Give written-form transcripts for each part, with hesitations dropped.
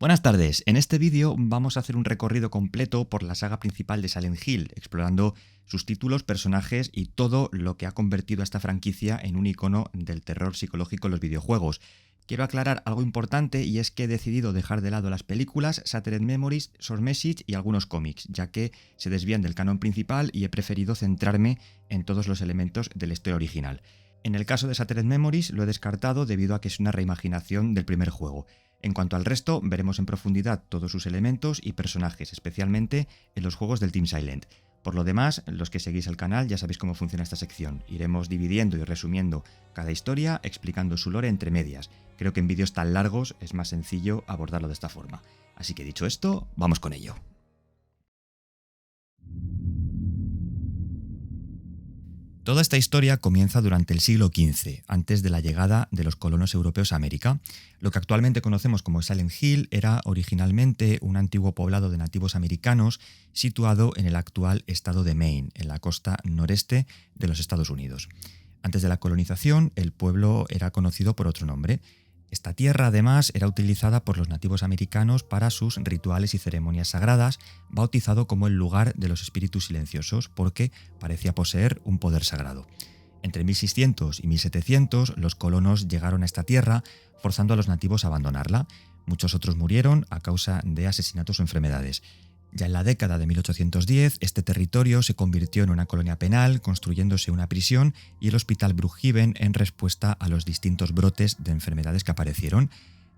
Buenas tardes, en este vídeo vamos a hacer un recorrido completo por la saga principal de Silent Hill, explorando sus títulos, personajes y todo lo que ha convertido a esta franquicia en un icono del terror psicológico en los videojuegos. Quiero aclarar algo importante y es que he decidido dejar de lado las películas, Shattered Memories, Source Message y algunos cómics, ya que se desvían del canon principal y he preferido centrarme en todos los elementos de la historia original. En el caso de Shattered Memories lo he descartado debido a que es una reimaginación del primer juego. En cuanto al resto, veremos en profundidad todos sus elementos y personajes, especialmente en los juegos del Team Silent. Por lo demás, los que seguís el canal ya sabéis cómo funciona esta sección. Iremos dividiendo y resumiendo cada historia, explicando su lore entre medias. Creo que en vídeos tan largos es más sencillo abordarlo de esta forma. Así que dicho esto, vamos con ello. Toda esta historia comienza durante el siglo XV, antes de la llegada de los colonos europeos a América. Lo que actualmente conocemos como Silent Hill era originalmente un antiguo poblado de nativos americanos situado en el actual estado de Maine, en la costa noreste de los Estados Unidos. Antes de la colonización, el pueblo era conocido por otro nombre. Esta tierra, además, era utilizada por los nativos americanos para sus rituales y ceremonias sagradas, bautizado como el lugar de los espíritus silenciosos, porque parecía poseer un poder sagrado. Entre 1600 y 1700, los colonos llegaron a esta tierra, forzando a los nativos a abandonarla. Muchos otros murieron a causa de asesinatos o enfermedades. Ya en la década de 1810, este territorio se convirtió en una colonia penal, construyéndose una prisión y el hospital Brookhaven en respuesta a los distintos brotes de enfermedades que aparecieron.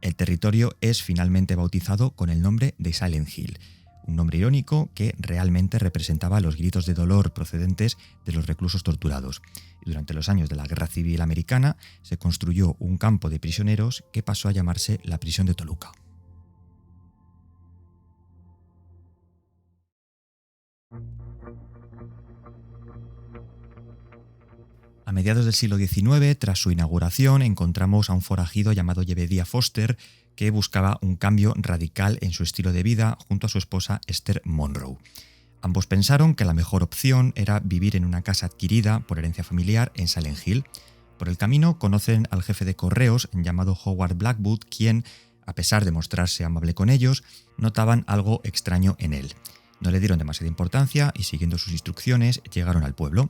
El territorio es finalmente bautizado con el nombre de Silent Hill, un nombre irónico que realmente representaba los gritos de dolor procedentes de los reclusos torturados. Y durante los años de la Guerra Civil Americana se construyó un campo de prisioneros que pasó a llamarse la prisión de Toluca. A mediados del siglo XIX, tras su inauguración, encontramos a un forajido llamado Jebediah Foster que buscaba un cambio radical en su estilo de vida junto a su esposa Esther Monroe. Ambos pensaron que la mejor opción era vivir en una casa adquirida por herencia familiar en Silent Hill. Por el camino conocen al jefe de correos llamado Howard Blackwood, quien, a pesar de mostrarse amable con ellos, notaban algo extraño en él. No le dieron demasiada importancia y, siguiendo sus instrucciones, llegaron al pueblo.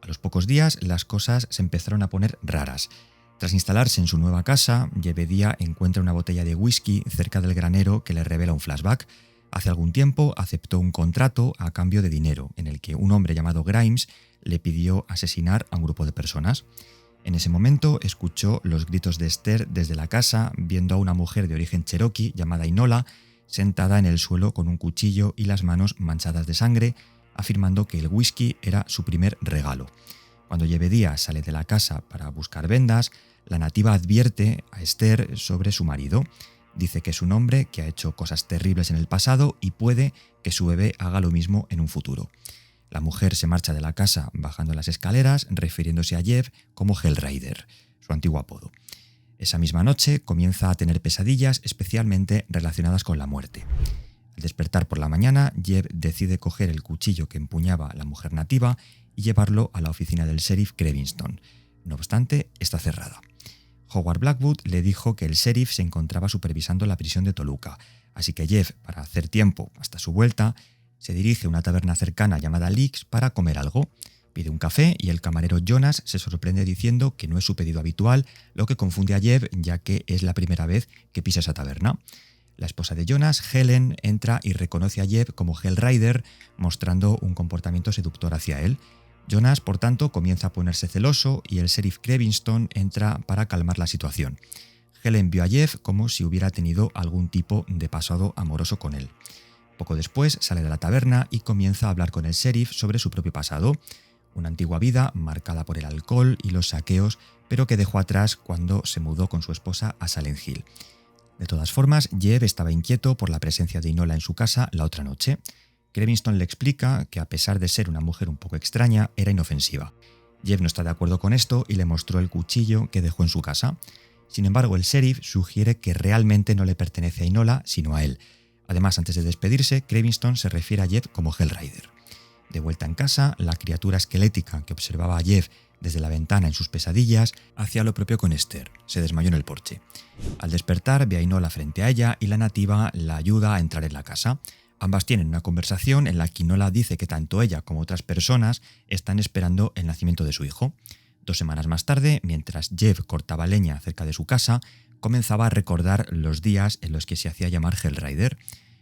A los pocos días, las cosas se empezaron a poner raras. Tras instalarse en su nueva casa, Jebediah encuentra una botella de whisky cerca del granero que le revela un flashback. Hace algún tiempo aceptó un contrato a cambio de dinero, en el que un hombre llamado Grimes le pidió asesinar a un grupo de personas. En ese momento escuchó los gritos de Esther desde la casa, viendo a una mujer de origen cherokee llamada Inola sentada en el suelo con un cuchillo y las manos manchadas de sangre, afirmando que el whisky era su primer regalo. Cuando Jebediah sale de la casa para buscar vendas, la nativa advierte a Esther sobre su marido. Dice que es un hombre que ha hecho cosas terribles en el pasado y puede que su bebé haga lo mismo en un futuro. La mujer se marcha de la casa bajando las escaleras, refiriéndose a Jeff como Hellraiser, su antiguo apodo. Esa misma noche comienza a tener pesadillas, especialmente relacionadas con la muerte. Al despertar por la mañana, Jeff decide coger el cuchillo que empuñaba la mujer nativa y llevarlo a la oficina del sheriff Crevingston. No obstante, está cerrada. Howard Blackwood le dijo que el sheriff se encontraba supervisando la prisión de Toluca, así que Jeff, para hacer tiempo hasta su vuelta, se dirige a una taberna cercana llamada Leaks para comer algo. Pide un café y el camarero Jonas se sorprende diciendo que no es su pedido habitual, lo que confunde a Jeff ya que es la primera vez que pisa esa taberna. La esposa de Jonas, Helen, entra y reconoce a Jeff como Hellraiser, mostrando un comportamiento seductor hacia él. Jonas, por tanto, comienza a ponerse celoso y el sheriff Crevingston entra para calmar la situación. Helen vio a Jeff como si hubiera tenido algún tipo de pasado amoroso con él. Poco después sale de la taberna y comienza a hablar con el sheriff sobre su propio pasado, una antigua vida marcada por el alcohol y los saqueos, pero que dejó atrás cuando se mudó con su esposa a Silent Hill. De todas formas, Jeff estaba inquieto por la presencia de Inola en su casa la otra noche. Crevingston le explica que, a pesar de ser una mujer un poco extraña, era inofensiva. Jeff no está de acuerdo con esto y le mostró el cuchillo que dejó en su casa. Sin embargo, el sheriff sugiere que realmente no le pertenece a Inola, sino a él. Además, antes de despedirse, Crevingston se refiere a Jeff como Hellraiser. De vuelta en casa, la criatura esquelética que observaba a Jeff desde la ventana en sus pesadillas, hacía lo propio con Esther. Se desmayó en el porche. Al despertar, ve a Inola frente a ella y la nativa la ayuda a entrar en la casa. Ambas tienen una conversación en la que Inola dice que tanto ella como otras personas están esperando el nacimiento de su hijo. 2 semanas más tarde, mientras Jeff cortaba leña cerca de su casa, comenzaba a recordar los días en los que se hacía llamar Hellrider.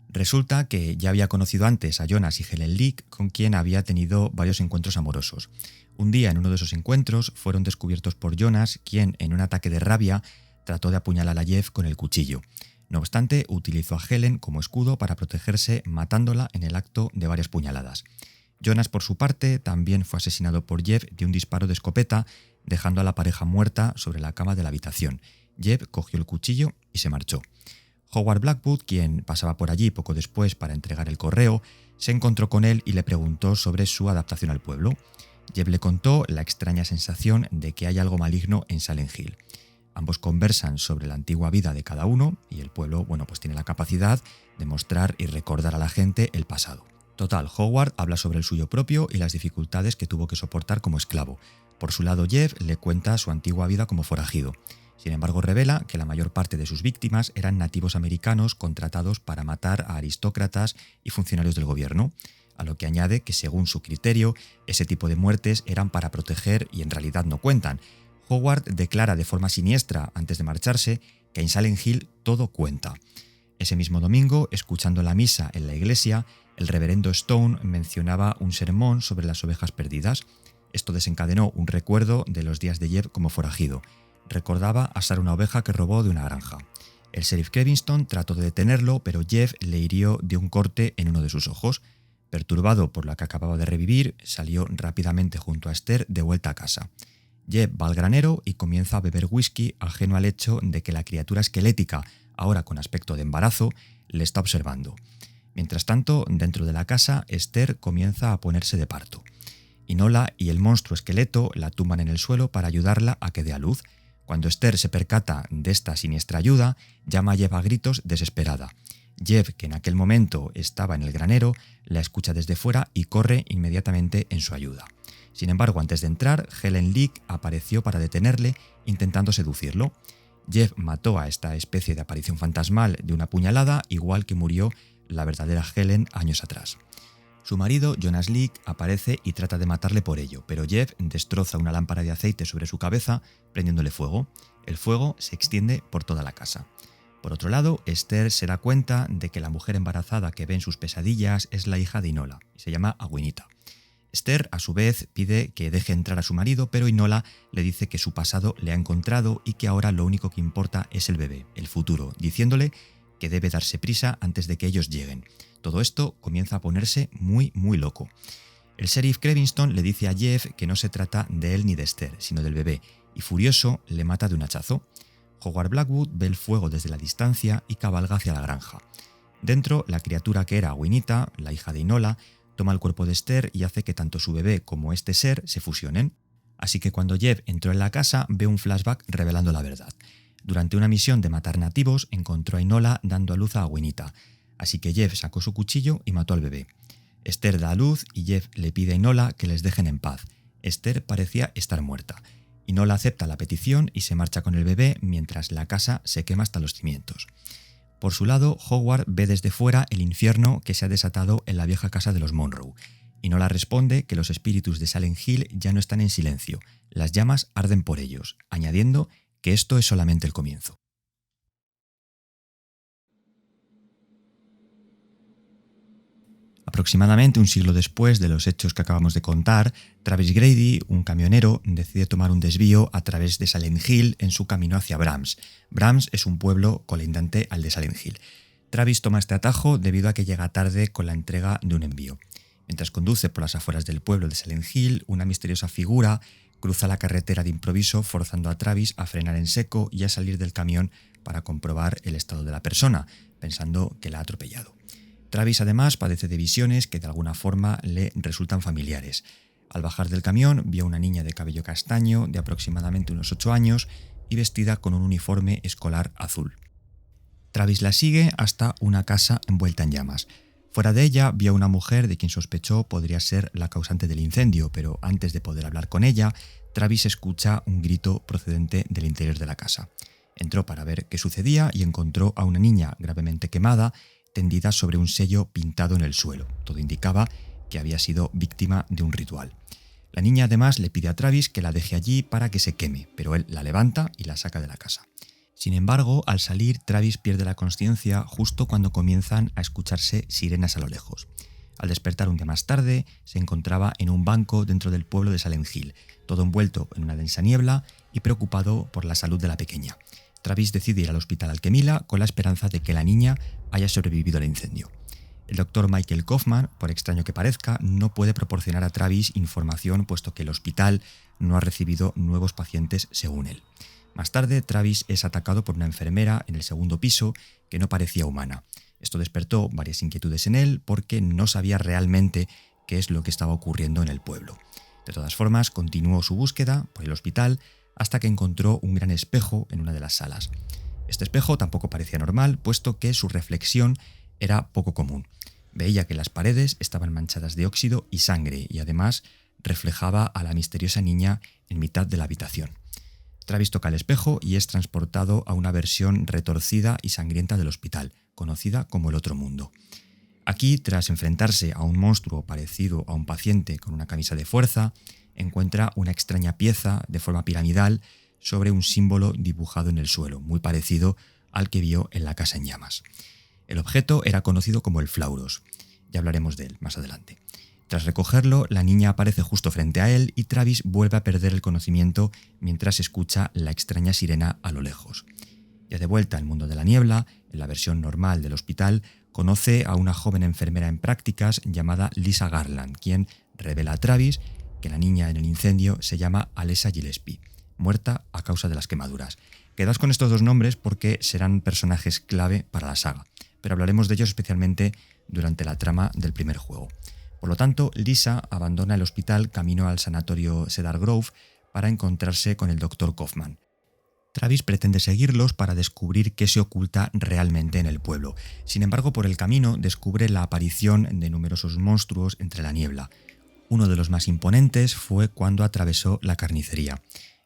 Resulta que ya había conocido antes a Jonas y Helen Leake, con quien había tenido varios encuentros amorosos. Un día, en uno de esos encuentros, fueron descubiertos por Jonas, quien, en un ataque de rabia, trató de apuñalar a Jeff con el cuchillo. No obstante, utilizó a Helen como escudo para protegerse, matándola en el acto de varias puñaladas. Jonas, por su parte, también fue asesinado por Jeff de un disparo de escopeta, dejando a la pareja muerta sobre la cama de la habitación. Jeff cogió el cuchillo y se marchó. Howard Blackwood, quien pasaba por allí poco después para entregar el correo, se encontró con él y le preguntó sobre su adaptación al pueblo. Jeff le contó la extraña sensación de que hay algo maligno en Silent Hill. Ambos conversan sobre la antigua vida de cada uno y el pueblo, pues tiene la capacidad de mostrar y recordar a la gente el pasado. Total, Howard habla sobre el suyo propio y las dificultades que tuvo que soportar como esclavo. Por su lado, Jeff le cuenta su antigua vida como forajido. Sin embargo, revela que la mayor parte de sus víctimas eran nativos americanos contratados para matar a aristócratas y funcionarios del gobierno, a lo que añade que, según su criterio, ese tipo de muertes eran para proteger y en realidad no cuentan. Howard declara de forma siniestra, antes de marcharse, que en Silent Hill todo cuenta. Ese mismo domingo, escuchando la misa en la iglesia, el reverendo Stone mencionaba un sermón sobre las ovejas perdidas. Esto desencadenó un recuerdo de los días de Jeff como forajido. Recordaba asar una oveja que robó de una granja. El sheriff Crevinston trató de detenerlo, pero Jeff le hirió de un corte en uno de sus ojos. Perturbado por lo que acababa de revivir, salió rápidamente junto a Esther de vuelta a casa. Jeff va al granero y comienza a beber whisky, ajeno al hecho de que la criatura esquelética, ahora con aspecto de embarazo, le está observando. Mientras tanto, dentro de la casa, Esther comienza a ponerse de parto. Inola y el monstruo esqueleto la tumban en el suelo para ayudarla a que dé a luz. Cuando Esther se percata de esta siniestra ayuda, llama a Jeff a gritos desesperada. Jeff, que en aquel momento estaba en el granero, la escucha desde fuera y corre inmediatamente en su ayuda. Sin embargo, antes de entrar, Helen Leake apareció para detenerle, intentando seducirlo. Jeff mató a esta especie de aparición fantasmal de una puñalada, igual que murió la verdadera Helen años atrás. Su marido, Jonas Leake, aparece y trata de matarle por ello, pero Jeff destroza una lámpara de aceite sobre su cabeza, prendiéndole fuego. El fuego se extiende por toda la casa. Por otro lado, Esther se da cuenta de que la mujer embarazada que ve en sus pesadillas es la hija de Inola, y se llama Agüinita. Esther, a su vez, pide que deje entrar a su marido, pero Inola le dice que su pasado le ha encontrado y que ahora lo único que importa es el bebé, el futuro, diciéndole que debe darse prisa antes de que ellos lleguen. Todo esto comienza a ponerse muy loco. El sheriff Crevinston le dice a Jeff que no se trata de él ni de Esther, sino del bebé, y furioso le mata de un hachazo. Howard Blackwood ve el fuego desde la distancia y cabalga hacia la granja. Dentro, la criatura que era Agüinita, la hija de Inola, toma el cuerpo de Esther y hace que tanto su bebé como este ser se fusionen. Así que cuando Jeff entró en la casa, ve un flashback revelando la verdad. Durante una misión de matar nativos, encontró a Inola dando a luz a Agüinita. Así que Jeff sacó su cuchillo y mató al bebé. Esther da a luz y Jeff le pide a Inola que les dejen en paz. Esther parecía estar muerta. Inola acepta la petición y se marcha con el bebé mientras la casa se quema hasta los cimientos. Por su lado, Howard ve desde fuera el infierno que se ha desatado en la vieja casa de los Monroe. Inola responde que los espíritus de Silent Hill ya no están en silencio, las llamas arden por ellos, añadiendo que esto es solamente el comienzo. Aproximadamente un siglo después de los hechos que acabamos de contar, Travis Grady, un camionero, decide tomar un desvío a través de Silent Hill en su camino hacia Brahms. Brahms es un pueblo colindante al de Silent Hill. Travis toma este atajo debido a que llega tarde con la entrega de un envío. Mientras conduce por las afueras del pueblo de Silent Hill, una misteriosa figura cruza la carretera de improviso, forzando a Travis a frenar en seco y a salir del camión para comprobar el estado de la persona, pensando que la ha atropellado. Travis además padece de visiones que de alguna forma le resultan familiares. Al bajar del camión vio a una niña de cabello castaño de aproximadamente unos 8 años y vestida con un uniforme escolar azul. Travis la sigue hasta una casa envuelta en llamas. Fuera de ella vio a una mujer de quien sospechó podría ser la causante del incendio, pero antes de poder hablar con ella, Travis escucha un grito procedente del interior de la casa. Entró para ver qué sucedía y encontró a una niña gravemente quemada, tendida sobre un sello pintado en el suelo. Todo indicaba que había sido víctima de un ritual. La niña además le pide a Travis que la deje allí para que se queme, pero él la levanta y la saca de la casa. Sin embargo, al salir, Travis pierde la consciencia justo cuando comienzan a escucharse sirenas a lo lejos. Al despertar un día más tarde, se encontraba en un banco dentro del pueblo de Silent Hill, todo envuelto en una densa niebla y preocupado por la salud de la pequeña. Travis decide ir al hospital Alquemila con la esperanza de que la niña haya sobrevivido al incendio. El doctor Michael Kaufman, por extraño que parezca, no puede proporcionar a Travis información puesto que el hospital no ha recibido nuevos pacientes según él. Más tarde, Travis es atacado por una enfermera en el segundo piso que no parecía humana. Esto despertó varias inquietudes en él porque no sabía realmente qué es lo que estaba ocurriendo en el pueblo. De todas formas, continuó su búsqueda por el hospital hasta que encontró un gran espejo en una de las salas. Este espejo tampoco parecía normal, puesto que su reflexión era poco común. Veía que las paredes estaban manchadas de óxido y sangre y además reflejaba a la misteriosa niña en mitad de la habitación. Travis toca el espejo y es transportado a una versión retorcida y sangrienta del hospital, conocida como el Otro Mundo. Aquí, tras enfrentarse a un monstruo parecido a un paciente con una camisa de fuerza, encuentra una extraña pieza de forma piramidal sobre un símbolo dibujado en el suelo, muy parecido al que vio en la casa en llamas. El objeto era conocido como el Flauros. Ya hablaremos de él más adelante. Tras recogerlo, la niña aparece justo frente a él y Travis vuelve a perder el conocimiento mientras escucha la extraña sirena a lo lejos. Ya de vuelta al mundo de la niebla, en la versión normal del hospital, conoce a una joven enfermera en prácticas llamada Lisa Garland, quien revela a Travis que la niña en el incendio se llama Alessa Gillespie, muerta a causa de las quemaduras. Quedaos con estos dos nombres porque serán personajes clave para la saga, pero hablaremos de ellos especialmente durante la trama del primer juego. Por lo tanto, Lisa abandona el hospital camino al sanatorio Cedar Grove para encontrarse con el Dr. Kaufman. Travis pretende seguirlos para descubrir qué se oculta realmente en el pueblo. Sin embargo, por el camino descubre la aparición de numerosos monstruos entre la niebla. Uno de los más imponentes fue cuando atravesó la carnicería.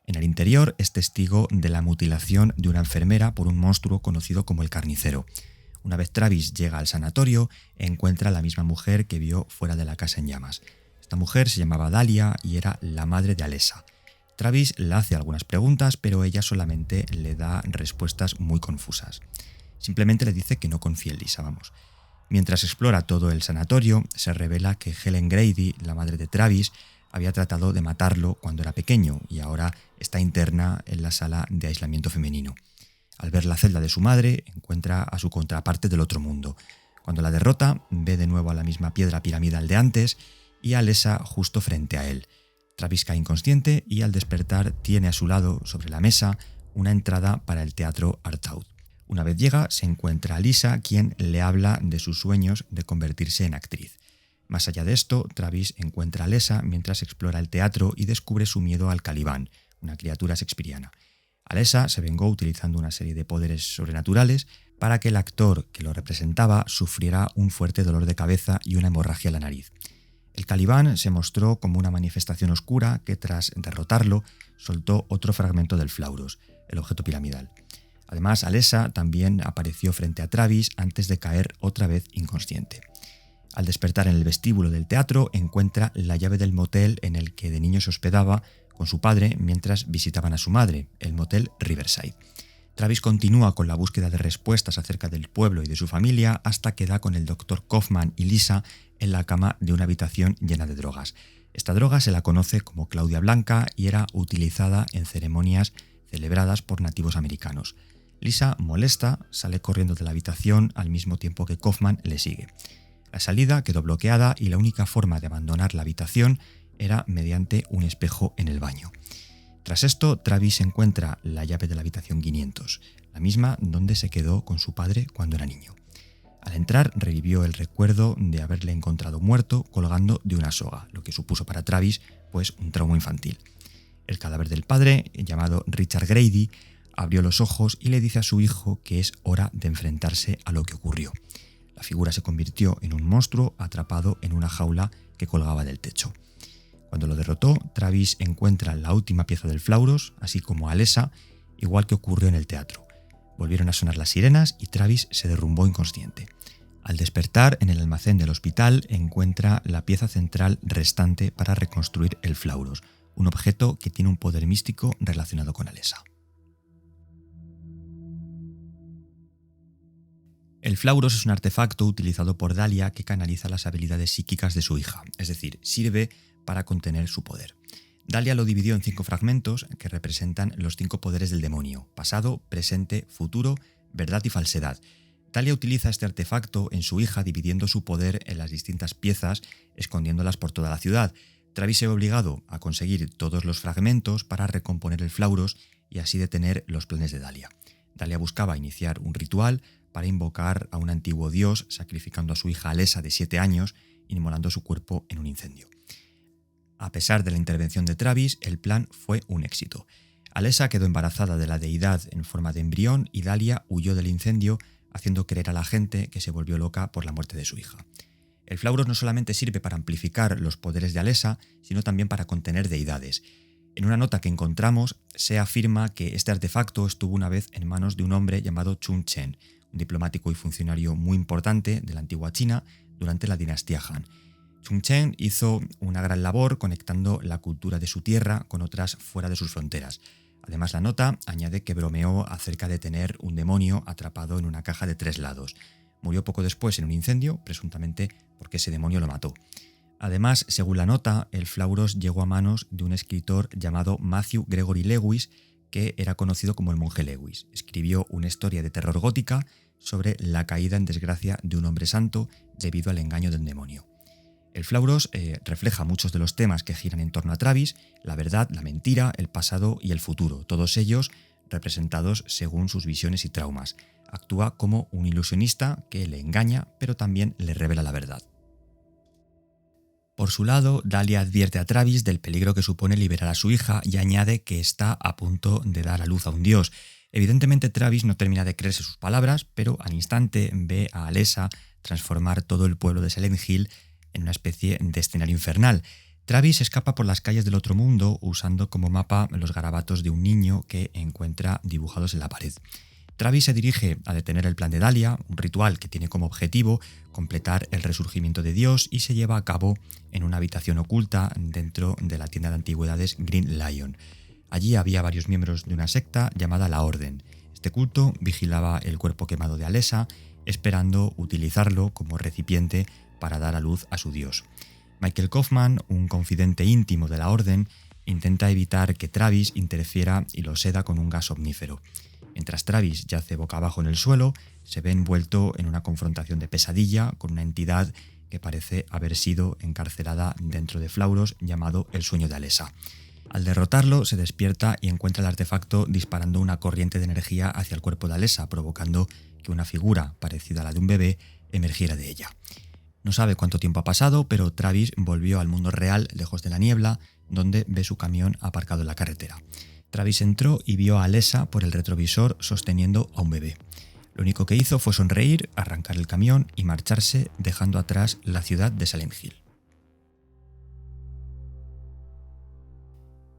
En el interior es testigo de la mutilación de una enfermera por un monstruo conocido como el Carnicero. Una vez Travis llega al sanatorio, encuentra a la misma mujer que vio fuera de la casa en llamas. Esta mujer se llamaba Dahlia y era la madre de Alessa. Travis le hace algunas preguntas, pero ella solamente le da respuestas muy confusas. Simplemente le dice que no confía en Lisa, vamos. Mientras explora todo el sanatorio, se revela que Helen Grady, la madre de Travis, había tratado de matarlo cuando era pequeño y ahora está interna en la sala de aislamiento femenino. Al ver la celda de su madre, encuentra a su contraparte del Otro Mundo. Cuando la derrota, ve de nuevo a la misma piedra piramidal de antes y a Alessa justo frente a él. Travis cae inconsciente y al despertar tiene a su lado, sobre la mesa, una entrada para el teatro Artaud. Una vez llega, se encuentra a Lisa, quien le habla de sus sueños de convertirse en actriz. Más allá de esto, Travis encuentra a Alessa mientras explora el teatro y descubre su miedo al Caliban, una criatura shakespeariana. Alessa se vengó utilizando una serie de poderes sobrenaturales para que el actor que lo representaba sufriera un fuerte dolor de cabeza y una hemorragia en la nariz. El Caliban se mostró como una manifestación oscura que, tras derrotarlo, soltó otro fragmento del Flauros, el objeto piramidal. Además, Alessa también apareció frente a Travis antes de caer otra vez inconsciente. Al despertar en el vestíbulo del teatro, encuentra la llave del motel en el que de niño se hospedaba con su padre mientras visitaban a su madre, el motel Riverside. Travis continúa con la búsqueda de respuestas acerca del pueblo y de su familia hasta que da con el Dr. Kaufman y Lisa en la cama de una habitación llena de drogas. Esta droga se la conoce como Claudia Blanca y era utilizada en ceremonias celebradas por nativos americanos. Lisa, molesta, sale corriendo de la habitación al mismo tiempo que Kaufman le sigue. La salida quedó bloqueada y la única forma de abandonar la habitación era mediante un espejo en el baño. Tras esto, Travis encuentra la llave de la habitación 500, la misma donde se quedó con su padre cuando era niño. Al entrar, revivió el recuerdo de haberle encontrado muerto colgando de una soga, lo que supuso para Travis pues un trauma infantil. El cadáver del padre, llamado Richard Grady, abrió los ojos y le dice a su hijo que es hora de enfrentarse a lo que ocurrió. La figura se convirtió en un monstruo atrapado en una jaula que colgaba del techo. Cuando lo derrotó, Travis encuentra la última pieza del Flauros, así como a Alessa, igual que ocurrió en el teatro. Volvieron a sonar las sirenas y Travis se derrumbó inconsciente. Al despertar, en el almacén del hospital encuentra la pieza central restante para reconstruir el Flauros, un objeto que tiene un poder místico relacionado con Alessa. El Flauros es un artefacto utilizado por Dahlia que canaliza las habilidades psíquicas de su hija, es decir, sirve para contener su poder. Dahlia lo dividió en 5 fragmentos que representan los 5 poderes del demonio: pasado, presente, futuro, verdad y falsedad. Dahlia utiliza este artefacto en su hija dividiendo su poder en las distintas piezas, escondiéndolas por toda la ciudad. Travis se ve obligado a conseguir todos los fragmentos para recomponer el Flauros y así detener los planes de Dahlia. Dahlia buscaba iniciar un ritual para invocar a un antiguo dios, sacrificando a su hija Alessa de 7 años, inmolando su cuerpo en un incendio. A pesar de la intervención de Travis, el plan fue un éxito. Alessa quedó embarazada de la deidad en forma de embrión y Dahlia huyó del incendio, haciendo creer a la gente que se volvió loca por la muerte de su hija. El Flauros no solamente sirve para amplificar los poderes de Alessa, sino también para contener deidades. En una nota que encontramos, se afirma que este artefacto estuvo una vez en manos de un hombre llamado Chun Chen, un diplomático y funcionario muy importante de la antigua China durante la dinastía Han. Chun Chen hizo una gran labor conectando la cultura de su tierra con otras fuera de sus fronteras. Además, la nota añade que bromeó acerca de tener un demonio atrapado en una caja de 3 lados. Murió poco después en un incendio, presuntamente porque ese demonio lo mató. Además, según la nota, el Flauros llegó a manos de un escritor llamado Matthew Gregory Lewis, que era conocido como el monje Lewis. Escribió una historia de terror gótica sobre la caída en desgracia de un hombre santo debido al engaño del demonio. El Flauros refleja muchos de los temas que giran en torno a Travis: la verdad, la mentira, el pasado y el futuro, todos ellos representados según sus visiones y traumas. Actúa como un ilusionista que le engaña, pero también le revela la verdad. Por su lado, Dahlia advierte a Travis del peligro que supone liberar a su hija y añade que está a punto de dar a luz a un dios. Evidentemente, Travis no termina de creerse sus palabras, pero al instante ve a Alessa transformar todo el pueblo de Silent Hill en una especie de escenario infernal. Travis escapa por las calles del otro mundo usando como mapa los garabatos de un niño que encuentra dibujados en la pared. Travis se dirige a detener el plan de Dahlia, un ritual que tiene como objetivo completar el resurgimiento de Dios, y se lleva a cabo en una habitación oculta dentro de la tienda de antigüedades Green Lion. Allí había varios miembros de una secta llamada La Orden. Este culto vigilaba el cuerpo quemado de Alessa, esperando utilizarlo como recipiente para dar a luz a su dios. Michael Kaufman, un confidente íntimo de La Orden, intenta evitar que Travis interfiera y lo seda con un gas omnífero. Mientras Travis yace boca abajo en el suelo, se ve envuelto en una confrontación de pesadilla con una entidad que parece haber sido encarcelada dentro de Flauros, llamado el sueño de Alessa. Al derrotarlo, se despierta y encuentra el artefacto disparando una corriente de energía hacia el cuerpo de Alessa, provocando que una figura parecida a la de un bebé emergiera de ella. No sabe cuánto tiempo ha pasado, pero Travis volvió al mundo real, lejos de la niebla, donde ve su camión aparcado en la carretera. Travis entró y vio a Alessa por el retrovisor sosteniendo a un bebé. Lo único que hizo fue sonreír, arrancar el camión y marcharse, dejando atrás la ciudad de Silent Hill.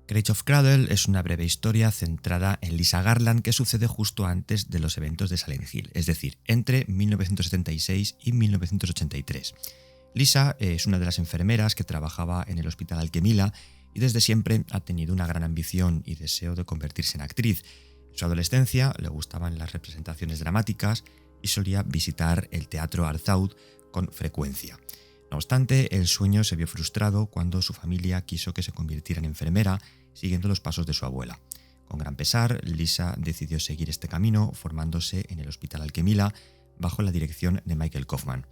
Cradle of Cradle es una breve historia centrada en Lisa Garland que sucede justo antes de los eventos de Silent Hill, es decir, entre 1976 y 1983. Lisa es una de las enfermeras que trabajaba en el Hospital Alquemila y desde siempre ha tenido una gran ambición y deseo de convertirse en actriz. En su adolescencia le gustaban las representaciones dramáticas y solía visitar el teatro Artaud con frecuencia. No obstante, el sueño se vio frustrado cuando su familia quiso que se convirtiera en enfermera, siguiendo los pasos de su abuela. Con gran pesar, Lisa decidió seguir este camino, formándose en el Hospital Alquemila bajo la dirección de Michael Kaufman.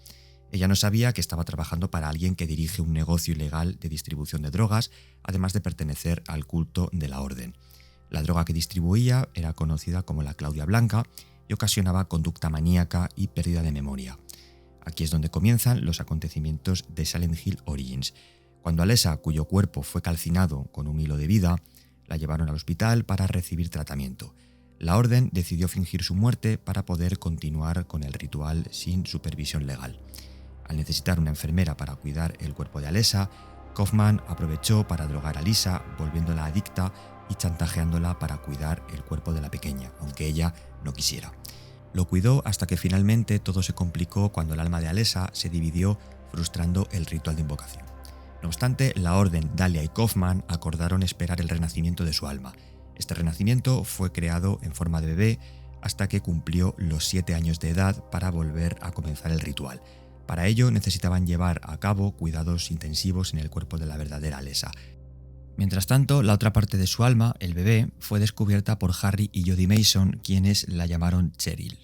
Ella no sabía que estaba trabajando para alguien que dirige un negocio ilegal de distribución de drogas, además de pertenecer al culto de la Orden. La droga que distribuía era conocida como la Claudia Blanca y ocasionaba conducta maníaca y pérdida de memoria. Aquí es donde comienzan los acontecimientos de Silent Hill Origins. Cuando Alessa, cuyo cuerpo fue calcinado con un hilo de vida, la llevaron al hospital para recibir tratamiento. La orden decidió fingir su muerte para poder continuar con el ritual sin supervisión legal. Al necesitar una enfermera para cuidar el cuerpo de Alessa, Kaufman aprovechó para drogar a Lisa, volviéndola adicta y chantajeándola para cuidar el cuerpo de la pequeña, aunque ella no quisiera. Lo cuidó hasta que finalmente todo se complicó cuando el alma de Alessa se dividió, frustrando el ritual de invocación. No obstante, la Orden, Dahlia y Kaufman acordaron esperar el renacimiento de su alma. Este renacimiento fue creado en forma de bebé hasta que cumplió los 7 años de edad para volver a comenzar el ritual. Para ello necesitaban llevar a cabo cuidados intensivos en el cuerpo de la verdadera Alessa. Mientras tanto, la otra parte de su alma, el bebé, fue descubierta por Harry y Jodie Mason, quienes la llamaron Cheryl.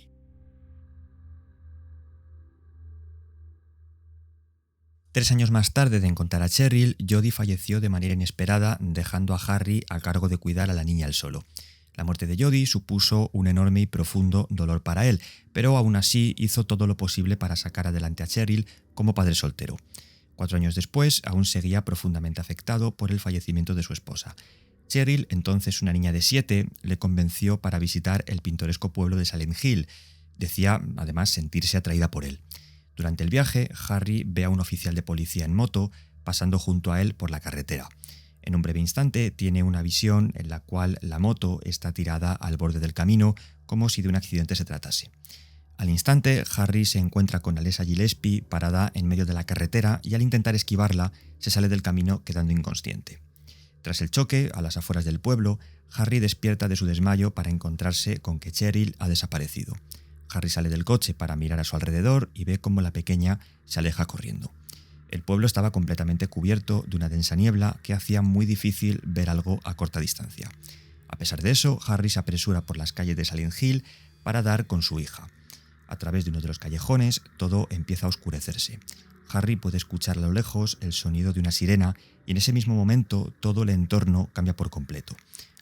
Tres años más tarde de encontrar a Cheryl, Jodie falleció de manera inesperada, dejando a Harry a cargo de cuidar a la niña él solo. La muerte de Jodie supuso un enorme y profundo dolor para él, pero aún así hizo todo lo posible para sacar adelante a Cheryl como padre soltero. 4 años después, aún seguía profundamente afectado por el fallecimiento de su esposa. Cheryl, entonces una niña de 7, le convenció para visitar el pintoresco pueblo de Silent Hill. Decía, además, sentirse atraída por él. Durante el viaje, Harry ve a un oficial de policía en moto pasando junto a él por la carretera. En un breve instante tiene una visión en la cual la moto está tirada al borde del camino como si de un accidente se tratase. Al instante, Harry se encuentra con Alessa Gillespie parada en medio de la carretera y al intentar esquivarla se sale del camino quedando inconsciente. Tras el choque, a las afueras del pueblo, Harry despierta de su desmayo para encontrarse con que Cheryl ha desaparecido. Harry sale del coche para mirar a su alrededor y ve cómo la pequeña se aleja corriendo. El pueblo estaba completamente cubierto de una densa niebla que hacía muy difícil ver algo a corta distancia. A pesar de eso, Harry se apresura por las calles de Silent Hill para dar con su hija. A través de uno de los callejones, todo empieza a oscurecerse. Harry puede escuchar a lo lejos el sonido de una sirena y en ese mismo momento todo el entorno cambia por completo.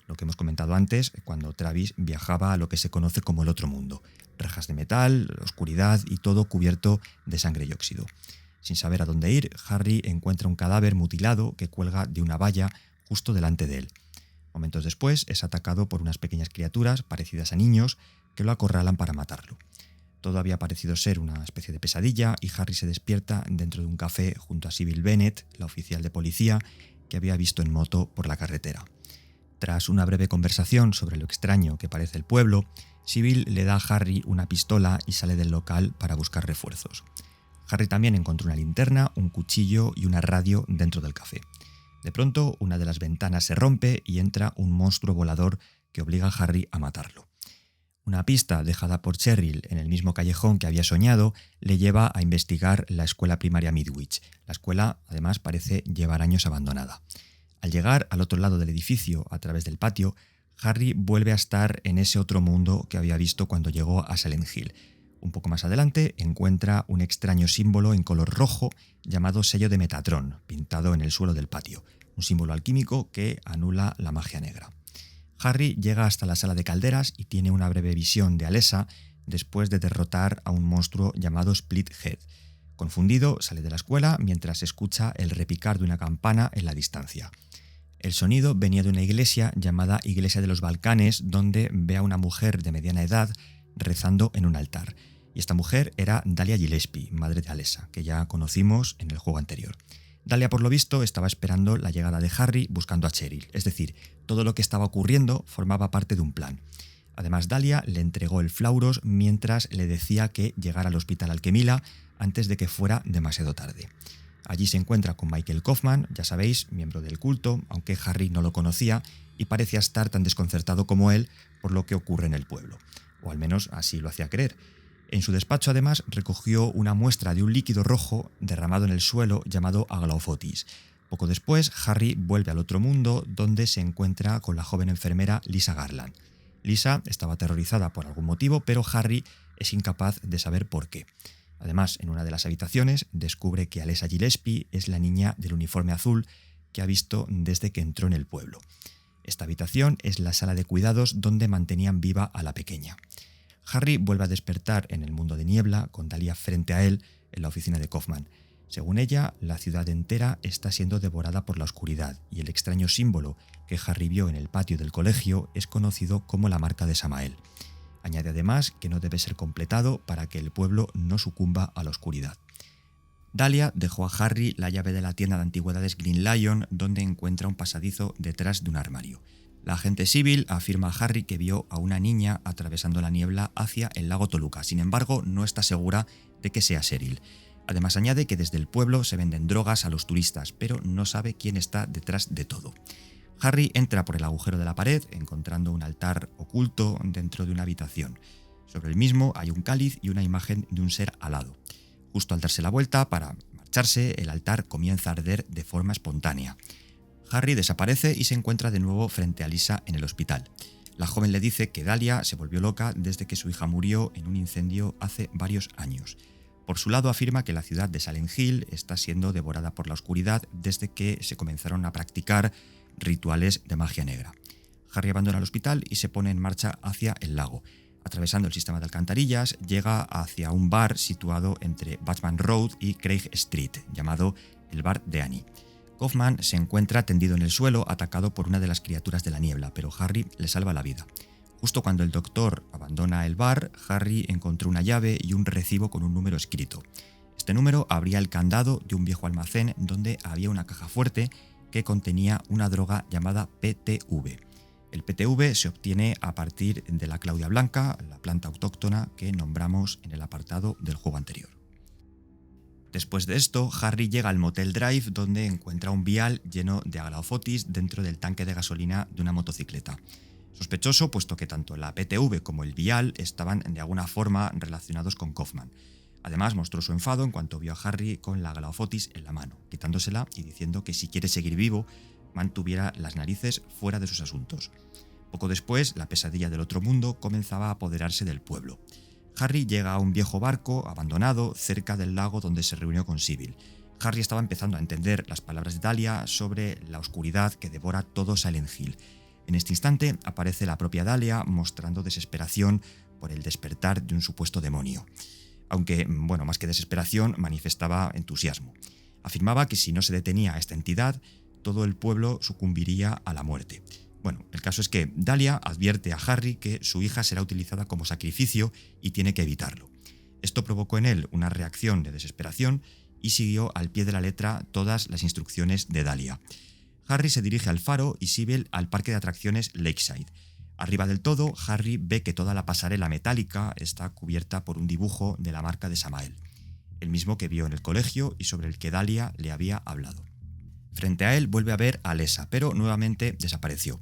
Lo que hemos comentado antes, cuando Travis viajaba a lo que se conoce como el otro mundo. Rejas de metal, oscuridad y todo cubierto de sangre y óxido. Sin saber a dónde ir, Harry encuentra un cadáver mutilado que cuelga de una valla justo delante de él. Momentos después es atacado por unas pequeñas criaturas parecidas a niños que lo acorralan para matarlo. Todo había parecido ser una especie de pesadilla y Harry se despierta dentro de un café junto a Sybil Bennett, la oficial de policía, que había visto en moto por la carretera. Tras una breve conversación sobre lo extraño que parece el pueblo, Sybil le da a Harry una pistola y sale del local para buscar refuerzos. Harry también encontró una linterna, un cuchillo y una radio dentro del café. De pronto, una de las ventanas se rompe y entra un monstruo volador que obliga a Harry a matarlo. Una pista dejada por Cheryl en el mismo callejón que había soñado le lleva a investigar la escuela primaria Midwich. La escuela, además, parece llevar años abandonada. Al llegar al otro lado del edificio, a través del patio, Harry vuelve a estar en ese otro mundo que había visto cuando llegó a Silent Hill. Un poco más adelante encuentra un extraño símbolo en color rojo llamado sello de Metatron, pintado en el suelo del patio, un símbolo alquímico que anula la magia negra. Harry llega hasta la sala de calderas y tiene una breve visión de Alessa después de derrotar a un monstruo llamado Splithead. Confundido, sale de la escuela mientras escucha el repicar de una campana en la distancia. El sonido venía de una iglesia llamada Iglesia de los Balcanes, donde ve a una mujer de mediana edad rezando en un altar. Y esta mujer era Dahlia Gillespie, madre de Alessa, que ya conocimos en el juego anterior. Dahlia, por lo visto, estaba esperando la llegada de Harry buscando a Cheryl, es decir, todo lo que estaba ocurriendo formaba parte de un plan. Además, Dahlia le entregó el flauros mientras le decía que llegara al hospital Alquemila antes de que fuera demasiado tarde. Allí se encuentra con Michael Kaufman, ya sabéis, miembro del culto, aunque Harry no lo conocía y parecía estar tan desconcertado como él por lo que ocurre en el pueblo, o al menos así lo hacía creer. En su despacho, además, recogió una muestra de un líquido rojo derramado en el suelo llamado Aglaophotis. Poco después, Harry vuelve al otro mundo, donde se encuentra con la joven enfermera Lisa Garland. Lisa estaba aterrorizada por algún motivo, pero Harry es incapaz de saber por qué. Además, en una de las habitaciones descubre que Alessa Gillespie es la niña del uniforme azul que ha visto desde que entró en el pueblo. Esta habitación es la sala de cuidados donde mantenían viva a la pequeña. Harry vuelve a despertar en el mundo de niebla, con Dahlia frente a él en la oficina de Kaufman. Según ella, la ciudad entera está siendo devorada por la oscuridad y el extraño símbolo que Harry vio en el patio del colegio es conocido como la marca de Samael. Añade además que no debe ser completado para que el pueblo no sucumba a la oscuridad. Dahlia dejó a Harry la llave de la tienda de antigüedades Green Lion, donde encuentra un pasadizo detrás de un armario. La agente Sybil afirma a Harry que vio a una niña atravesando la niebla hacia el lago Toluca. Sin embargo, no está segura de que sea Cheryl. Además añade que desde el pueblo se venden drogas a los turistas, pero no sabe quién está detrás de todo. Harry entra por el agujero de la pared, encontrando un altar oculto dentro de una habitación. Sobre el mismo hay un cáliz y una imagen de un ser alado. Justo al darse la vuelta para marcharse, el altar comienza a arder de forma espontánea. Harry desaparece y se encuentra de nuevo frente a Lisa en el hospital. La joven le dice que Dahlia se volvió loca desde que su hija murió en un incendio hace varios años. Por su lado afirma que la ciudad de Silent Hill está siendo devorada por la oscuridad desde que se comenzaron a practicar rituales de magia negra. Harry abandona el hospital y se pone en marcha hacia el lago. Atravesando el sistema de alcantarillas, llega hacia un bar situado entre Batman Road y Craig Street, llamado el Bar de Annie. Kaufman se encuentra tendido en el suelo, atacado por una de las criaturas de la niebla, pero Harry le salva la vida. Justo cuando el doctor abandona el bar, Harry encontró una llave y un recibo con un número escrito. Este número abría el candado de un viejo almacén donde había una caja fuerte que contenía una droga llamada PTV. El PTV se obtiene a partir de la Claudia Blanca, la planta autóctona que nombramos en el apartado del juego anterior. Después de esto, Harry llega al Motel Drive, donde encuentra un vial lleno de Aglaofotis dentro del tanque de gasolina de una motocicleta. Sospechoso, puesto que tanto la PTV como el vial estaban de alguna forma relacionados con Kaufman. Además, mostró su enfado en cuanto vio a Harry con la Aglaofotis en la mano, quitándosela y diciendo que si quiere seguir vivo, mantuviera las narices fuera de sus asuntos. Poco después, la pesadilla del otro mundo comenzaba a apoderarse del pueblo. Harry llega a un viejo barco abandonado cerca del lago donde se reunió con Sybil. Harry estaba empezando a entender las palabras de Dahlia sobre la oscuridad que devora todo Silent Hill. En este instante aparece la propia Dahlia mostrando desesperación por el despertar de un supuesto demonio. Aunque, más que desesperación, manifestaba entusiasmo. Afirmaba que si no se detenía a esta entidad, todo el pueblo sucumbiría a la muerte. El caso es que Dahlia advierte a Harry que su hija será utilizada como sacrificio y tiene que evitarlo. Esto provocó en él una reacción de desesperación y siguió al pie de la letra todas las instrucciones de Dahlia. Harry se dirige al faro y Sybil al parque de atracciones Lakeside. Arriba del todo, Harry ve que toda la pasarela metálica está cubierta por un dibujo de la marca de Samael, el mismo que vio en el colegio y sobre el que Dahlia le había hablado. Frente a él vuelve a ver a Alessa, pero nuevamente desapareció.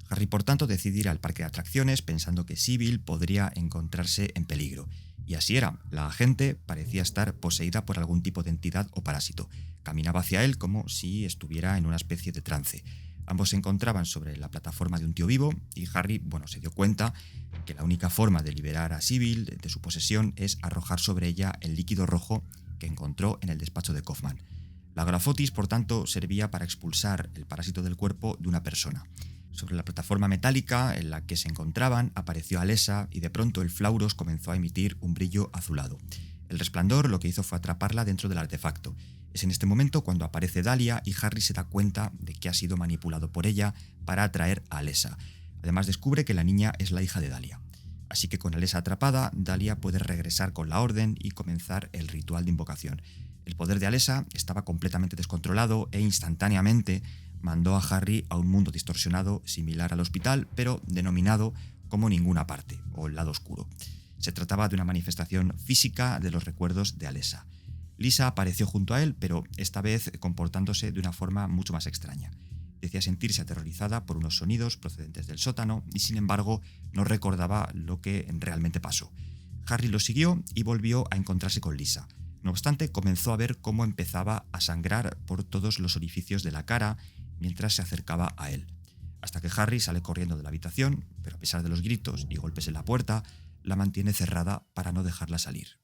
Harry, por tanto, decide ir al parque de atracciones pensando que Sybil podría encontrarse en peligro. Y así era. La agente parecía estar poseída por algún tipo de entidad o parásito. Caminaba hacia él como si estuviera en una especie de trance. Ambos se encontraban sobre la plataforma de un tío vivo y Harry, se dio cuenta que la única forma de liberar a Sybil de su posesión es arrojar sobre ella el líquido rojo que encontró en el despacho de Kaufman. La Aglaofotis, por tanto, servía para expulsar el parásito del cuerpo de una persona. Sobre la plataforma metálica en la que se encontraban apareció Alessa y de pronto el Flauros comenzó a emitir un brillo azulado. El resplandor lo que hizo fue atraparla dentro del artefacto. Es en este momento cuando aparece Dahlia y Harry se da cuenta de que ha sido manipulado por ella para atraer a Alessa. Además descubre que la niña es la hija de Dahlia. Así que con Alessa atrapada, Dahlia puede regresar con la orden y comenzar el ritual de invocación. El poder de Alessa estaba completamente descontrolado e instantáneamente mandó a Harry a un mundo distorsionado similar al hospital, pero denominado como ninguna parte, o el lado oscuro. Se trataba de una manifestación física de los recuerdos de Alessa. Lisa apareció junto a él, pero esta vez comportándose de una forma mucho más extraña. Decía sentirse aterrorizada por unos sonidos procedentes del sótano y, sin embargo, no recordaba lo que realmente pasó. Harry lo siguió y volvió a encontrarse con Lisa. No obstante, comenzó a ver cómo empezaba a sangrar por todos los orificios de la cara mientras se acercaba a él. Hasta que Harry sale corriendo de la habitación, pero a pesar de los gritos y golpes en la puerta, la mantiene cerrada para no dejarla salir.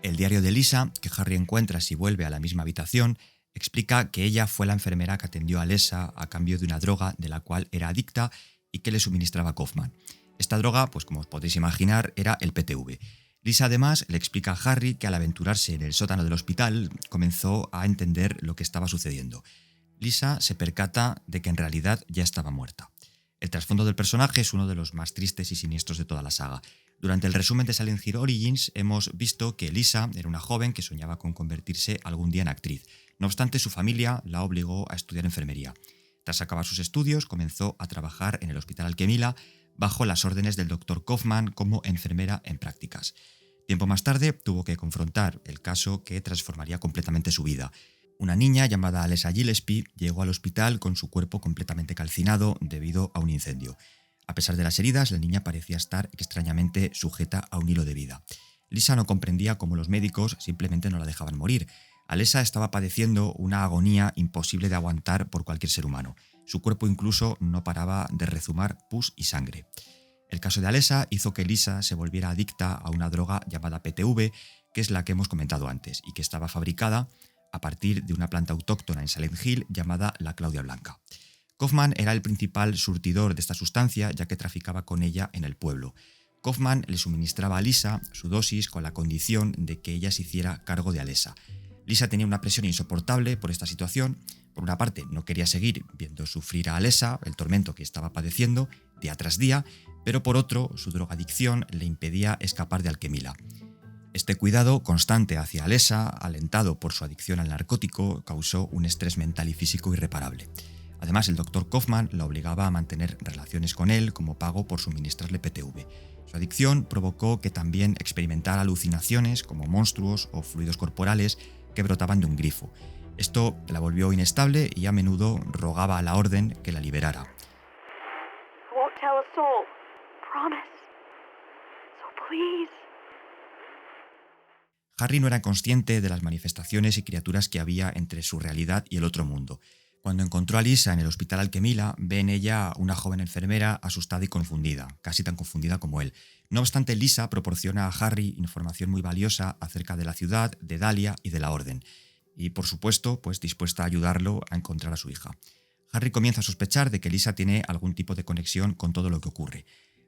El diario de Lisa, que Harry encuentra si vuelve a la misma habitación, explica que ella fue la enfermera que atendió a Alessa a cambio de una droga de la cual era adicta y que le suministraba Kaufman. Esta droga, como os podéis imaginar, era el PTV. Lisa además le explica a Harry que al aventurarse en el sótano del hospital comenzó a entender lo que estaba sucediendo. Lisa se percata de que en realidad ya estaba muerta. El trasfondo del personaje es uno de los más tristes y siniestros de toda la saga. Durante el resumen de Silent Hill Origins hemos visto que Lisa era una joven que soñaba con convertirse algún día en actriz. No obstante, su familia la obligó a estudiar enfermería. Tras acabar sus estudios, comenzó a trabajar en el Hospital Alquemila bajo las órdenes del Dr. Kaufman como enfermera en prácticas. Tiempo más tarde tuvo que confrontar el caso que transformaría completamente su vida. Una niña llamada Alessa Gillespie llegó al hospital con su cuerpo completamente calcinado debido a un incendio. A pesar de las heridas, la niña parecía estar extrañamente sujeta a un hilo de vida. Lisa no comprendía cómo los médicos simplemente no la dejaban morir. Alessa estaba padeciendo una agonía imposible de aguantar por cualquier ser humano. Su cuerpo incluso no paraba de rezumar pus y sangre. El caso de Alessa hizo que Lisa se volviera adicta a una droga llamada PTV, que es la que hemos comentado antes, y que estaba fabricada a partir de una planta autóctona en Silent Hill llamada la Claudia Blanca. Kaufman era el principal surtidor de esta sustancia, ya que traficaba con ella en el pueblo. Kaufman le suministraba a Lisa su dosis con la condición de que ella se hiciera cargo de Alessa. Lisa tenía una presión insoportable por esta situación. Por una parte, no quería seguir viendo sufrir a Alessa, el tormento que estaba padeciendo día tras día, pero por otro, su drogadicción le impedía escapar de Alquemila. Este cuidado constante hacia Alessa, alentado por su adicción al narcótico, causó un estrés mental y físico irreparable. Además, el Dr. Kaufman la obligaba a mantener relaciones con él como pago por suministrarle PTV. Su adicción provocó que también experimentara alucinaciones como monstruos o fluidos corporales que brotaban de un grifo. Esto la volvió inestable y a menudo rogaba a la orden que la liberara. Harry no era consciente de las manifestaciones y criaturas que había entre su realidad y el otro mundo. Cuando encontró a Lisa en el Hospital Alquemila, ve en ella una joven enfermera asustada y confundida, casi tan confundida como él. No obstante, Lisa proporciona a Harry información muy valiosa acerca de la ciudad, de Dahlia y de la Orden. Y, por supuesto, dispuesta a ayudarlo a encontrar a su hija. Harry comienza a sospechar de que Lisa tiene algún tipo de conexión con todo lo que ocurre.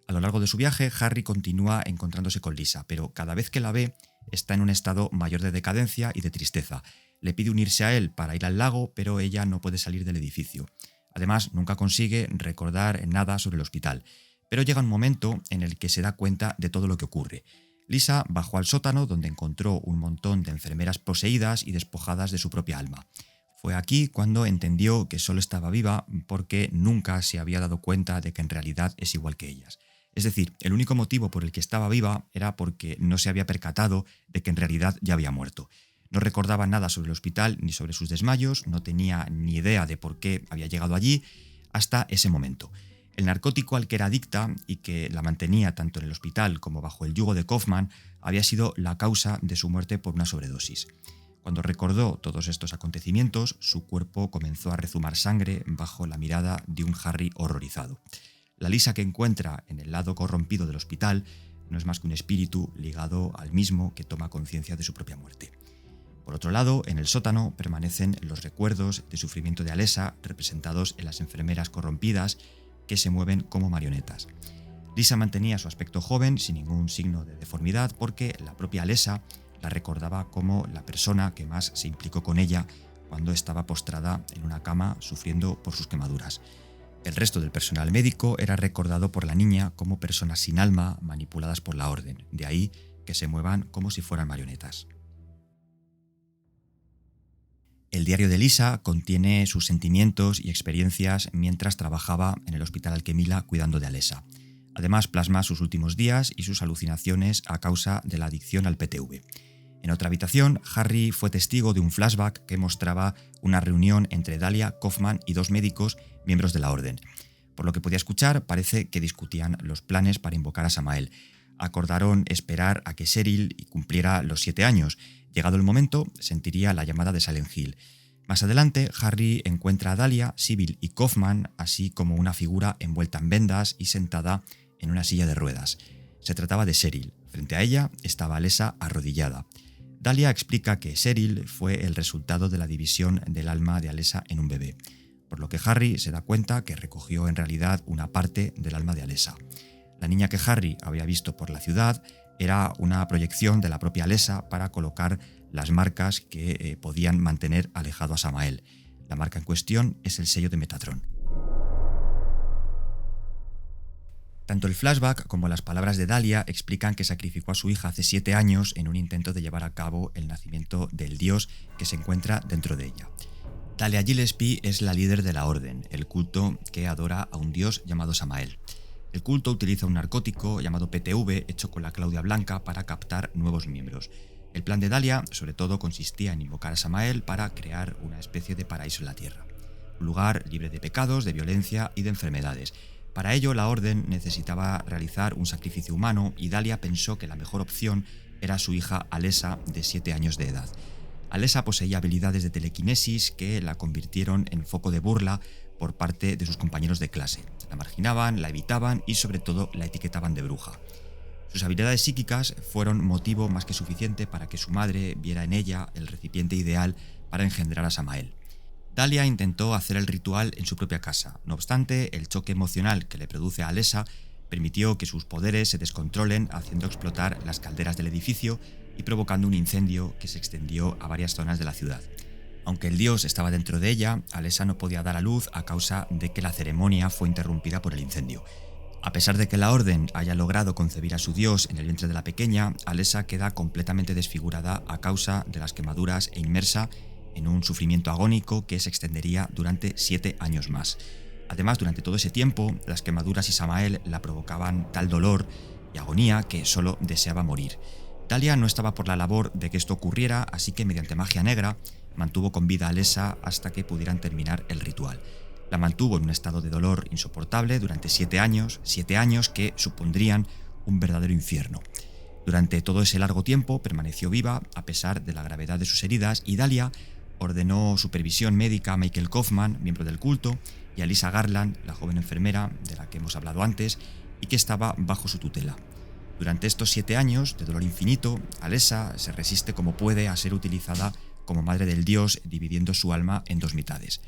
A lo largo de su viaje, Harry continúa encontrándose con Lisa, pero cada vez que la ve, está en un estado mayor de decadencia y de tristeza. Le pide unirse a él para ir al lago, pero ella no puede salir del edificio. Además, nunca consigue recordar nada sobre el hospital. Pero llega un momento en el que se da cuenta de todo lo que ocurre. Lisa bajó al sótano donde encontró un montón de enfermeras poseídas y despojadas de su propia alma. Fue aquí cuando entendió que solo estaba viva porque nunca se había dado cuenta de que en realidad es igual que ellas. Es decir, el único motivo por el que estaba viva era porque no se había percatado de que en realidad ya había muerto. No recordaba nada sobre el hospital ni sobre sus desmayos, no tenía ni idea de por qué había llegado allí hasta ese momento. El narcótico al que era adicta y que la mantenía tanto en el hospital como bajo el yugo de Kaufman había sido la causa de su muerte por una sobredosis. Cuando recordó todos estos acontecimientos, su cuerpo comenzó a rezumar sangre bajo la mirada de un Harry horrorizado. La Lisa que encuentra en el lado corrompido del hospital no es más que un espíritu ligado al mismo que toma conciencia de su propia muerte. Por otro lado, en el sótano permanecen los recuerdos de sufrimiento de Alessa representados en las enfermeras corrompidas que se mueven como marionetas. Lisa mantenía su aspecto joven sin ningún signo de deformidad porque la propia Alessa la recordaba como la persona que más se implicó con ella cuando estaba postrada en una cama sufriendo por sus quemaduras. El resto del personal médico era recordado por la niña como personas sin alma manipuladas por la orden, de ahí que se muevan como si fueran marionetas. El diario de Lisa contiene sus sentimientos y experiencias mientras trabajaba en el Hospital Alquemila cuidando de Alessa. Además, plasma sus últimos días y sus alucinaciones a causa de la adicción al PTV. En otra habitación, Harry fue testigo de un flashback que mostraba una reunión entre Dahlia, Kaufman y dos médicos miembros de la Orden. Por lo que podía escuchar, parece que discutían los planes para invocar a Samael. Acordaron esperar a que Cheryl cumpliera los 7 años. Llegado el momento, sentiría la llamada de Silent Hill. Más adelante, Harry encuentra a Dahlia, Sybil y Kaufman, así como una figura envuelta en vendas y sentada en una silla de ruedas. Se trataba de Cheryl. Frente a ella estaba Alessa arrodillada. Dahlia explica que Cheryl fue el resultado de la división del alma de Alessa en un bebé, por lo que Harry se da cuenta que recogió en realidad una parte del alma de Alessa. La niña que Harry había visto por la ciudad era una proyección de la propia Alessa para colocar las marcas que podían mantener alejado a Samael. La marca en cuestión es el sello de Metatron. Tanto el flashback como las palabras de Dahlia explican que sacrificó a su hija hace 7 años en un intento de llevar a cabo el nacimiento del dios que se encuentra dentro de ella. Dahlia Gillespie es la líder de la Orden, el culto que adora a un dios llamado Samael. El culto utiliza un narcótico llamado PTV hecho con la Claudia Blanca para captar nuevos miembros. El plan de Dahlia, sobre todo, consistía en invocar a Samael para crear una especie de paraíso en la tierra. Un lugar libre de pecados, de violencia y de enfermedades. Para ello, la Orden necesitaba realizar un sacrificio humano y Dahlia pensó que la mejor opción era su hija Alessa, de 7 años de edad. Alessa poseía habilidades de telequinesis que la convirtieron en foco de burla por parte de sus compañeros de clase. La marginaban, la evitaban y sobre todo la etiquetaban de bruja. Sus habilidades psíquicas fueron motivo más que suficiente para que su madre viera en ella el recipiente ideal para engendrar a Samael. Dahlia intentó hacer el ritual en su propia casa. No obstante, el choque emocional que le produce a Alessa permitió que sus poderes se descontrolen, haciendo explotar las calderas del edificio y provocando un incendio que se extendió a varias zonas de la ciudad. Aunque el dios estaba dentro de ella, Alessa no podía dar a luz a causa de que la ceremonia fue interrumpida por el incendio. A pesar de que la Orden haya logrado concebir a su dios en el vientre de la pequeña, Alessa queda completamente desfigurada a causa de las quemaduras e inmersa en un sufrimiento agónico que se extendería durante 7 años más. Además, durante todo ese tiempo, las quemaduras y Samael la provocaban tal dolor y agonía que solo deseaba morir. Dahlia no estaba por la labor de que esto ocurriera, así que mediante magia negra mantuvo con vida a Alessa hasta que pudieran terminar el ritual. La mantuvo en un estado de dolor insoportable durante 7 años que supondrían un verdadero infierno. Durante todo ese largo tiempo permaneció viva a pesar de la gravedad de sus heridas y Dahlia ordenó supervisión médica a Michael Kaufman, miembro del culto, y a Lisa Garland, la joven enfermera de la que hemos hablado antes y que estaba bajo su tutela. Durante estos 7 años de dolor infinito, Alessa se resiste como puede a ser utilizada como madre del dios, dividiendo su alma en 2 mitades.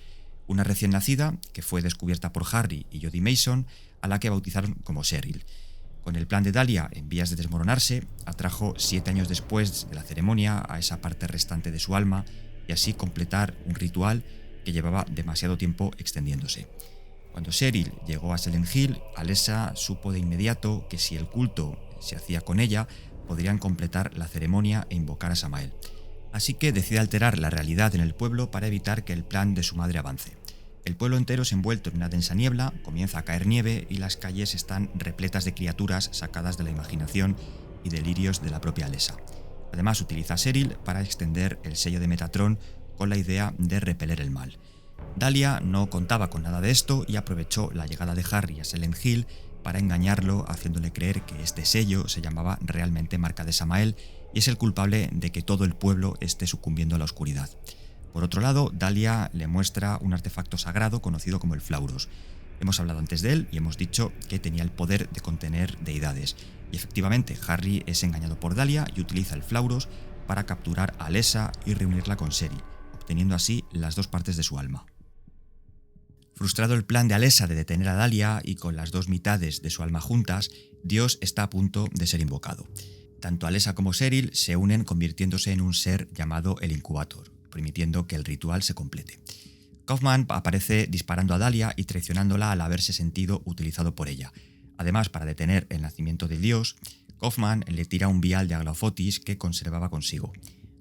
Una recién nacida, que fue descubierta por Harry y Jodie Mason, a la que bautizaron como Cheryl. Con el plan de Dahlia en vías de desmoronarse, atrajo 7 años después de la ceremonia a esa parte restante de su alma y así completar un ritual que llevaba demasiado tiempo extendiéndose. Cuando Cheryl llegó a Silent Hill, Alessa supo de inmediato que si el culto se hacía con ella, podrían completar la ceremonia e invocar a Samael. Así que decide alterar la realidad en el pueblo para evitar que el plan de su madre avance. El pueblo entero es envuelto en una densa niebla, comienza a caer nieve y las calles están repletas de criaturas sacadas de la imaginación y delirios de la propia Alessa. Además, utiliza a Cheryl para extender el sello de Metatron con la idea de repeler el mal. Dahlia no contaba con nada de esto y aprovechó la llegada de Harry a Silent Hill para engañarlo, haciéndole creer que este sello se llamaba realmente Marca de Samael y es el culpable de que todo el pueblo esté sucumbiendo a la oscuridad. Por otro lado, Dahlia le muestra un artefacto sagrado conocido como el Flauros. Hemos hablado antes de él y hemos dicho que tenía el poder de contener deidades. Y efectivamente, Harry es engañado por Dahlia y utiliza el Flauros para capturar a Alessa y reunirla con Cheryl, obteniendo así las 2 partes de su alma. Frustrado el plan de Alessa de detener a Dahlia y con las 2 mitades de su alma juntas, Dios está a punto de ser invocado. Tanto Alessa como Cheryl se unen convirtiéndose en un ser llamado el Incubator, permitiendo que el ritual se complete. Kaufman aparece disparando a Dahlia y traicionándola al haberse sentido utilizado por ella. Además, para detener el nacimiento del dios, Kaufman le tira un vial de Aglaofotis que conservaba consigo.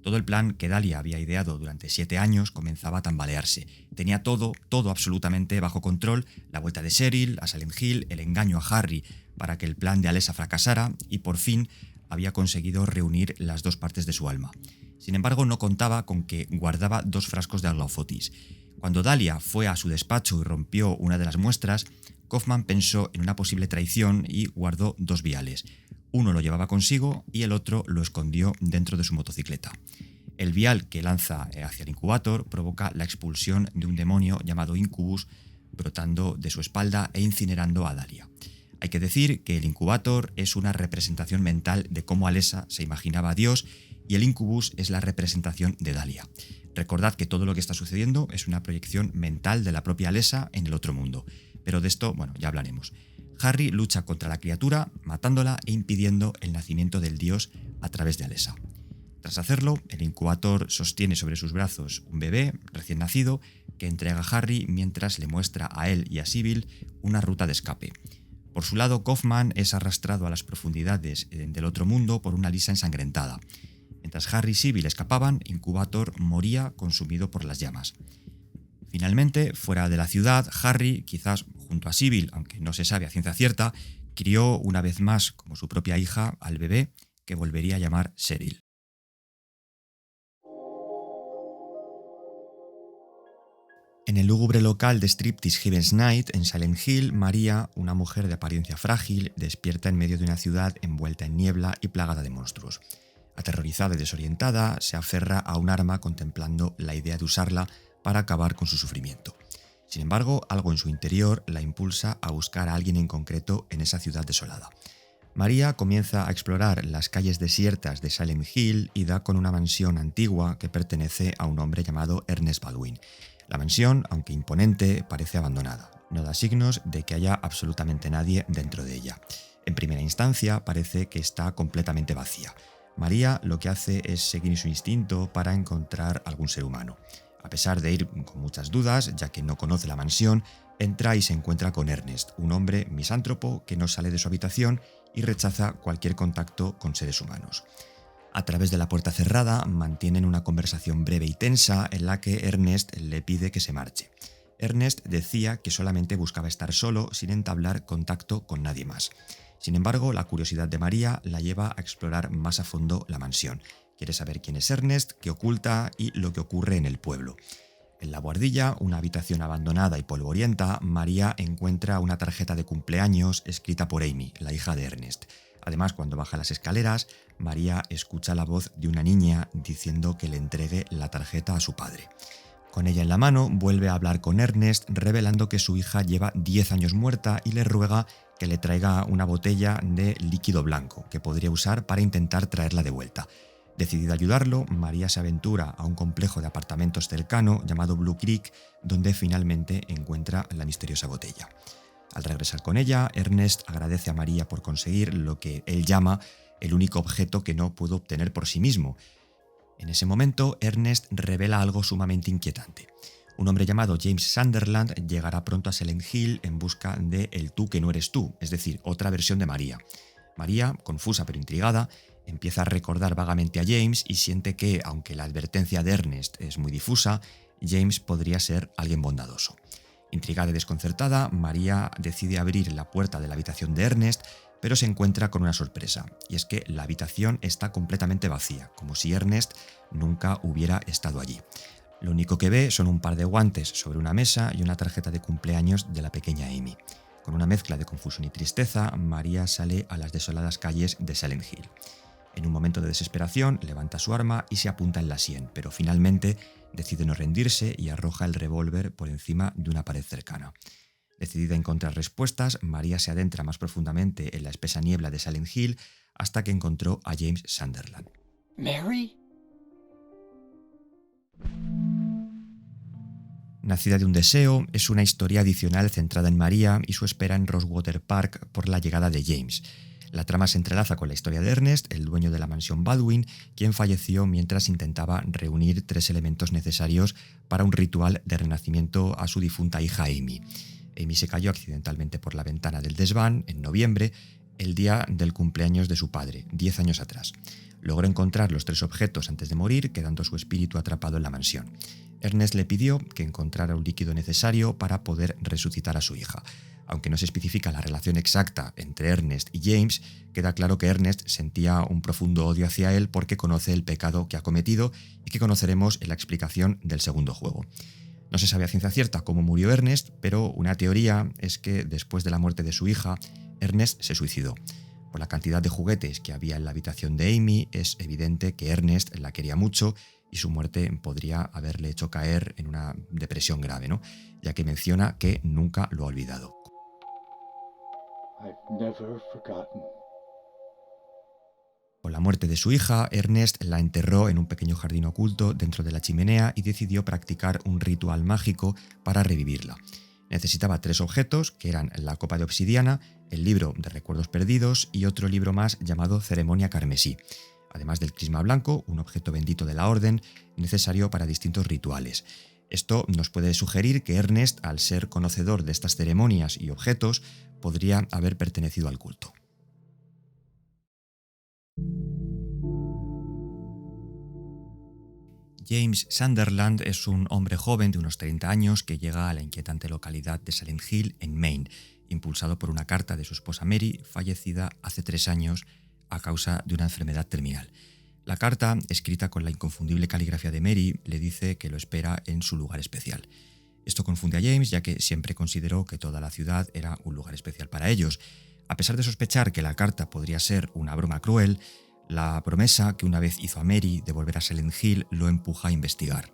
Todo el plan que Dahlia había ideado durante 7 años comenzaba a tambalearse. Tenía todo absolutamente bajo control, la vuelta de Cheryl a Silent Hill, el engaño a Harry para que el plan de Alessa fracasara y por fin había conseguido reunir las 2 partes de su alma. Sin embargo, no contaba con que guardaba 2 frascos de Aglaofotis. Cuando Dahlia fue a su despacho y rompió una de las muestras, Kaufman pensó en una posible traición y guardó 2 viales. Uno lo llevaba consigo y el otro lo escondió dentro de su motocicleta. El vial que lanza hacia el Incubator provoca la expulsión de un demonio llamado Incubus, brotando de su espalda e incinerando a Dahlia. Hay que decir que el Incubator es una representación mental de cómo Alessa se imaginaba a Dios y el Incubus es la representación de Dahlia. Recordad que todo lo que está sucediendo es una proyección mental de la propia Alessa en el otro mundo, pero de esto, ya hablaremos. Harry lucha contra la criatura, matándola e impidiendo el nacimiento del dios a través de Alessa. Tras hacerlo, el incubator sostiene sobre sus brazos un bebé recién nacido que entrega a Harry mientras le muestra a él y a Sybil una ruta de escape. Por su lado, Kaufman es arrastrado a las profundidades del otro mundo por una lisa ensangrentada. Mientras Harry y Sybil escapaban, Incubator moría consumido por las llamas. Finalmente, fuera de la ciudad, Harry, quizás junto a Sybil, aunque no se sabe a ciencia cierta, crió una vez más como su propia hija al bebé que volvería a llamar Cheryl. En el lúgubre local de striptease Heaven's Night, en Silent Hill, María, una mujer de apariencia frágil, despierta en medio de una ciudad envuelta en niebla y plagada de monstruos. Aterrorizada y desorientada, se aferra a un arma contemplando la idea de usarla para acabar con su sufrimiento. Sin embargo, algo en su interior la impulsa a buscar a alguien en concreto en esa ciudad desolada. María comienza a explorar las calles desiertas de Silent Hill y da con una mansión antigua que pertenece a un hombre llamado Ernest Baldwin. La mansión, aunque imponente, parece abandonada. No da signos de que haya absolutamente nadie dentro de ella. En primera instancia, parece que está completamente vacía. María lo que hace es seguir su instinto para encontrar algún ser humano. A pesar de ir con muchas dudas, ya que no conoce la mansión, entra y se encuentra con Ernest, un hombre misántropo que no sale de su habitación y rechaza cualquier contacto con seres humanos. A través de la puerta cerrada mantienen una conversación breve y tensa en la que Ernest le pide que se marche. Ernest decía que solamente buscaba estar solo sin entablar contacto con nadie más. Sin embargo, la curiosidad de María la lleva a explorar más a fondo la mansión. Quiere saber quién es Ernest, qué oculta y lo que ocurre en el pueblo. En la buhardilla, una habitación abandonada y polvorienta, María encuentra una tarjeta de cumpleaños escrita por Amy, la hija de Ernest. Además, cuando baja las escaleras, María escucha la voz de una niña diciendo que le entregue la tarjeta a su padre. Con ella en la mano, vuelve a hablar con Ernest, revelando que su hija lleva 10 años muerta y le ruega que le traiga una botella de líquido blanco que podría usar para intentar traerla de vuelta. Decidida a ayudarlo, María se aventura a un complejo de apartamentos cercano llamado Blue Creek, donde finalmente encuentra la misteriosa botella. Al regresar con ella, Ernest agradece a María por conseguir lo que él llama el único objeto que no pudo obtener por sí mismo. En ese momento, Ernest revela algo sumamente inquietante. Un hombre llamado James Sunderland llegará pronto a Silent Hill en busca de el tú que no eres tú, es decir, otra versión de María. María, confusa pero intrigada, empieza a recordar vagamente a James y siente que, aunque la advertencia de Ernest es muy difusa, James podría ser alguien bondadoso. Intrigada y desconcertada, María decide abrir la puerta de la habitación de Ernest, pero se encuentra con una sorpresa, y es que la habitación está completamente vacía, como si Ernest nunca hubiera estado allí. Lo único que ve son un par de guantes sobre una mesa y una tarjeta de cumpleaños de la pequeña Amy. Con una mezcla de confusión y tristeza, María sale a las desoladas calles de Silent Hill. En un momento de desesperación, levanta su arma y se apunta en la sien, pero finalmente decide no rendirse y arroja el revólver por encima de una pared cercana. Decidida a encontrar respuestas, María se adentra más profundamente en la espesa niebla de Silent Hill hasta que encontró a James Sunderland. ¿Mary? Nacida de un deseo, es una historia adicional centrada en María y su espera en Rosewater Park por la llegada de James. La trama se entrelaza con la historia de Ernest, el dueño de la mansión Baldwin, quien falleció mientras intentaba reunir 3 elementos necesarios para un ritual de renacimiento a su difunta hija Amy. Amy se cayó accidentalmente por la ventana del desván en noviembre, el día del cumpleaños de su padre, 10 años atrás. Logró encontrar los 3 objetos antes de morir, quedando su espíritu atrapado en la mansión. Ernest le pidió que encontrara un líquido necesario para poder resucitar a su hija. Aunque no se especifica la relación exacta entre Ernest y James, queda claro que Ernest sentía un profundo odio hacia él porque conoce el pecado que ha cometido y que conoceremos en la explicación del segundo juego. No se sabe a ciencia cierta cómo murió Ernest, pero una teoría es que después de la muerte de su hija, Ernest se suicidó. Por la cantidad de juguetes que había en la habitación de Amy, es evidente que Ernest la quería mucho y su muerte podría haberle hecho caer en una depresión grave, ¿no? Ya que menciona que nunca lo ha olvidado. I've never forgotten. Con la muerte de su hija, Ernest la enterró en un pequeño jardín oculto dentro de la chimenea y decidió practicar un ritual mágico para revivirla. Necesitaba 3 objetos, que eran la copa de obsidiana, el libro de recuerdos perdidos y otro libro más llamado Ceremonia Carmesí, además del crisma blanco, un objeto bendito de la orden, necesario para distintos rituales. Esto nos puede sugerir que Ernest, al ser conocedor de estas ceremonias y objetos, podría haber pertenecido al culto. James Sunderland es un hombre joven de unos 30 años que llega a la inquietante localidad de Silent Hill, en Maine, impulsado por una carta de su esposa Mary, fallecida hace 3 años a causa de una enfermedad terminal. La carta, escrita con la inconfundible caligrafía de Mary, le dice que lo espera en su lugar especial. Esto confunde a James, ya que siempre consideró que toda la ciudad era un lugar especial para ellos. A pesar de sospechar que la carta podría ser una broma cruel, la promesa que una vez hizo a Mary de volver a Silent Hill lo empuja a investigar.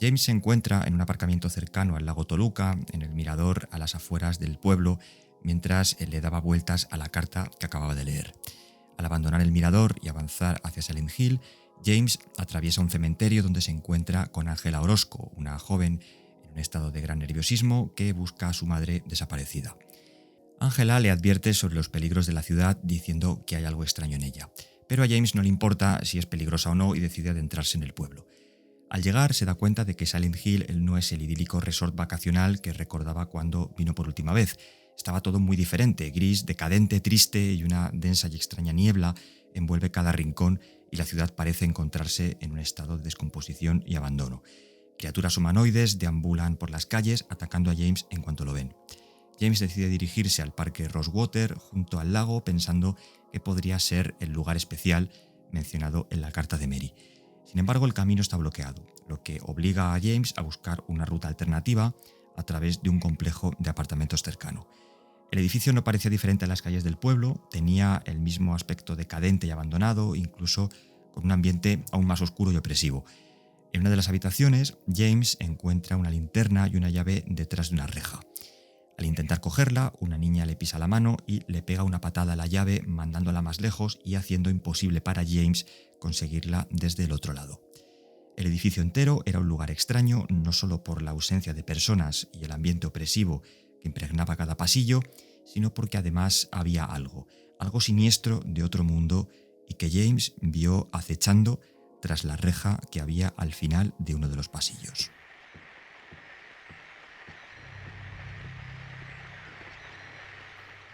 James se encuentra en un aparcamiento cercano al lago Toluca, en el mirador a las afueras del pueblo, mientras le daba vueltas a la carta que acababa de leer. Al abandonar el mirador y avanzar hacia Silent Hill, James atraviesa un cementerio donde se encuentra con Ángela Orozco, una joven en un estado de gran nerviosismo que busca a su madre desaparecida. Ángela le advierte sobre los peligros de la ciudad diciendo que hay algo extraño en ella, pero a James no le importa si es peligrosa o no y decide adentrarse en el pueblo. Al llegar se da cuenta de que Silent Hill no es el idílico resort vacacional que recordaba cuando vino por última vez. Estaba todo muy diferente, gris, decadente, triste, y una densa y extraña niebla envuelve cada rincón y la ciudad parece encontrarse en un estado de descomposición y abandono. Criaturas humanoides deambulan por las calles atacando a James en cuanto lo ven. James decide dirigirse al parque Rosewater junto al lago pensando que podría ser el lugar especial mencionado en la carta de Mary. Sin embargo, el camino está bloqueado, lo que obliga a James a buscar una ruta alternativa a través de un complejo de apartamentos cercano. El edificio no parecía diferente a las calles del pueblo, tenía el mismo aspecto decadente y abandonado, incluso con un ambiente aún más oscuro y opresivo. En una de las habitaciones, James encuentra una linterna y una llave detrás de una reja. Al intentar cogerla, una niña le pisa la mano y le pega una patada a la llave, mandándola más lejos y haciendo imposible para James conseguirla desde el otro lado. El edificio entero era un lugar extraño, no solo por la ausencia de personas y el ambiente opresivo que impregnaba cada pasillo, sino porque además había algo siniestro de otro mundo y que James vio acechando tras la reja que había al final de uno de los pasillos.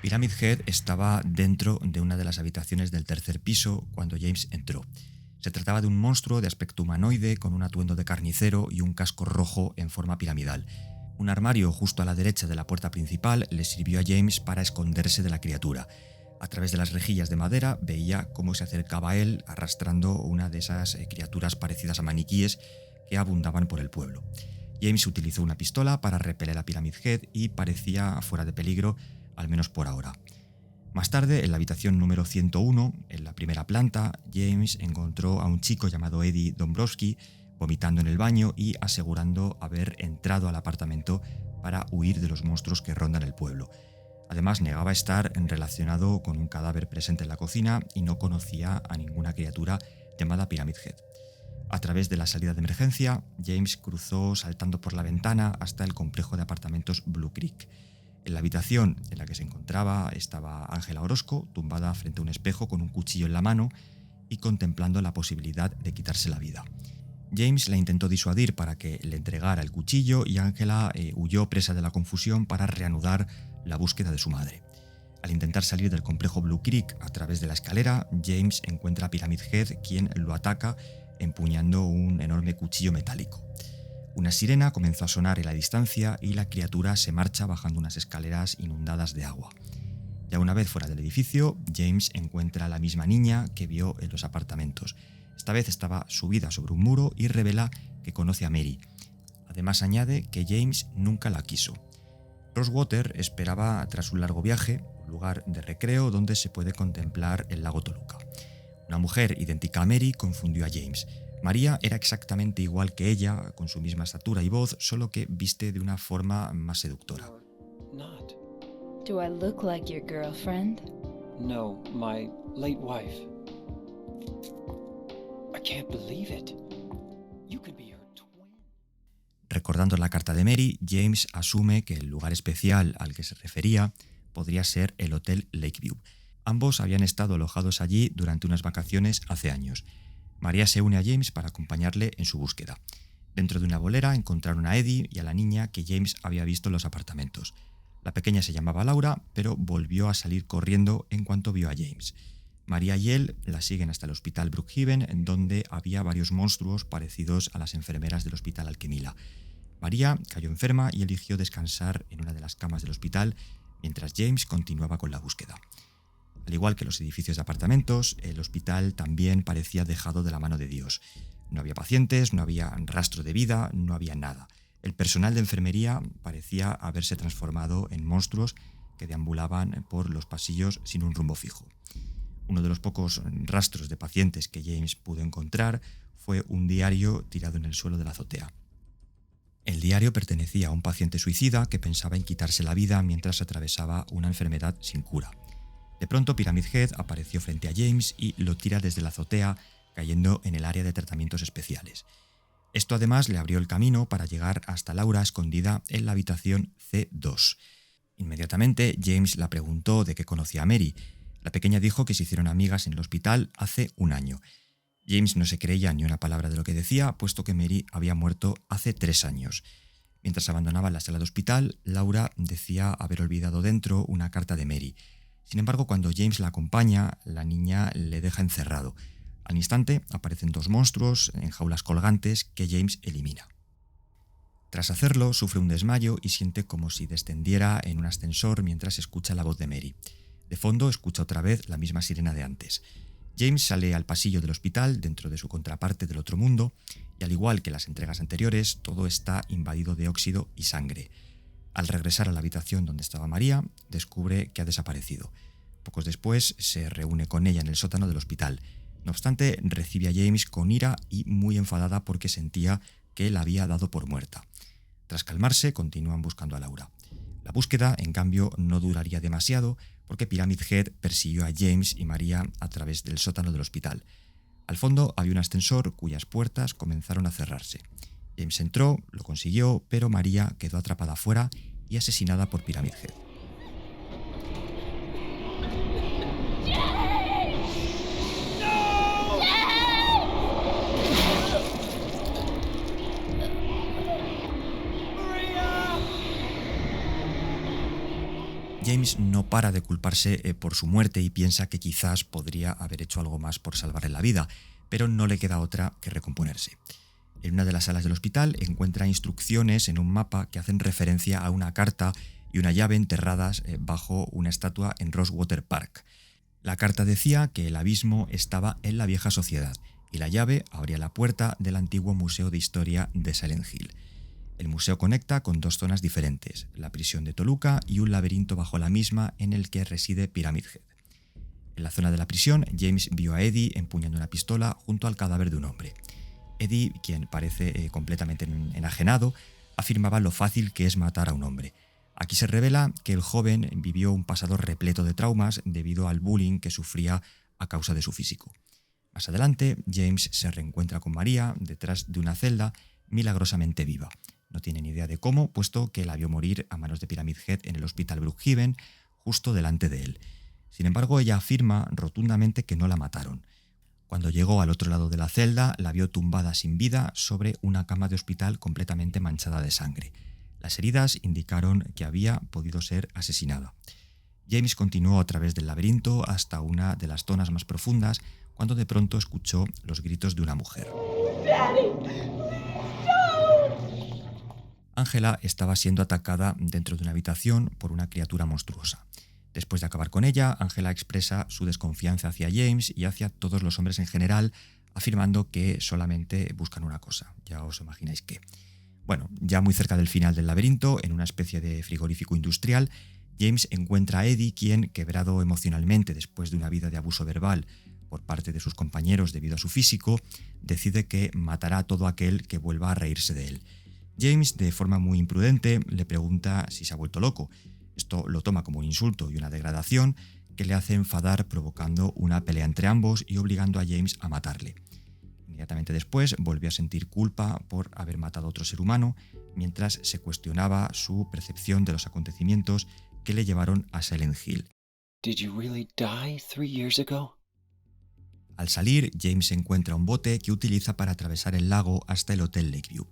Pyramid Head estaba dentro de una de las habitaciones del tercer piso cuando James entró. Se trataba de un monstruo de aspecto humanoide con un atuendo de carnicero y un casco rojo en forma piramidal. Un armario justo a la derecha de la puerta principal le sirvió a James para esconderse de la criatura. A través de las rejillas de madera veía cómo se acercaba a él arrastrando una de esas criaturas parecidas a maniquíes que abundaban por el pueblo. James utilizó una pistola para repeler a Pyramid Head y parecía fuera de peligro, al menos por ahora. Más tarde, en la habitación número 101, en la primera planta, James encontró a un chico llamado Eddie Dombrowski vomitando en el baño y asegurando haber entrado al apartamento para huir de los monstruos que rondan el pueblo. Además, negaba estar relacionado con un cadáver presente en la cocina y no conocía a ninguna criatura llamada Pyramid Head. A través de la salida de emergencia, James cruzó saltando por la ventana hasta el complejo de apartamentos Blue Creek. En la habitación en la que se encontraba estaba Ángela Orozco, tumbada frente a un espejo con un cuchillo en la mano y contemplando la posibilidad de quitarse la vida. James la intentó disuadir para que le entregara el cuchillo y Ángela huyó presa de la confusión para reanudar la búsqueda de su madre. Al intentar salir del complejo Blue Creek a través de la escalera, James encuentra a Pyramid Head, quien lo ataca empuñando un enorme cuchillo metálico. Una sirena comenzó a sonar en la distancia y la criatura se marcha bajando unas escaleras inundadas de agua. Ya una vez fuera del edificio, James encuentra a la misma niña que vio en los apartamentos. Esta vez estaba subida sobre un muro y revela que conoce a Mary. Además añade que James nunca la quiso. Rosewater esperaba tras un largo viaje, un lugar de recreo donde se puede contemplar el lago Toluca. Una mujer idéntica a Mary confundió a James. María era exactamente igual que ella, con su misma estatura y voz, solo que viste de una forma más seductora. Not. Do I look like your girlfriend? No, my late wife. I can't believe it. You could be her twin. Recordando la carta de Mary, James asume que el lugar especial al que se refería podría ser el Hotel Lakeview. Ambos habían estado alojados allí durante unas vacaciones hace años. María se une a James para acompañarle en su búsqueda. Dentro de una bolera encontraron a Eddie y a la niña que James había visto en los apartamentos. La pequeña se llamaba Laura, pero volvió a salir corriendo en cuanto vio a James. María y él la siguen hasta el hospital Brookhaven, en donde había varios monstruos parecidos a las enfermeras del hospital Alquemila. María cayó enferma y eligió descansar en una de las camas del hospital, mientras James continuaba con la búsqueda. Al igual que los edificios de apartamentos, el hospital también parecía dejado de la mano de Dios. No había pacientes, no había rastro de vida, no había nada. El personal de enfermería parecía haberse transformado en monstruos que deambulaban por los pasillos sin un rumbo fijo. Uno de los pocos rastros de pacientes que James pudo encontrar fue un diario tirado en el suelo de la azotea. El diario pertenecía a un paciente suicida que pensaba en quitarse la vida mientras atravesaba una enfermedad sin cura. De pronto, Pyramid Head apareció frente a James y lo tira desde la azotea, cayendo en el área de tratamientos especiales. Esto además le abrió el camino para llegar hasta Laura escondida en la habitación C2. Inmediatamente, James la preguntó de qué conocía a Mary. La pequeña dijo que se hicieron amigas en el hospital hace un año. James no se creía ni una palabra de lo que decía, puesto que Mary había muerto hace 3 años. Mientras abandonaba la sala de hospital, Laura decía haber olvidado dentro una carta de Mary. Sin embargo, cuando James la acompaña, la niña le deja encerrado. Al instante aparecen 2 monstruos en jaulas colgantes que James elimina. Tras hacerlo, sufre un desmayo y siente como si descendiera en un ascensor mientras escucha la voz de Mary. De fondo escucha otra vez la misma sirena de antes. James sale al pasillo del hospital dentro de su contraparte del otro mundo y, al igual que las entregas anteriores, todo está invadido de óxido y sangre. Al regresar a la habitación donde estaba María, descubre que ha desaparecido. Pocos después se reúne con ella en el sótano del hospital. No obstante, recibe a James con ira y muy enfadada porque sentía que la había dado por muerta. Tras calmarse, continúan buscando a Laura. La búsqueda, en cambio, no duraría demasiado porque Pyramid Head persiguió a James y María a través del sótano del hospital. Al fondo había un ascensor cuyas puertas comenzaron a cerrarse. James entró, lo consiguió, pero María quedó atrapada afuera y asesinada por Pyramid Head. James no para de culparse por su muerte y piensa que quizás podría haber hecho algo más por salvarle la vida, pero no le queda otra que recomponerse. En una de las salas del hospital encuentra instrucciones en un mapa que hacen referencia a una carta y una llave enterradas bajo una estatua en Rosewater Park. La carta decía que el abismo estaba en la vieja sociedad y la llave abría la puerta del antiguo Museo de Historia de Silent Hill. El museo conecta con 2 zonas diferentes, la prisión de Toluca y un laberinto bajo la misma en el que reside Pyramid Head. En la zona de la prisión, James vio a Eddie empuñando una pistola junto al cadáver de un hombre. Eddie, quien parece completamente enajenado, afirmaba lo fácil que es matar a un hombre. Aquí se revela que el joven vivió un pasado repleto de traumas debido al bullying que sufría a causa de su físico. Más adelante, James se reencuentra con María detrás de una celda milagrosamente viva. No tiene ni idea de cómo, puesto que la vio morir a manos de Pyramid Head en el hospital Brookhaven, justo delante de él. Sin embargo, ella afirma rotundamente que no la mataron. Cuando llegó al otro lado de la celda, la vio tumbada sin vida sobre una cama de hospital completamente manchada de sangre. Las heridas indicaron que había podido ser asesinada. James continuó a través del laberinto hasta una de las zonas más profundas, cuando de pronto escuchó los gritos de una mujer. Angela estaba siendo atacada dentro de una habitación por una criatura monstruosa. Después de acabar con ella, Angela expresa su desconfianza hacia James y hacia todos los hombres en general, afirmando que solamente buscan una cosa. Ya os imagináis qué. Bueno, ya muy cerca del final del laberinto, en una especie de frigorífico industrial, James encuentra a Eddie, quien, quebrado emocionalmente después de una vida de abuso verbal por parte de sus compañeros debido a su físico, decide que matará a todo aquel que vuelva a reírse de él. James, de forma muy imprudente, le pregunta si se ha vuelto loco. Esto lo toma como un insulto y una degradación que le hace enfadar, provocando una pelea entre ambos y obligando a James a matarle. Inmediatamente después volvió a sentir culpa por haber matado a otro ser humano mientras se cuestionaba su percepción de los acontecimientos que le llevaron a Silent Hill. Did you really die 3 years ago? Al salir, James encuentra un bote que utiliza para atravesar el lago hasta el Hotel Lakeview.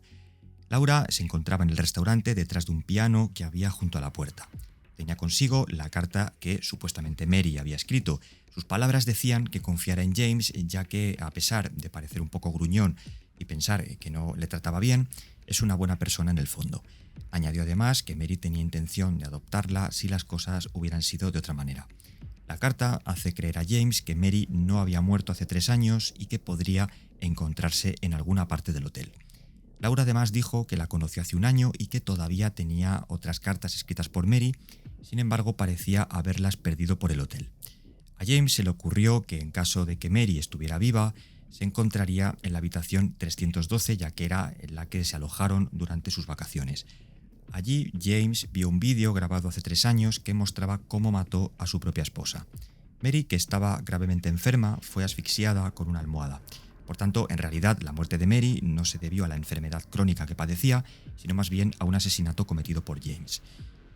Laura se encontraba en el restaurante detrás de un piano que había junto a la puerta. Tenía consigo la carta que supuestamente Mary había escrito. Sus palabras decían que confiara en James, ya que, a pesar de parecer un poco gruñón y pensar que no le trataba bien, es una buena persona en el fondo. Añadió además que Mary tenía intención de adoptarla si las cosas hubieran sido de otra manera. La carta hace creer a James que Mary no había muerto hace 3 años y que podría encontrarse en alguna parte del hotel. Laura además dijo que la conoció hace 1 año y que todavía tenía otras cartas escritas por Mary, sin embargo parecía haberlas perdido por el hotel. A James se le ocurrió que en caso de que Mary estuviera viva, se encontraría en la habitación 312, ya que era en la que se alojaron durante sus vacaciones. Allí James vio un vídeo grabado hace 3 años que mostraba cómo mató a su propia esposa. Mary, que estaba gravemente enferma, fue asfixiada con una almohada. Por tanto, en realidad, la muerte de Mary no se debió a la enfermedad crónica que padecía, sino más bien a un asesinato cometido por James.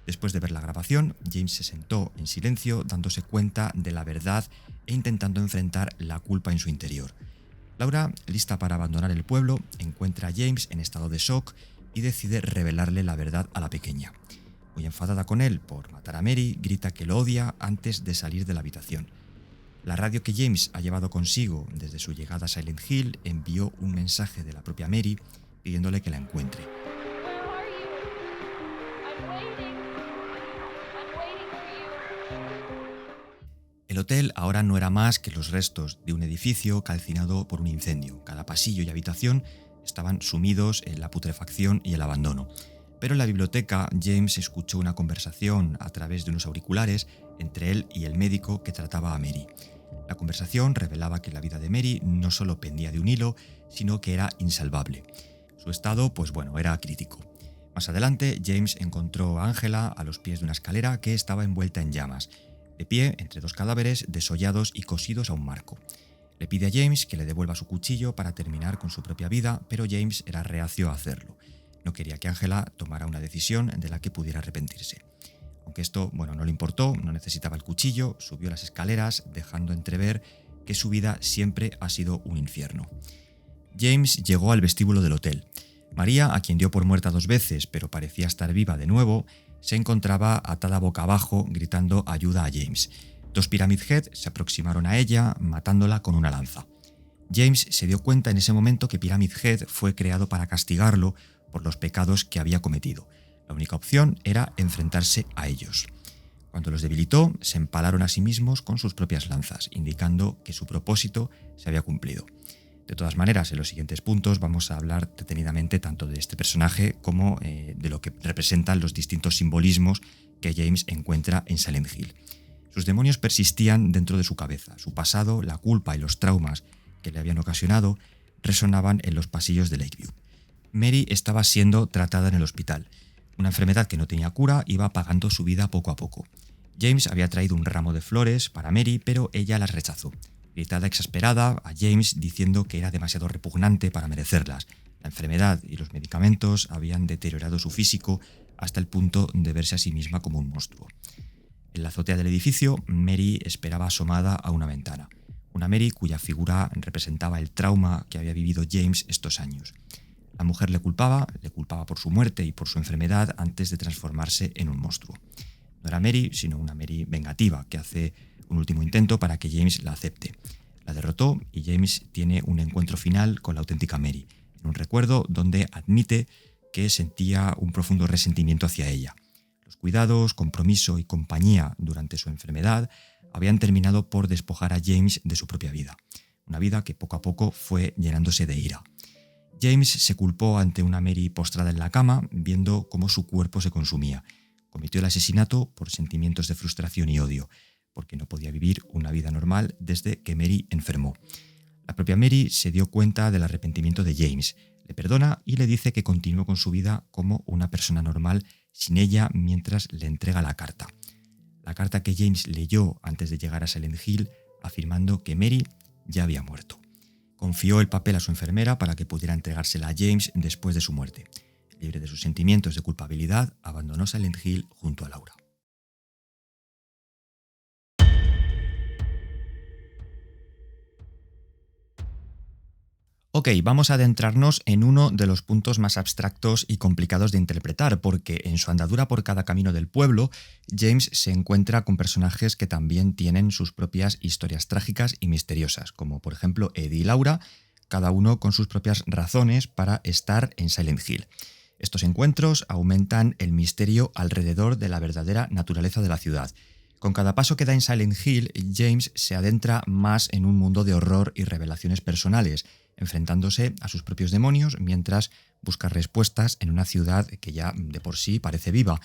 Después de ver la grabación, James se sentó en silencio, dándose cuenta de la verdad e intentando enfrentar la culpa en su interior. Laura, lista para abandonar el pueblo, encuentra a James en estado de shock y decide revelarle la verdad a la pequeña. Muy enfadada con él por matar a Mary, grita que lo odia antes de salir de la habitación. La radio que James ha llevado consigo desde su llegada a Silent Hill envió un mensaje de la propia Mary pidiéndole que la encuentre. Where are you? I'm waiting. I'm waiting for you. El hotel ahora no era más que los restos de un edificio calcinado por un incendio. Cada pasillo y habitación estaban sumidos en la putrefacción y el abandono. Pero en la biblioteca, James escuchó una conversación a través de unos auriculares entre él y el médico que trataba a Mary. La conversación revelaba que la vida de Mary no solo pendía de un hilo, sino que era insalvable. Su estado, era crítico. Más adelante, James encontró a Angela a los pies de una escalera que estaba envuelta en llamas, de pie entre 2 cadáveres desollados y cosidos a un marco. Le pide a James que le devuelva su cuchillo para terminar con su propia vida, pero James era reacio a hacerlo. No quería que Angela tomara una decisión de la que pudiera arrepentirse. Aunque esto, no le importó, no necesitaba el cuchillo, subió las escaleras, dejando entrever que su vida siempre ha sido un infierno. James llegó al vestíbulo del hotel. María, a quien dio por muerta 2 veces, pero parecía estar viva de nuevo, se encontraba atada boca abajo, gritando ayuda a James. 2 Pyramid Head se aproximaron a ella, matándola con una lanza. James se dio cuenta en ese momento que Pyramid Head fue creado para castigarlo por los pecados que había cometido. La única opción era enfrentarse a ellos. Cuando los debilitó, se empalaron a sí mismos con sus propias lanzas, indicando que su propósito se había cumplido. De todas maneras, en los siguientes puntos vamos a hablar detenidamente tanto de este personaje como de lo que representan los distintos simbolismos que James encuentra en Silent Hill. Sus demonios persistían dentro de su cabeza. Su pasado, la culpa y los traumas que le habían ocasionado resonaban en los pasillos de Lakeview. Mary estaba siendo tratada en el hospital. Una enfermedad que no tenía cura iba apagando su vida poco a poco. James había traído un ramo de flores para Mary, pero ella las rechazó. Gritada exasperada a James diciendo que era demasiado repugnante para merecerlas. La enfermedad y los medicamentos habían deteriorado su físico hasta el punto de verse a sí misma como un monstruo. En la azotea del edificio, Mary esperaba asomada a una ventana. Una Mary cuya figura representaba el trauma que había vivido James estos años. La mujer le culpaba por su muerte y por su enfermedad antes de transformarse en un monstruo. No era Mary, sino una Mary vengativa que hace un último intento para que James la acepte. La derrotó y James tiene un encuentro final con la auténtica Mary, en un recuerdo donde admite que sentía un profundo resentimiento hacia ella. Los cuidados, compromiso y compañía durante su enfermedad habían terminado por despojar a James de su propia vida, una vida que poco a poco fue llenándose de ira. James se culpó ante una Mary postrada en la cama, viendo cómo su cuerpo se consumía. Cometió el asesinato por sentimientos de frustración y odio, porque no podía vivir una vida normal desde que Mary enfermó. La propia Mary se dio cuenta del arrepentimiento de James, le perdona y le dice que continúe con su vida como una persona normal sin ella mientras le entrega la carta. La carta que James leyó antes de llegar a Silent Hill, afirmando que Mary ya había muerto. Confió el papel a su enfermera para que pudiera entregársela a James después de su muerte. Libre de sus sentimientos de culpabilidad, abandonó Silent Hill junto a Laura. Ok, vamos a adentrarnos en uno de los puntos más abstractos y complicados de interpretar, porque en su andadura por cada camino del pueblo, James se encuentra con personajes que también tienen sus propias historias trágicas y misteriosas, como por ejemplo Eddie y Laura, cada uno con sus propias razones para estar en Silent Hill. Estos encuentros aumentan el misterio alrededor de la verdadera naturaleza de la ciudad. Con cada paso que da en Silent Hill, James se adentra más en un mundo de horror y revelaciones personales, enfrentándose a sus propios demonios mientras busca respuestas en una ciudad que ya de por sí parece viva.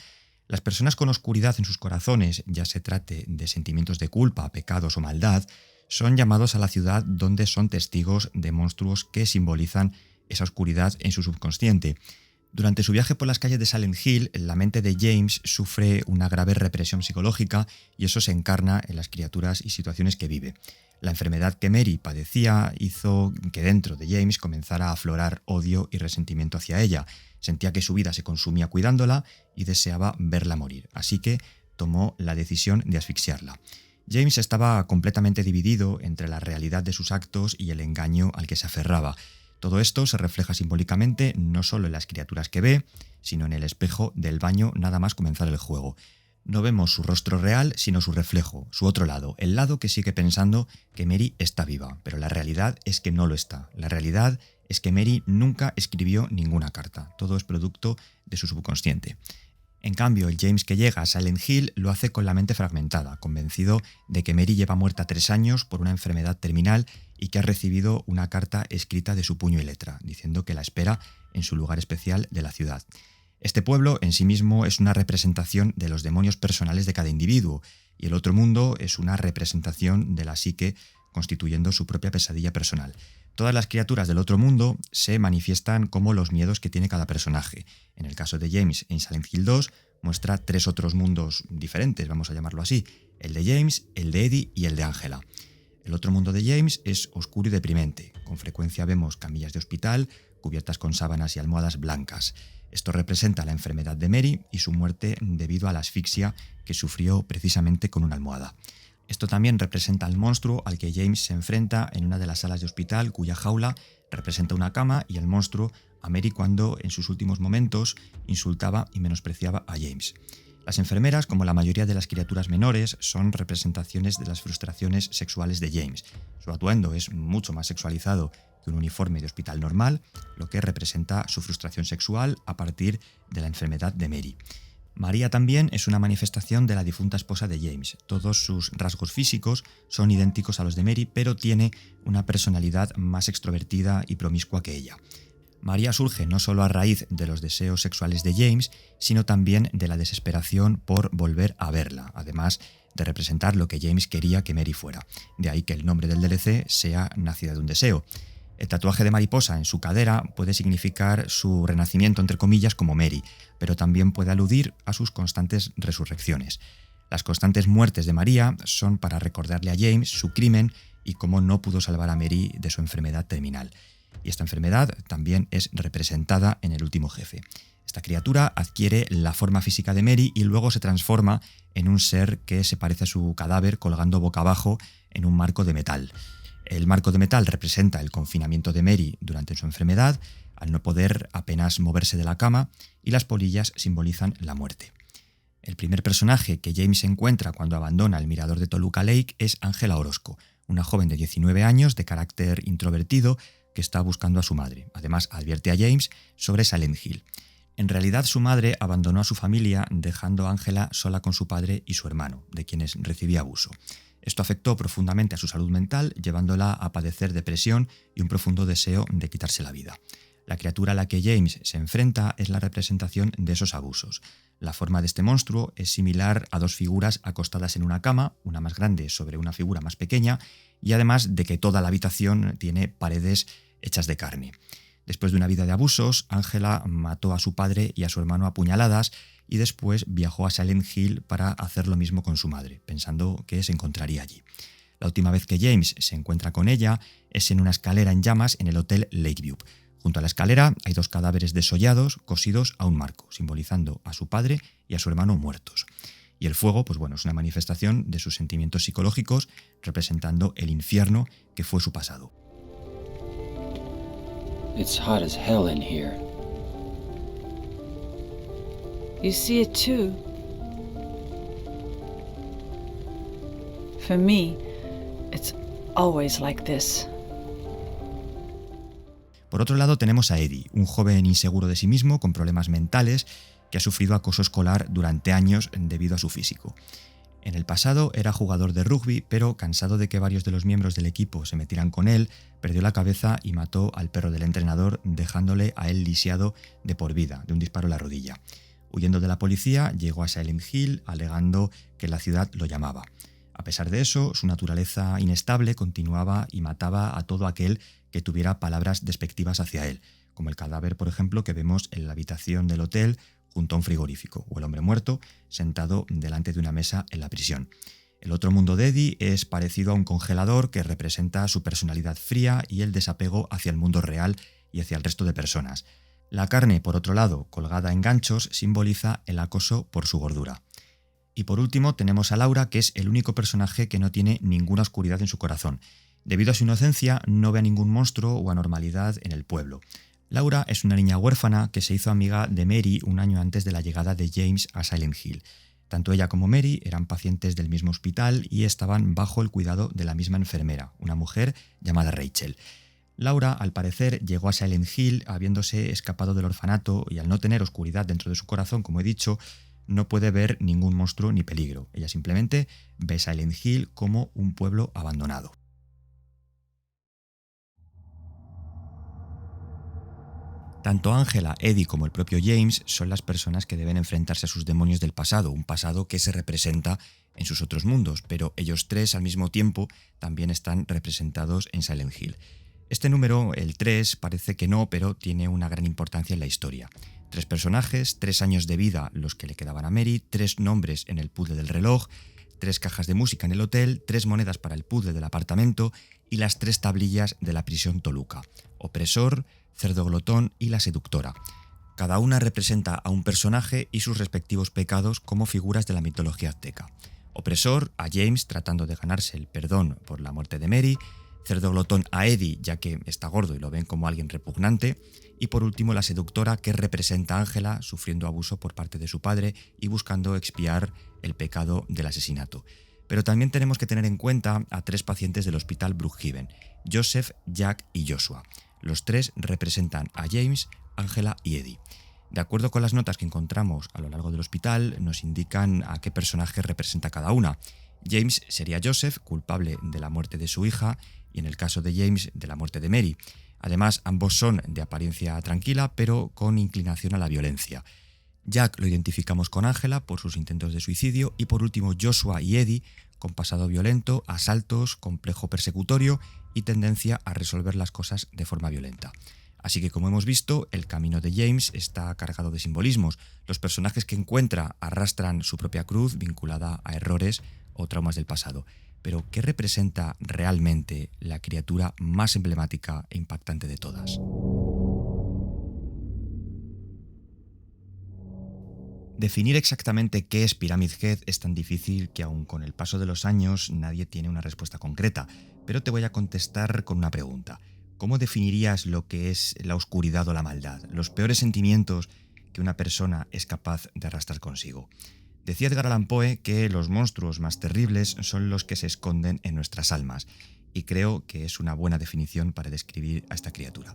Las personas con oscuridad en sus corazones, ya se trate de sentimientos de culpa, pecados o maldad, son llamados a la ciudad donde son testigos de monstruos que simbolizan esa oscuridad en su subconsciente. Durante su viaje por las calles de Silent Hill, la mente de James sufre una grave represión psicológica y eso se encarna en las criaturas y situaciones que vive. La enfermedad que Mary padecía hizo que dentro de James comenzara a aflorar odio y resentimiento hacia ella. Sentía que su vida se consumía cuidándola y deseaba verla morir, así que tomó la decisión de asfixiarla. James estaba completamente dividido entre la realidad de sus actos y el engaño al que se aferraba. Todo esto se refleja simbólicamente no solo en las criaturas que ve, sino en el espejo del baño nada más comenzar el juego. No vemos su rostro real, sino su reflejo, su otro lado, el lado que sigue pensando que Mary está viva, pero la realidad es que no lo está. La realidad es que Mary nunca escribió ninguna carta, todo es producto de su subconsciente. En cambio, el James que llega a Silent Hill lo hace con la mente fragmentada, convencido de que Mary lleva muerta 3 años por una enfermedad terminal y que ha recibido una carta escrita de su puño y letra, diciendo que la espera en su lugar especial de la ciudad. Este pueblo en sí mismo es una representación de los demonios personales de cada individuo, y el otro mundo es una representación de la psique, constituyendo su propia pesadilla personal. Todas las criaturas del otro mundo se manifiestan como los miedos que tiene cada personaje. En el caso de James, en Silent Hill 2, muestra 3 otros mundos diferentes, vamos a llamarlo así: el de James, el de Eddie y el de Angela. El otro mundo de James es oscuro y deprimente. Con frecuencia vemos camillas de hospital cubiertas con sábanas y almohadas blancas. Esto representa la enfermedad de Mary y su muerte debido a la asfixia que sufrió precisamente con una almohada. Esto también representa al monstruo al que James se enfrenta en una de las salas de hospital, cuya jaula representa una cama, y el monstruo a Mary cuando en sus últimos momentos insultaba y menospreciaba a James. Las enfermeras, como la mayoría de las criaturas menores, son representaciones de las frustraciones sexuales de James. Su atuendo es mucho más sexualizado que un uniforme de hospital normal, lo que representa su frustración sexual a partir de la enfermedad de Mary. María también es una manifestación de la difunta esposa de James. Todos sus rasgos físicos son idénticos a los de Mary, pero tiene una personalidad más extrovertida y promiscua que ella. María surge no solo a raíz de los deseos sexuales de James, sino también de la desesperación por volver a verla, además de representar lo que James quería que Mary fuera. De ahí que el nombre del DLC sea Nacida de un deseo. El tatuaje de mariposa en su cadera puede significar su renacimiento, entre comillas, como Mary, pero también puede aludir a sus constantes resurrecciones. Las constantes muertes de María son para recordarle a James su crimen y cómo no pudo salvar a Mary de su enfermedad terminal. Y esta enfermedad también es representada en el último jefe. Esta criatura adquiere la forma física de Mary y luego se transforma en un ser que se parece a su cadáver colgando boca abajo en un marco de metal. El marco de metal representa el confinamiento de Mary durante su enfermedad, al no poder apenas moverse de la cama, y las polillas simbolizan la muerte. El primer personaje que James encuentra cuando abandona el mirador de Toluca Lake es Angela Orozco, una joven de 19 años de carácter introvertido que está buscando a su madre. Además, advierte a James sobre Silent Hill. En realidad, su madre abandonó a su familia dejando a Angela sola con su padre y su hermano, de quienes recibía abuso. Esto afectó profundamente a su salud mental, llevándola a padecer depresión y un profundo deseo de quitarse la vida. La criatura a la que James se enfrenta es la representación de esos abusos. La forma de este monstruo es similar a 2 figuras acostadas en una cama, una más grande sobre una figura más pequeña, y además de que toda la habitación tiene paredes hechas de carne. Después de una vida de abusos, Angela mató a su padre y a su hermano a puñaladas y después viajó a Silent Hill para hacer lo mismo con su madre, pensando que se encontraría allí. La última vez que James se encuentra con ella es en una escalera en llamas en el Hotel Lakeview. Junto a la escalera hay 2 cadáveres desollados cosidos a un marco, simbolizando a su padre y a su hermano muertos. Y el fuego, pues bueno, es una manifestación de sus sentimientos psicológicos, representando el infierno que fue su pasado. It's hot as hell in here. You see it too? For me, it's always like this. Por otro lado tenemos a Eddie, un joven inseguro de sí mismo, con problemas mentales, que ha sufrido acoso escolar durante años debido a su físico. En el pasado era jugador de rugby, pero cansado de que varios de los miembros del equipo se metieran con él, perdió la cabeza y mató al perro del entrenador, dejándole a él lisiado de por vida, de un disparo en la rodilla. Huyendo de la policía, llegó a Silent Hill alegando que la ciudad lo llamaba. A pesar de eso, su naturaleza inestable continuaba y mataba a todo aquel que tuviera palabras despectivas hacia él, como el cadáver, por ejemplo, que vemos en la habitación del hotel junto a un frigorífico, o el hombre muerto sentado delante de una mesa en la prisión. El otro mundo de Eddie es parecido a un congelador que representa su personalidad fría y el desapego hacia el mundo real y hacia el resto de personas. La carne, por otro lado, colgada en ganchos, simboliza el acoso por su gordura. Y por último tenemos a Laura, que es el único personaje que no tiene ninguna oscuridad en su corazón. Debido a su inocencia, no ve a ningún monstruo o anormalidad en el pueblo. Laura es una niña huérfana que se hizo amiga de Mary un año antes de la llegada de James a Silent Hill. Tanto ella como Mary eran pacientes del mismo hospital y estaban bajo el cuidado de la misma enfermera, una mujer llamada Rachel. Laura, al parecer, llegó a Silent Hill habiéndose escapado del orfanato y al no tener oscuridad dentro de su corazón, como he dicho, no puede ver ningún monstruo ni peligro. Ella simplemente ve Silent Hill como un pueblo abandonado. Tanto Angela, Eddie como el propio James son las personas que deben enfrentarse a sus demonios del pasado, un pasado que se representa en sus otros mundos, pero ellos 3 al mismo tiempo también están representados en Silent Hill. Este número, el 3, parece que no, pero tiene una gran importancia en la historia. 3 personajes, 3 años de vida los que le quedaban a Mary, 3 nombres en el puzzle del reloj, 3 cajas de música en el hotel, 3 monedas para el puzzle del apartamento y las 3 tablillas de la prisión Toluca: Opresor, Cerdo Glotón y la Seductora. Cada una representa a un personaje y sus respectivos pecados como figuras de la mitología azteca. Opresor, a James tratando de ganarse el perdón por la muerte de Mary; Cerdo Glotón a Eddie, ya que está gordo y lo ven como alguien repugnante; y por último la Seductora, que representa a Angela sufriendo abuso por parte de su padre y buscando expiar el pecado del asesinato. Pero también tenemos que tener en cuenta a 3 pacientes del hospital Brookhaven: Joseph, Jack y Joshua. Los 3 representan a James, Angela y Eddie. De acuerdo con las notas que encontramos a lo largo del hospital, nos indican a qué personaje representa cada una. James sería Joseph, culpable de la muerte de su hija, y en el caso de James, de la muerte de Mary. Además, ambos son de apariencia tranquila, pero con inclinación a la violencia. Jack lo identificamos con Angela por sus intentos de suicidio, y por último Joshua y Eddie con pasado violento, asaltos, complejo persecutorio y tendencia a resolver las cosas de forma violenta. Así que, como hemos visto, el camino de James está cargado de simbolismos. Los personajes que encuentra arrastran su propia cruz vinculada a errores o traumas del pasado. Pero, ¿qué representa realmente la criatura más emblemática e impactante de todas? Definir exactamente qué es Pyramid Head es tan difícil que aun con el paso de los años nadie tiene una respuesta concreta, pero te voy a contestar con una pregunta. ¿Cómo definirías lo que es la oscuridad o la maldad, los peores sentimientos que una persona es capaz de arrastrar consigo? Decía Edgar Allan Poe que los monstruos más terribles son los que se esconden en nuestras almas, y creo que es una buena definición para describir a esta criatura.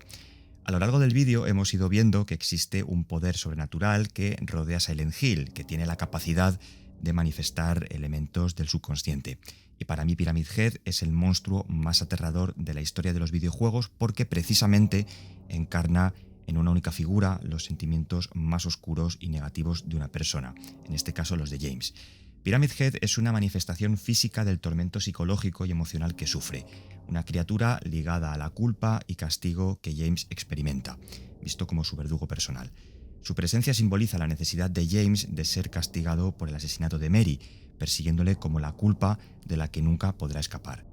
A lo largo del vídeo hemos ido viendo que existe un poder sobrenatural que rodea Silent Hill, que tiene la capacidad de manifestar elementos del subconsciente. Y para mí Pyramid Head es el monstruo más aterrador de la historia de los videojuegos porque precisamente encarna en una única figura los sentimientos más oscuros y negativos de una persona, en este caso los de James. Pyramid Head es una manifestación física del tormento psicológico y emocional que sufre, una criatura ligada a la culpa y castigo que James experimenta, visto como su verdugo personal. Su presencia simboliza la necesidad de James de ser castigado por el asesinato de Mary, persiguiéndole como la culpa de la que nunca podrá escapar.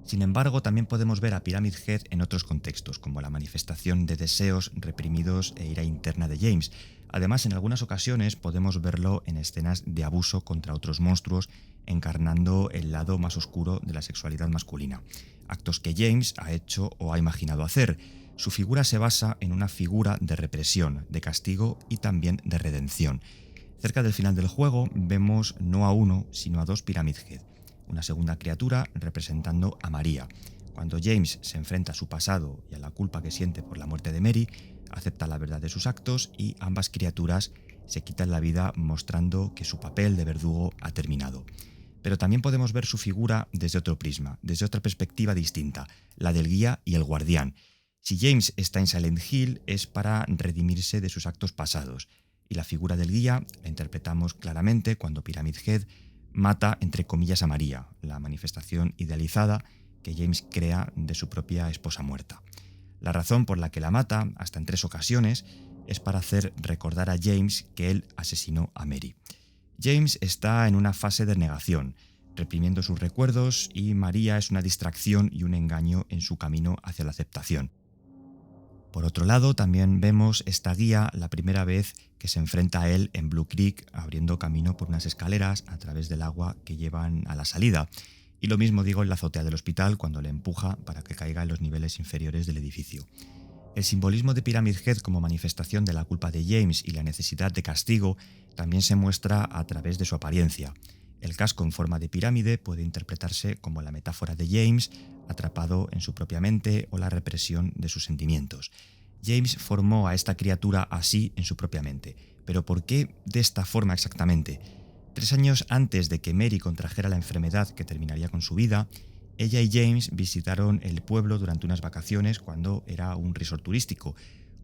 Sin embargo, también podemos ver a Pyramid Head en otros contextos, como la manifestación de deseos reprimidos e ira interna de James. Además, en algunas ocasiones podemos verlo en escenas de abuso contra otros monstruos, encarnando el lado más oscuro de la sexualidad masculina, actos que James ha hecho o ha imaginado hacer. Su figura se basa en una figura de represión, de castigo y también de redención. Cerca del final del juego vemos no a uno, sino a dos Pyramid Head, una segunda criatura representando a María. Cuando James se enfrenta a su pasado y a la culpa que siente por la muerte de Mary, acepta la verdad de sus actos y ambas criaturas se quitan la vida mostrando que su papel de verdugo ha terminado. Pero también podemos ver su figura desde otro prisma, desde otra perspectiva distinta, la del guía y el guardián. Si James está en Silent Hill es para redimirse de sus actos pasados, y la figura del guía la interpretamos claramente cuando Pyramid Head mata, entre comillas, a María, la manifestación idealizada que James crea de su propia esposa muerta. La razón por la que la mata, hasta en 3 ocasiones, es para hacer recordar a James que él asesinó a Mary. James está en una fase de negación, reprimiendo sus recuerdos, y María es una distracción y un engaño en su camino hacia la aceptación. Por otro lado, también vemos esta guía la primera vez que se enfrenta a él en Blue Creek, abriendo camino por unas escaleras a través del agua que llevan a la salida. Y lo mismo digo en la azotea del hospital cuando le empuja para que caiga en los niveles inferiores del edificio. El simbolismo de Pyramid Head como manifestación de la culpa de James y la necesidad de castigo también se muestra a través de su apariencia. El casco en forma de pirámide puede interpretarse como la metáfora de James atrapado en su propia mente o la represión de sus sentimientos. James formó a esta criatura así en su propia mente. ¿Pero por qué de esta forma exactamente? 3 años antes de que Mary contrajera la enfermedad que terminaría con su vida, ella y James visitaron el pueblo durante unas vacaciones cuando era un resort turístico.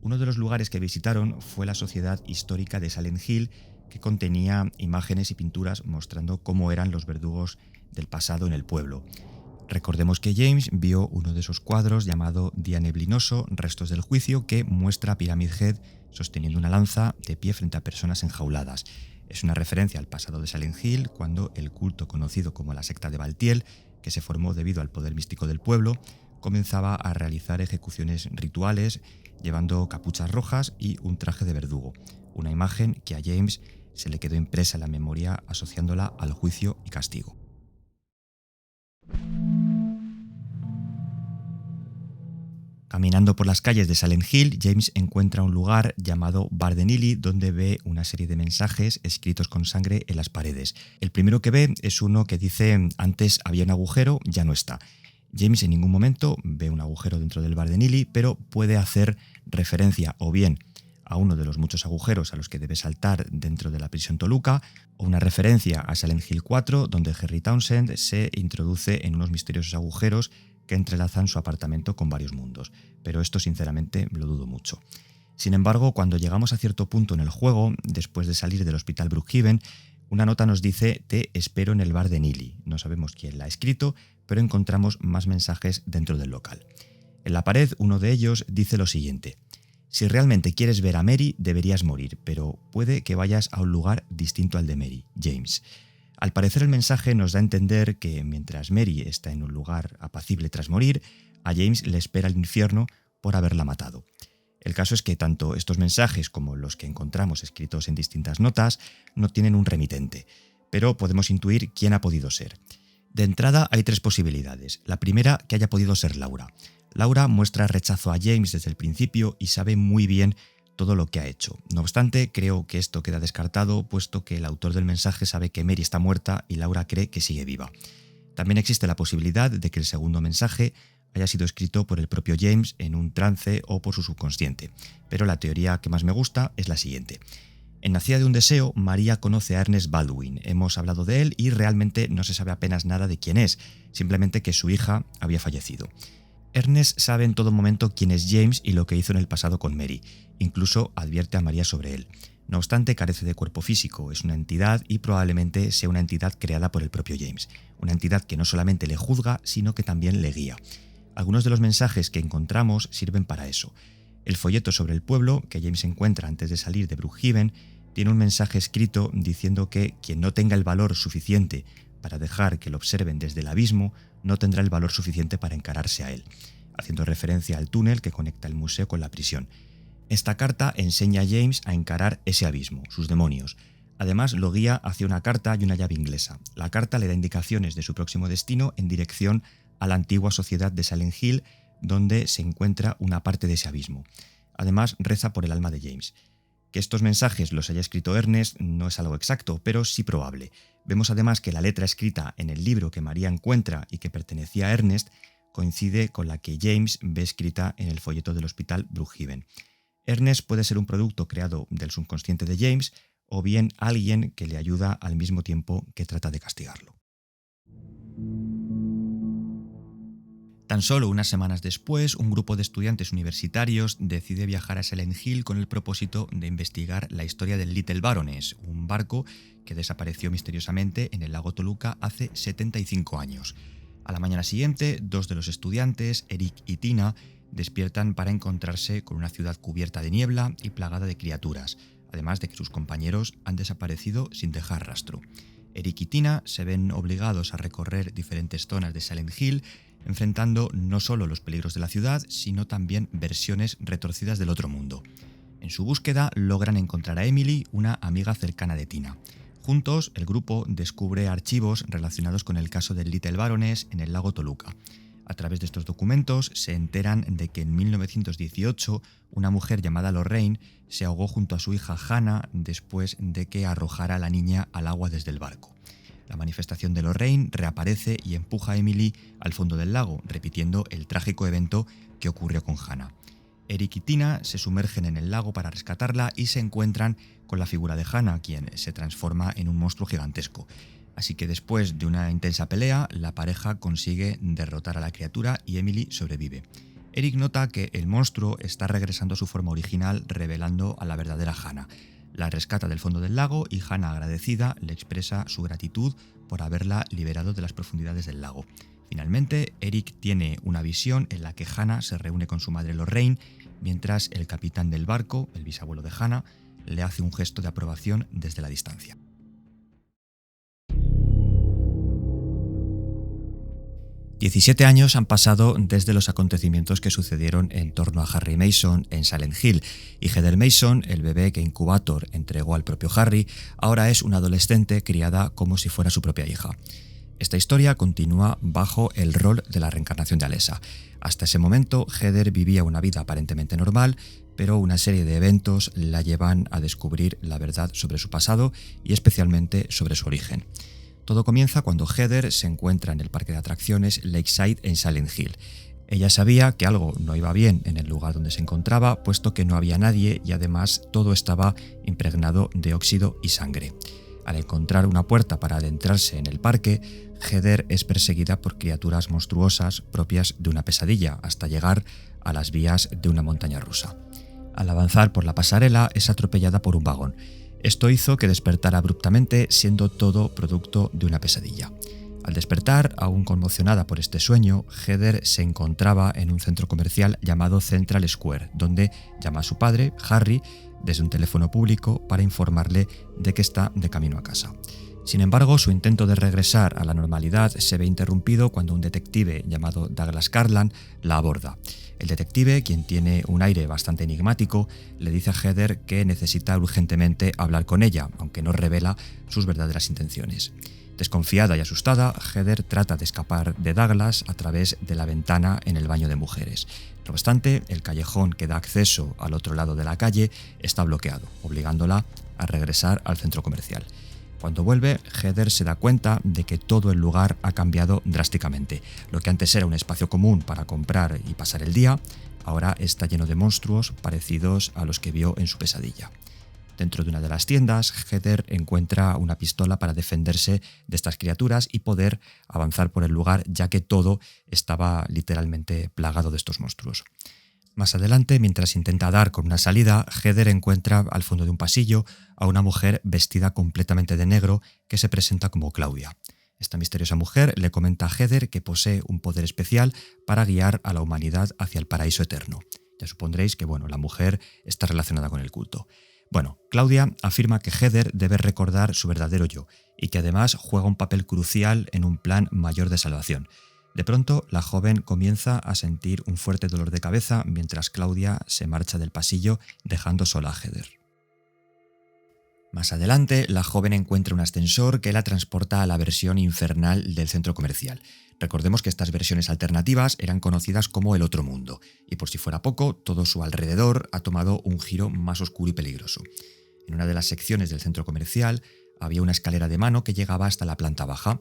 Uno de los lugares que visitaron fue la Sociedad Histórica de Silent Hill, que contenía imágenes y pinturas mostrando cómo eran los verdugos del pasado en el pueblo. Recordemos que James vio uno de esos cuadros llamado Día Neblinoso, Restos del Juicio, que muestra a Pyramid Head sosteniendo una lanza de pie frente a personas enjauladas. Es una referencia al pasado de Silent Hill, cuando el culto conocido como la secta de Baltiel, que se formó debido al poder místico del pueblo, comenzaba a realizar ejecuciones rituales llevando capuchas rojas y un traje de verdugo, una imagen que a James se le quedó impresa en la memoria asociándola al juicio y castigo. Caminando por las calles de Silent Hill, James encuentra un lugar llamado Bar de Neely, donde ve una serie de mensajes escritos con sangre en las paredes. El primero que ve es uno que dice: antes había un agujero, ya no está. James en ningún momento ve un agujero dentro del Bar de Neely, pero puede hacer referencia o bien a uno de los muchos agujeros a los que debe saltar dentro de la prisión Toluca, o una referencia a Silent Hill 4, donde Henry Townsend se introduce en unos misteriosos agujeros que entrelazan su apartamento con varios mundos, pero esto sinceramente lo dudo mucho. Sin embargo, cuando llegamos a cierto punto en el juego, después de salir del hospital Brookhaven, una nota nos dice: te espero en el Bar de Neely. No sabemos quién la ha escrito, pero encontramos más mensajes dentro del local. En la pared, uno de ellos dice lo siguiente: si realmente quieres ver a Mary, deberías morir, pero puede que vayas a un lugar distinto al de Mary, James. Al parecer el mensaje nos da a entender que mientras Mary está en un lugar apacible tras morir, a James le espera el infierno por haberla matado. El caso es que tanto estos mensajes como los que encontramos escritos en distintas notas no tienen un remitente, pero podemos intuir quién ha podido ser. De entrada hay 3 posibilidades. La primera, que haya podido ser Laura. Laura muestra rechazo a James desde el principio y sabe muy bien todo lo que ha hecho. No obstante, creo que esto queda descartado, puesto que el autor del mensaje sabe que Mary está muerta y Laura cree que sigue viva. También existe la posibilidad de que el segundo mensaje haya sido escrito por el propio James en un trance o por su subconsciente, pero la teoría que más me gusta es la siguiente. En Nacida de un deseo, María conoce a Ernest Baldwin. Hemos hablado de él y realmente no se sabe apenas nada de quién es, simplemente que su hija había fallecido. Ernest sabe en todo momento quién es James y lo que hizo en el pasado con Mary. Incluso advierte a María sobre él. No obstante, carece de cuerpo físico, es una entidad y probablemente sea una entidad creada por el propio James. Una entidad que no solamente le juzga, sino que también le guía. Algunos de los mensajes que encontramos sirven para eso. El folleto sobre el pueblo, que James encuentra antes de salir de Brookhaven, tiene un mensaje escrito diciendo que quien no tenga el valor suficiente para dejar que lo observen desde el abismo, no tendrá el valor suficiente para encararse a él, haciendo referencia al túnel que conecta el museo con la prisión. Esta carta enseña a James a encarar ese abismo, sus demonios. Además, lo guía hacia una carta y una llave inglesa. La carta le da indicaciones de su próximo destino en dirección a la antigua sociedad de Silent Hill, donde se encuentra una parte de ese abismo. Además, reza por el alma de James. Que estos mensajes los haya escrito Ernest no es algo exacto, pero sí probable. Vemos además que la letra escrita en el libro que María encuentra y que pertenecía a Ernest coincide con la que James ve escrita en el folleto del hospital Brookhaven. Ernest puede ser un producto creado del subconsciente de James o bien alguien que le ayuda al mismo tiempo que trata de castigarlo. Tan solo unas semanas después, un grupo de estudiantes universitarios decide viajar a Silent Hill con el propósito de investigar la historia del Little Baroness, un barco que desapareció misteriosamente en el lago Toluca hace 75 años. A la mañana siguiente, dos de los estudiantes, Eric y Tina, despiertan para encontrarse con una ciudad cubierta de niebla y plagada de criaturas, además de que sus compañeros han desaparecido sin dejar rastro. Eric y Tina se ven obligados a recorrer diferentes zonas de Silent Hill, enfrentando no solo los peligros de la ciudad, sino también versiones retorcidas del otro mundo. En su búsqueda logran encontrar a Emily, una amiga cercana de Tina. Juntos, el grupo descubre archivos relacionados con el caso del Little Baroness en el lago Toluca. A través de estos documentos se enteran de que en 1918 una mujer llamada Lorraine se ahogó junto a su hija Hannah después de que arrojara a la niña al agua desde el barco. La manifestación de Lorraine reaparece y empuja a Emily al fondo del lago, repitiendo el trágico evento que ocurrió con Hannah. Eric y Tina se sumergen en el lago para rescatarla y se encuentran con la figura de Hannah, quien se transforma en un monstruo gigantesco. Así que después de una intensa pelea, la pareja consigue derrotar a la criatura y Emily sobrevive. Eric nota que el monstruo está regresando a su forma original, revelando a la verdadera Hannah. La rescata del fondo del lago y Hannah, agradecida, le expresa su gratitud por haberla liberado de las profundidades del lago. Finalmente, Eric tiene una visión en la que Hannah se reúne con su madre Lorraine, mientras el capitán del barco, el bisabuelo de Hannah, le hace un gesto de aprobación desde la distancia. «17 años han pasado desde los acontecimientos que sucedieron en torno a Harry Mason en Silent Hill, y Heather Mason, el bebé que Incubator entregó al propio Harry, ahora es una adolescente criada como si fuera su propia hija. Esta historia continúa bajo el rol de la reencarnación de Alessa. Hasta ese momento, Heather vivía una vida aparentemente normal, pero una serie de eventos la llevan a descubrir la verdad sobre su pasado y especialmente sobre su origen. Todo comienza cuando Heather se encuentra en el parque de atracciones Lakeside en Silent Hill. Ella sabía que algo no iba bien en el lugar donde se encontraba, puesto que no había nadie y además todo estaba impregnado de óxido y sangre. Al encontrar una puerta para adentrarse en el parque, Heather es perseguida por criaturas monstruosas propias de una pesadilla hasta llegar a las vías de una montaña rusa. Al avanzar por la pasarela es atropellada por un vagón. Esto hizo que despertara abruptamente, siendo todo producto de una pesadilla. Al despertar, aún conmocionada por este sueño, Heather se encontraba en un centro comercial llamado Central Square, donde llama a su padre, Harry, desde un teléfono público para informarle de que está de camino a casa. Sin embargo, su intento de regresar a la normalidad se ve interrumpido cuando un detective llamado Douglas Carlan la aborda. El detective, quien tiene un aire bastante enigmático, le dice a Heather que necesita urgentemente hablar con ella, aunque no revela sus verdaderas intenciones. Desconfiada y asustada, Heather trata de escapar de Douglas a través de la ventana en el baño de mujeres. No obstante, el callejón que da acceso al otro lado de la calle está bloqueado, obligándola a regresar al centro comercial. Cuando vuelve, Heather se da cuenta de que todo el lugar ha cambiado drásticamente. Lo que antes era un espacio común para comprar y pasar el día, ahora está lleno de monstruos parecidos a los que vio en su pesadilla. Dentro de una de las tiendas, Heather encuentra una pistola para defenderse de estas criaturas y poder avanzar por el lugar, ya que todo estaba literalmente plagado de estos monstruos. Más adelante, mientras intenta dar con una salida, Heather encuentra al fondo de un pasillo a una mujer vestida completamente de negro que se presenta como Claudia. Esta misteriosa mujer le comenta a Heather que posee un poder especial para guiar a la humanidad hacia el paraíso eterno. Ya supondréis que la mujer está relacionada con el culto. Bueno, Claudia afirma que Heather debe recordar su verdadero yo y que además juega un papel crucial en un plan mayor de salvación. De pronto, la joven comienza a sentir un fuerte dolor de cabeza mientras Claudia se marcha del pasillo dejando sola a Heather. Más adelante, la joven encuentra un ascensor que la transporta a la versión infernal del centro comercial. Recordemos que estas versiones alternativas eran conocidas como el otro mundo, y por si fuera poco, todo su alrededor ha tomado un giro más oscuro y peligroso. En una de las secciones del centro comercial había una escalera de mano que llegaba hasta la planta baja.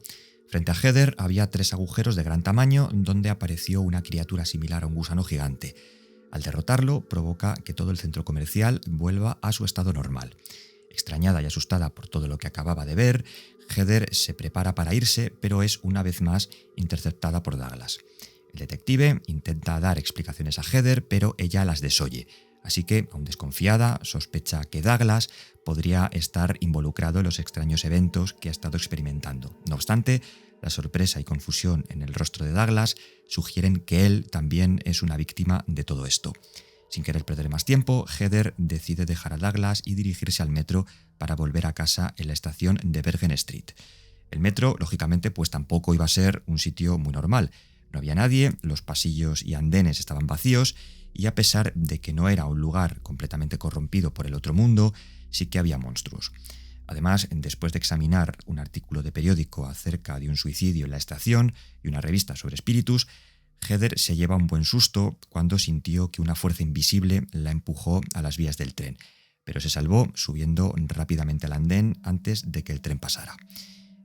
Frente a Heather había 3 agujeros de gran tamaño donde apareció una criatura similar a un gusano gigante. Al derrotarlo, provoca que todo el centro comercial vuelva a su estado normal. Extrañada y asustada por todo lo que acababa de ver, Heather se prepara para irse, pero es una vez más interceptada por Douglas. El detective intenta dar explicaciones a Heather, pero ella las desoye. Así que, aún desconfiada, sospecha que Douglas podría estar involucrado en los extraños eventos que ha estado experimentando. No obstante, la sorpresa y confusión en el rostro de Douglas sugieren que él también es una víctima de todo esto. Sin querer perder más tiempo, Heather decide dejar a Douglas y dirigirse al metro para volver a casa en la estación de Bergen Street. El metro, lógicamente, pues tampoco iba a ser un sitio muy normal. No había nadie, los pasillos y andenes estaban vacíos, y a pesar de que no era un lugar completamente corrompido por el otro mundo, sí que había monstruos. Además, después de examinar un artículo de periódico acerca de un suicidio en la estación y una revista sobre espíritus, Heather se lleva un buen susto cuando sintió que una fuerza invisible la empujó a las vías del tren, pero se salvó subiendo rápidamente al andén antes de que el tren pasara.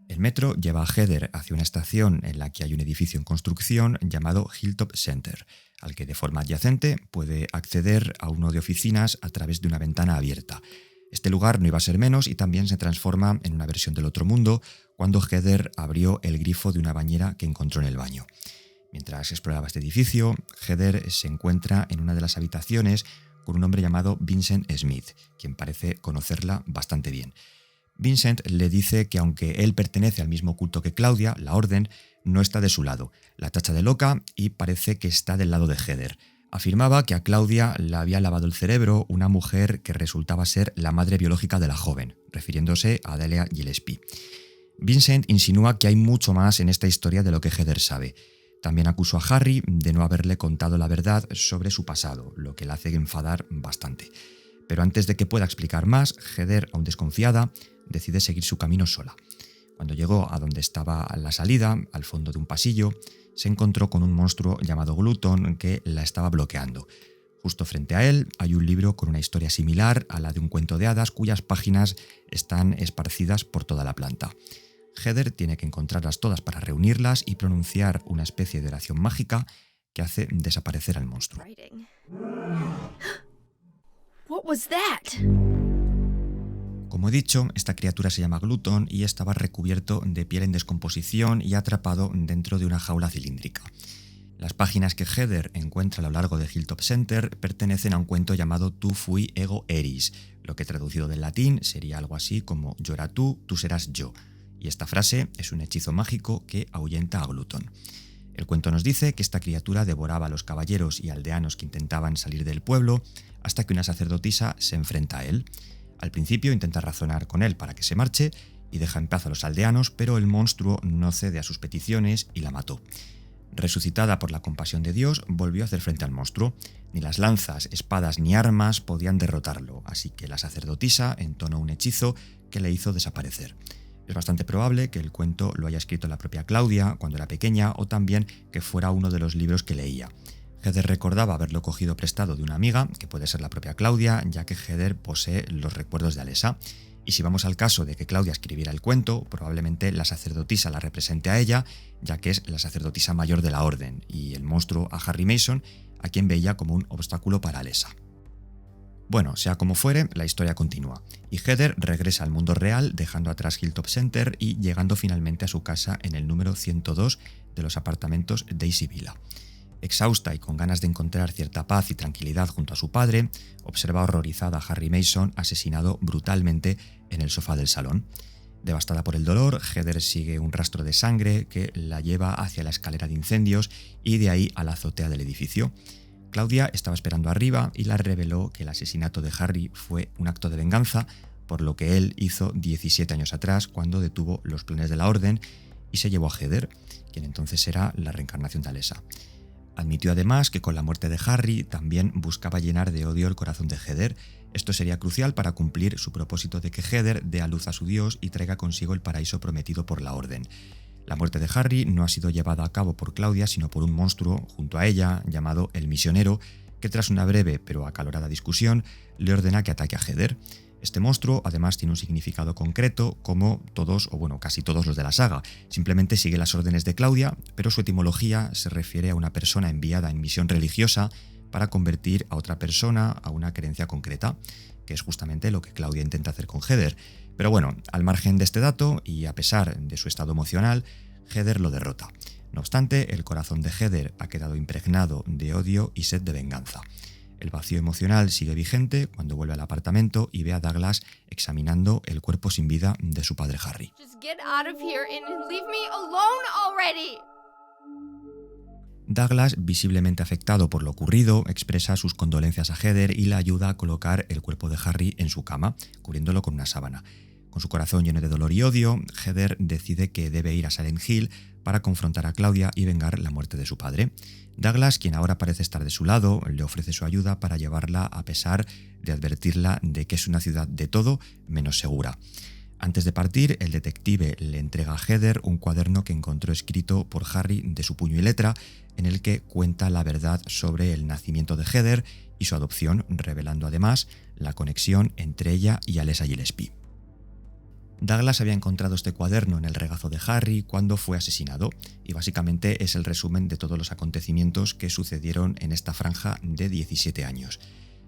El metro lleva a Heather hacia una estación en la que hay un edificio en construcción llamado Hilltop Center, al que de forma adyacente puede acceder a uno de oficinas a través de una ventana abierta. Este lugar no iba a ser menos y también se transforma en una versión del otro mundo cuando Heather abrió el grifo de una bañera que encontró en el baño. Mientras exploraba este edificio, Heather se encuentra en una de las habitaciones con un hombre llamado Vincent Smith, quien parece conocerla bastante bien. Vincent le dice que aunque él pertenece al mismo culto que Claudia, la Orden, no está de su lado, la tacha de loca y parece que está del lado de Heather. Afirmaba que a Claudia le había lavado el cerebro una mujer que resultaba ser la madre biológica de la joven, refiriéndose a Delia Gillespie. Vincent insinúa que hay mucho más en esta historia de lo que Heather sabe. También acusó a Harry de no haberle contado la verdad sobre su pasado, lo que le hace enfadar bastante. Pero antes de que pueda explicar más, Heather, aún desconfiada, decide seguir su camino sola. Cuando llegó a donde estaba la salida, al fondo de un pasillo, se encontró con un monstruo llamado Glutton que la estaba bloqueando. Justo frente a él hay un libro con una historia similar a la de un cuento de hadas cuyas páginas están esparcidas por toda la planta. Heather tiene que encontrarlas todas para reunirlas y pronunciar una especie de oración mágica que hace desaparecer al monstruo. What was that? Como he dicho, esta criatura se llama Glutton y estaba recubierto de piel en descomposición y atrapado dentro de una jaula cilíndrica. Las páginas que Heather encuentra a lo largo de Hilltop Center pertenecen a un cuento llamado Tu fui ego eris, lo que traducido del latín sería algo así como yo era tú serás yo. Y esta frase es un hechizo mágico que ahuyenta a Glutton. El cuento nos dice que esta criatura devoraba a los caballeros y aldeanos que intentaban salir del pueblo hasta que una sacerdotisa se enfrenta a él. Al principio intenta razonar con él para que se marche y deja en paz a los aldeanos, pero el monstruo no cede a sus peticiones y la mató. Resucitada por la compasión de Dios, volvió a hacer frente al monstruo. Ni las lanzas, espadas ni armas podían derrotarlo, así que la sacerdotisa entonó un hechizo que le hizo desaparecer. Es bastante probable que el cuento lo haya escrito la propia Claudia cuando era pequeña o también que fuera uno de los libros que leía. Heather recordaba haberlo cogido prestado de una amiga, que puede ser la propia Claudia, ya que Heather posee los recuerdos de Alessa. Y si vamos al caso de que Claudia escribiera el cuento, probablemente la sacerdotisa la represente a ella, ya que es la sacerdotisa mayor de la Orden, y el monstruo a Harry Mason, a quien veía como un obstáculo para Alessa. Bueno, sea como fuere, la historia continúa, y Heather regresa al mundo real dejando atrás Hilltop Center y llegando finalmente a su casa en el número 102 de los apartamentos Daisy Villa. Exhausta y con ganas de encontrar cierta paz y tranquilidad junto a su padre, observa horrorizada a Harry Mason asesinado brutalmente en el sofá del salón. Devastada por el dolor, Heather sigue un rastro de sangre que la lleva hacia la escalera de incendios y de ahí a la azotea del edificio. Claudia estaba esperando arriba y le reveló que el asesinato de Harry fue un acto de venganza por lo que él hizo 17 años atrás cuando detuvo los planes de la Orden y se llevó a Heather, quien entonces era la reencarnación de Alessa. Admitió además que con la muerte de Harry también buscaba llenar de odio el corazón de Heather. Esto sería crucial para cumplir su propósito de que Heather dé a luz a su dios y traiga consigo el paraíso prometido por la Orden. La muerte de Harry no ha sido llevada a cabo por Claudia, sino por un monstruo junto a ella, llamado el Misionero, que tras una breve pero acalorada discusión le ordena que ataque a Heather. Este monstruo además tiene un significado concreto como todos, o bueno, casi todos los de la saga. Simplemente sigue las órdenes de Claudia, pero su etimología se refiere a una persona enviada en misión religiosa para convertir a otra persona a una creencia concreta, que es justamente lo que Claudia intenta hacer con Heather. Pero bueno, al margen de este dato, y a pesar de su estado emocional, Heather lo derrota. No obstante, el corazón de Heather ha quedado impregnado de odio y sed de venganza. El vacío emocional sigue vigente cuando vuelve al apartamento y ve a Douglas examinando el cuerpo sin vida de su padre Harry. Just get out of here and leave me alone already. Douglas, visiblemente afectado por lo ocurrido, expresa sus condolencias a Heather y la ayuda a colocar el cuerpo de Harry en su cama, cubriéndolo con una sábana. Con su corazón lleno de dolor y odio, Heather decide que debe ir a Silent Hill para confrontar a Claudia y vengar la muerte de su padre. Douglas, quien ahora parece estar de su lado, le ofrece su ayuda para llevarla a pesar de advertirla de que es una ciudad de todo menos segura. Antes de partir, el detective le entrega a Heather un cuaderno que encontró escrito por Harry de su puño y letra, en el que cuenta la verdad sobre el nacimiento de Heather y su adopción, revelando además la conexión entre ella y Alessa Gillespie. Douglas había encontrado este cuaderno en el regazo de Harry cuando fue asesinado, y básicamente es el resumen de todos los acontecimientos que sucedieron en esta franja de 17 años.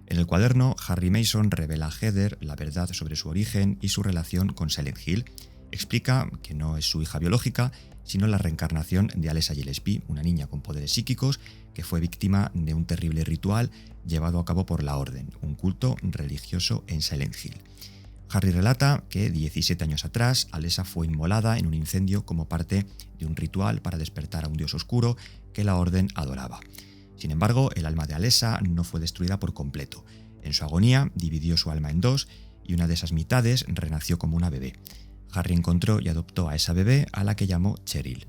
En el cuaderno, Harry Mason revela a Heather la verdad sobre su origen y su relación con Silent Hill. Explica que no es su hija biológica, sino la reencarnación de Alessa Gillespie, una niña con poderes psíquicos que fue víctima de un terrible ritual llevado a cabo por la Orden, un culto religioso en Silent Hill. Harry relata que 17 años atrás, Alessa fue inmolada en un incendio como parte de un ritual para despertar a un dios oscuro que la Orden adoraba. Sin embargo, el alma de Alessa no fue destruida por completo. En su agonía, dividió su alma en dos y una de esas mitades renació como una bebé. Harry encontró y adoptó a esa bebé, a la que llamó Cheryl.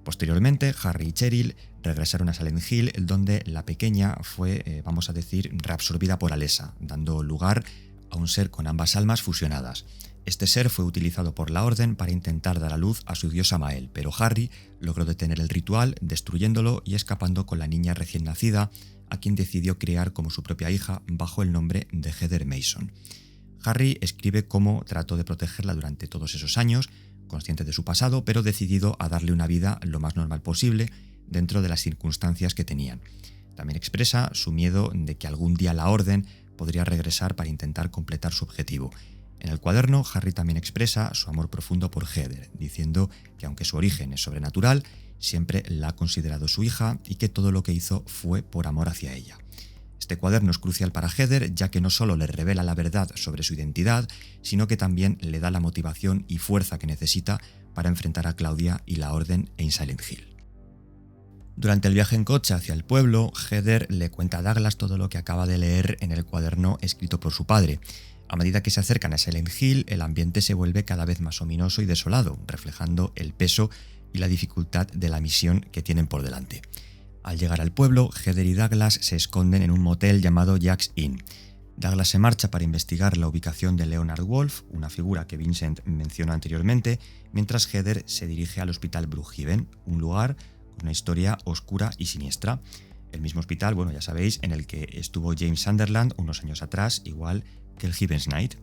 Posteriormente, Harry y Cheryl regresaron a Silent Hill, donde la pequeña fue, vamos a decir, reabsorbida por Alessa, dando lugar a un ser con ambas almas fusionadas. Este ser fue utilizado por la Orden para intentar dar a luz a su dios Samael, pero Harry logró detener el ritual, destruyéndolo y escapando con la niña recién nacida, a quien decidió criar como su propia hija bajo el nombre de Heather Mason. Harry escribe cómo trató de protegerla durante todos esos años, consciente de su pasado, pero decidido a darle una vida lo más normal posible dentro de las circunstancias que tenían. También expresa su miedo de que algún día la Orden podría regresar para intentar completar su objetivo. En el cuaderno, Harry también expresa su amor profundo por Heather, diciendo que aunque su origen es sobrenatural, siempre la ha considerado su hija y que todo lo que hizo fue por amor hacia ella. Este cuaderno es crucial para Heather, ya que no solo le revela la verdad sobre su identidad, sino que también le da la motivación y fuerza que necesita para enfrentar a Claudia y la Orden en Silent Hill. Durante el viaje en coche hacia el pueblo, Heather le cuenta a Douglas todo lo que acaba de leer en el cuaderno escrito por su padre. A medida que se acercan a Silent Hill, el ambiente se vuelve cada vez más ominoso y desolado, reflejando el peso y la dificultad de la misión que tienen por delante. Al llegar al pueblo, Heather y Douglas se esconden en un motel llamado Jack's Inn. Douglas se marcha para investigar la ubicación de Leonard Wolf, una figura que Vincent mencionó anteriormente, mientras Heather se dirige al hospital Brookhaven, un lugar con una historia oscura y siniestra. El mismo hospital, bueno, ya sabéis, en el que estuvo James Sunderland unos años atrás, igual que el Gibbons Night.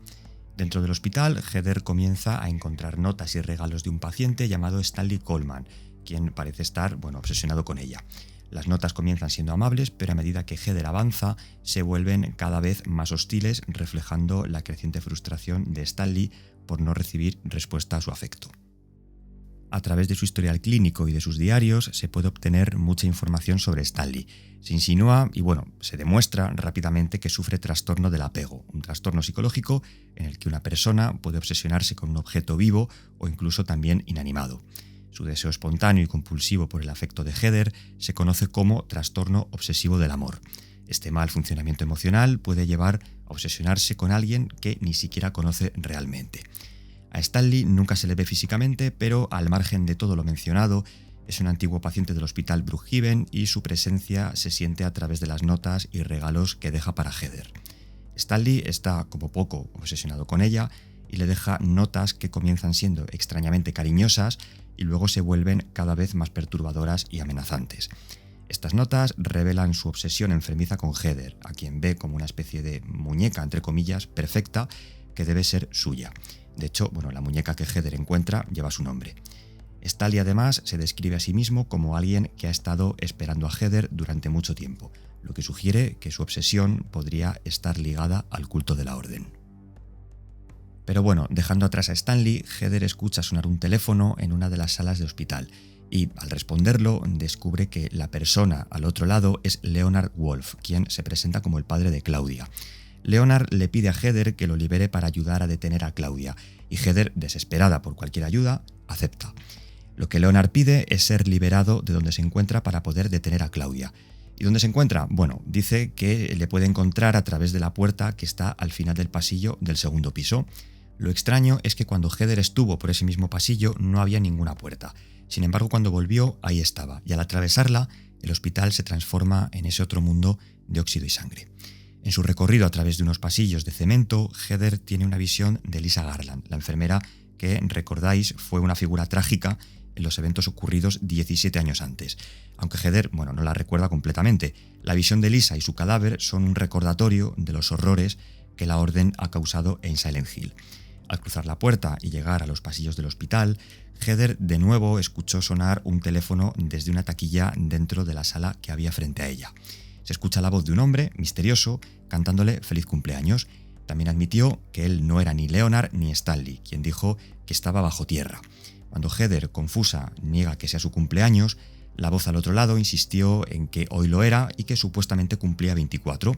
Dentro del hospital, Heather comienza a encontrar notas y regalos de un paciente llamado Stanley Coleman, quien parece estar, obsesionado con ella. Las notas comienzan siendo amables, pero a medida que Heather avanza, se vuelven cada vez más hostiles, reflejando la creciente frustración de Stanley por no recibir respuesta a su afecto. A través de su historial clínico y de sus diarios se puede obtener mucha información sobre Stanley. Se insinúa y se demuestra rápidamente que sufre trastorno del apego, un trastorno psicológico en el que una persona puede obsesionarse con un objeto vivo o incluso también inanimado. Su deseo espontáneo y compulsivo por el afecto de Heather se conoce como trastorno obsesivo del amor. Este mal funcionamiento emocional puede llevar a obsesionarse con alguien que ni siquiera conoce realmente. A Stanley nunca se le ve físicamente, pero al margen de todo lo mencionado, es un antiguo paciente del hospital Brookhaven y su presencia se siente a través de las notas y regalos que deja para Heather. Stanley está como poco obsesionado con ella y le deja notas que comienzan siendo extrañamente cariñosas y luego se vuelven cada vez más perturbadoras y amenazantes. Estas notas revelan su obsesión enfermiza con Heather, a quien ve como una especie de muñeca, entre comillas, perfecta, que debe ser suya. De hecho, la muñeca que Heather encuentra lleva su nombre. Stanley además se describe a sí mismo como alguien que ha estado esperando a Heather durante mucho tiempo, lo que sugiere que su obsesión podría estar ligada al culto de la Orden. Pero dejando atrás a Stanley, Heather escucha sonar un teléfono en una de las salas de hospital y, al responderlo, descubre que la persona al otro lado es Leonard Wolf, quien se presenta como el padre de Claudia. Leonard le pide a Heather que lo libere para ayudar a detener a Claudia, y Heather, desesperada por cualquier ayuda, acepta. Lo que Leonard pide es ser liberado de donde se encuentra para poder detener a Claudia. ¿Y dónde se encuentra? Dice que le puede encontrar a través de la puerta que está al final del pasillo del segundo piso. Lo extraño es que cuando Heather estuvo por ese mismo pasillo no había ninguna puerta. Sin embargo, cuando volvió, ahí estaba, y al atravesarla, el hospital se transforma en ese otro mundo de óxido y sangre. En su recorrido a través de unos pasillos de cemento, Heather tiene una visión de Lisa Garland, la enfermera que, recordáis, fue una figura trágica en los eventos ocurridos 17 años antes. Aunque Heather, no la recuerda completamente. La visión de Lisa y su cadáver son un recordatorio de los horrores que la Orden ha causado en Silent Hill. Al cruzar la puerta y llegar a los pasillos del hospital, Heather de nuevo escuchó sonar un teléfono desde una taquilla dentro de la sala que había frente a ella. Se escucha la voz de un hombre misterioso cantándole feliz cumpleaños. También admitió que él no era ni Leonard ni Stanley, quien dijo que estaba bajo tierra. Cuando Heather, confusa, niega que sea su cumpleaños, la voz al otro lado insistió en que hoy lo era y que supuestamente cumplía 24.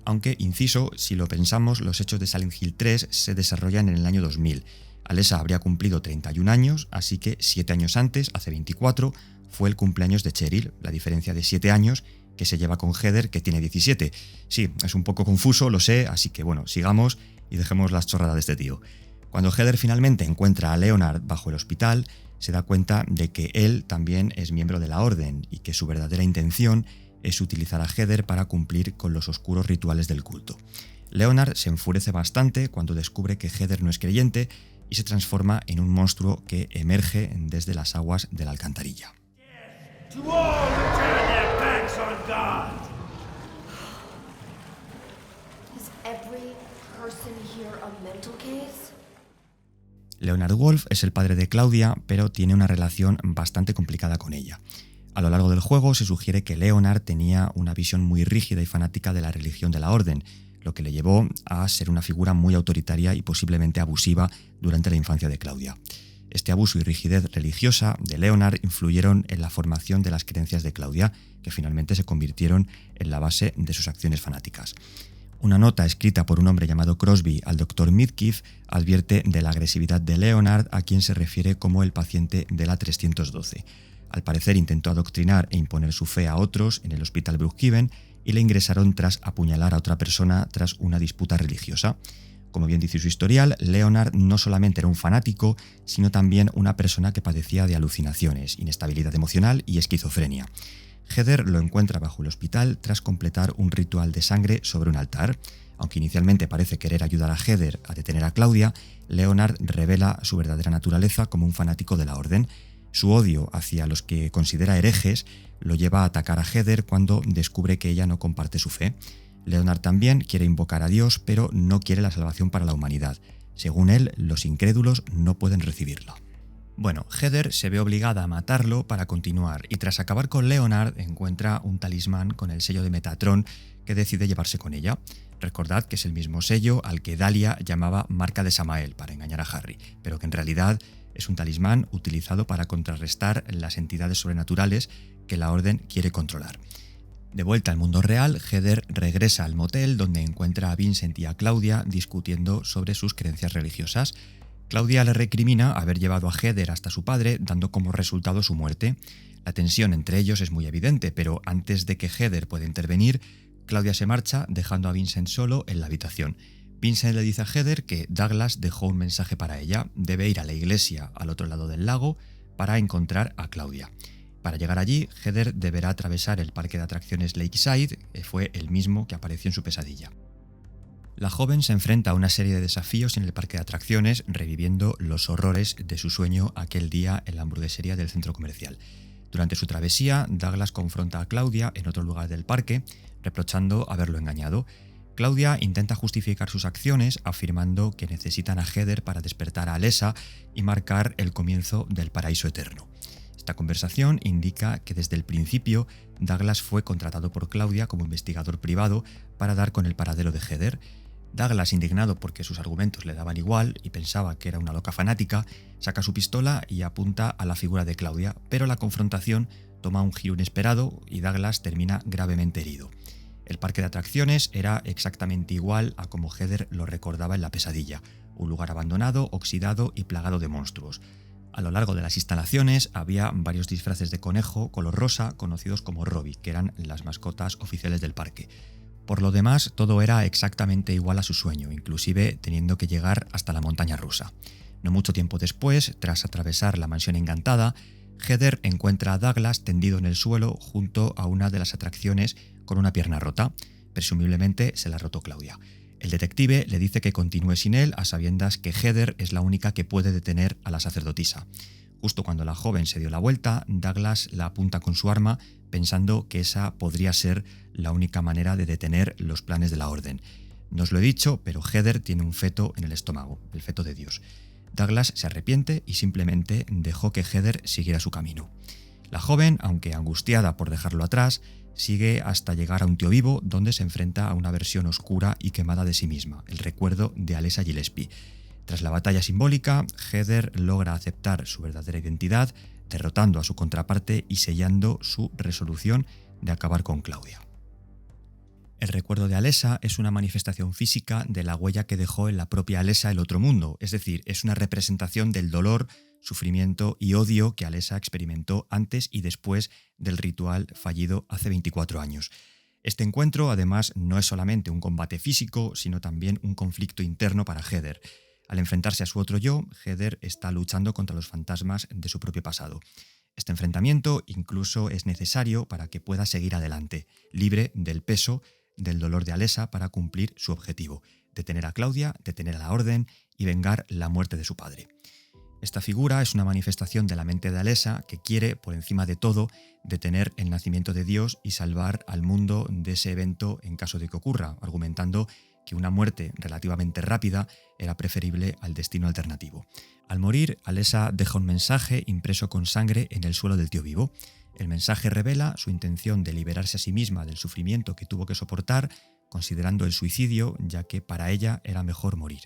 Aunque, inciso, si lo pensamos, los hechos de Silent Hill 3 se desarrollan en el año 2000. Alessa habría cumplido 31 años, así que 7 años antes, hace 24, fue el cumpleaños de Cheryl, la diferencia de 7 años que se lleva con Heather, que tiene 17. Sí, es un poco confuso, lo sé, así que sigamos y dejemos las chorradas de este tío. Cuando Heather finalmente encuentra a Leonard bajo el hospital, se da cuenta de que él también es miembro de la Orden y que su verdadera intención es utilizar a Heather para cumplir con los oscuros rituales del culto. Leonard se enfurece bastante cuando descubre que Heather no es creyente y se transforma en un monstruo que emerge desde las aguas de la alcantarilla. To all who turn their backs on God. Is every person here a mental case? Leonard Wolf es el padre de Claudia, pero tiene una relación bastante complicada con ella. A lo largo del juego se sugiere que Leonard tenía una visión muy rígida y fanática de la religión de la Orden, lo que le llevó a ser una figura muy autoritaria y posiblemente abusiva durante la infancia de Claudia. Este abuso y rigidez religiosa de Leonard influyeron en la formación de las creencias de Claudia, que finalmente se convirtieron en la base de sus acciones fanáticas. Una nota escrita por un hombre llamado Crosby al Dr. Midkiff advierte de la agresividad de Leonard, a quien se refiere como el paciente de la 312. Al parecer intentó adoctrinar e imponer su fe a otros en el hospital Brookhaven y le ingresaron tras apuñalar a otra persona tras una disputa religiosa. Como bien dice su historial, Leonard no solamente era un fanático, sino también una persona que padecía de alucinaciones, inestabilidad emocional y esquizofrenia. Heather lo encuentra bajo el hospital tras completar un ritual de sangre sobre un altar. Aunque inicialmente parece querer ayudar a Heather a detener a Claudia, Leonard revela su verdadera naturaleza como un fanático de la Orden. Su odio hacia los que considera herejes lo lleva a atacar a Heather cuando descubre que ella no comparte su fe. Leonard también quiere invocar a Dios, pero no quiere la salvación para la humanidad. Según él, los incrédulos no pueden recibirla. Heather se ve obligada a matarlo para continuar y tras acabar con Leonard encuentra un talismán con el sello de Metatron que decide llevarse con ella. Recordad que es el mismo sello al que Dahlia llamaba marca de Samael para engañar a Harry, pero que en realidad es un talismán utilizado para contrarrestar las entidades sobrenaturales que la Orden quiere controlar. De vuelta al mundo real, Heather regresa al motel donde encuentra a Vincent y a Claudia discutiendo sobre sus creencias religiosas. Claudia le recrimina haber llevado a Heather hasta su padre, dando como resultado su muerte. La tensión entre ellos es muy evidente, pero antes de que Heather pueda intervenir, Claudia se marcha, dejando a Vincent solo en la habitación. Vincent le dice a Heather que Douglas dejó un mensaje para ella. Debe ir a la iglesia al otro lado del lago para encontrar a Claudia. Para llegar allí, Heather deberá atravesar el parque de atracciones Lakeside, que fue el mismo que apareció en su pesadilla. La joven se enfrenta a una serie de desafíos en el parque de atracciones, reviviendo los horrores de su sueño aquel día en la hamburguesería del centro comercial. Durante su travesía, Douglas confronta a Claudia en otro lugar del parque, reprochando haberlo engañado. Claudia intenta justificar sus acciones, afirmando que necesitan a Heather para despertar a Alessa y marcar el comienzo del paraíso eterno. Esta conversación indica que desde el principio Douglas fue contratado por Claudia como investigador privado para dar con el paradero de Heather. Douglas, indignado porque sus argumentos le daban igual y pensaba que era una loca fanática, saca su pistola y apunta a la figura de Claudia, pero la confrontación toma un giro inesperado y Douglas termina gravemente herido. El parque de atracciones era exactamente igual a como Heather lo recordaba en la pesadilla, un lugar abandonado, oxidado y plagado de monstruos. A lo largo de las instalaciones había varios disfraces de conejo color rosa conocidos como Robbie, que eran las mascotas oficiales del parque. Por lo demás, todo era exactamente igual a su sueño, inclusive teniendo que llegar hasta la montaña rusa. No mucho tiempo después, tras atravesar la mansión encantada, Heather encuentra a Douglas tendido en el suelo junto a una de las atracciones con una pierna rota. Presumiblemente se la rotó Claudia. El detective le dice que continúe sin él, a sabiendas que Heather es la única que puede detener a la sacerdotisa. Justo cuando la joven se dio la vuelta, Douglas la apunta con su arma, pensando que esa podría ser la única manera de detener los planes de la orden. No os lo he dicho, pero Heather tiene un feto en el estómago, el feto de Dios. Douglas se arrepiente y simplemente dejó que Heather siguiera su camino. La joven, aunque angustiada por dejarlo atrás, sigue hasta llegar a un tío vivo donde se enfrenta a una versión oscura y quemada de sí misma, el recuerdo de Alessa Gillespie. Tras la batalla simbólica, Heather logra aceptar su verdadera identidad, derrotando a su contraparte y sellando su resolución de acabar con Claudia. El recuerdo de Alessa es una manifestación física de la huella que dejó en la propia Alessa el otro mundo, es decir, es una representación del dolor, sufrimiento y odio que Alessa experimentó antes y después del ritual fallido hace 24 años. Este encuentro, además, no es solamente un combate físico, sino también un conflicto interno para Heather. Al enfrentarse a su otro yo, Heather está luchando contra los fantasmas de su propio pasado. Este enfrentamiento incluso es necesario para que pueda seguir adelante, libre del peso del dolor de Alessa para cumplir su objetivo, detener a Claudia, detener a la Orden y vengar la muerte de su padre. Esta figura es una manifestación de la mente de Alessa que quiere, por encima de todo, detener el nacimiento de Dios y salvar al mundo de ese evento en caso de que ocurra, argumentando que una muerte relativamente rápida era preferible al destino alternativo. Al morir, Alessa deja un mensaje impreso con sangre en el suelo del tío vivo. El mensaje revela su intención de liberarse a sí misma del sufrimiento que tuvo que soportar, considerando el suicidio, ya que para ella era mejor morir.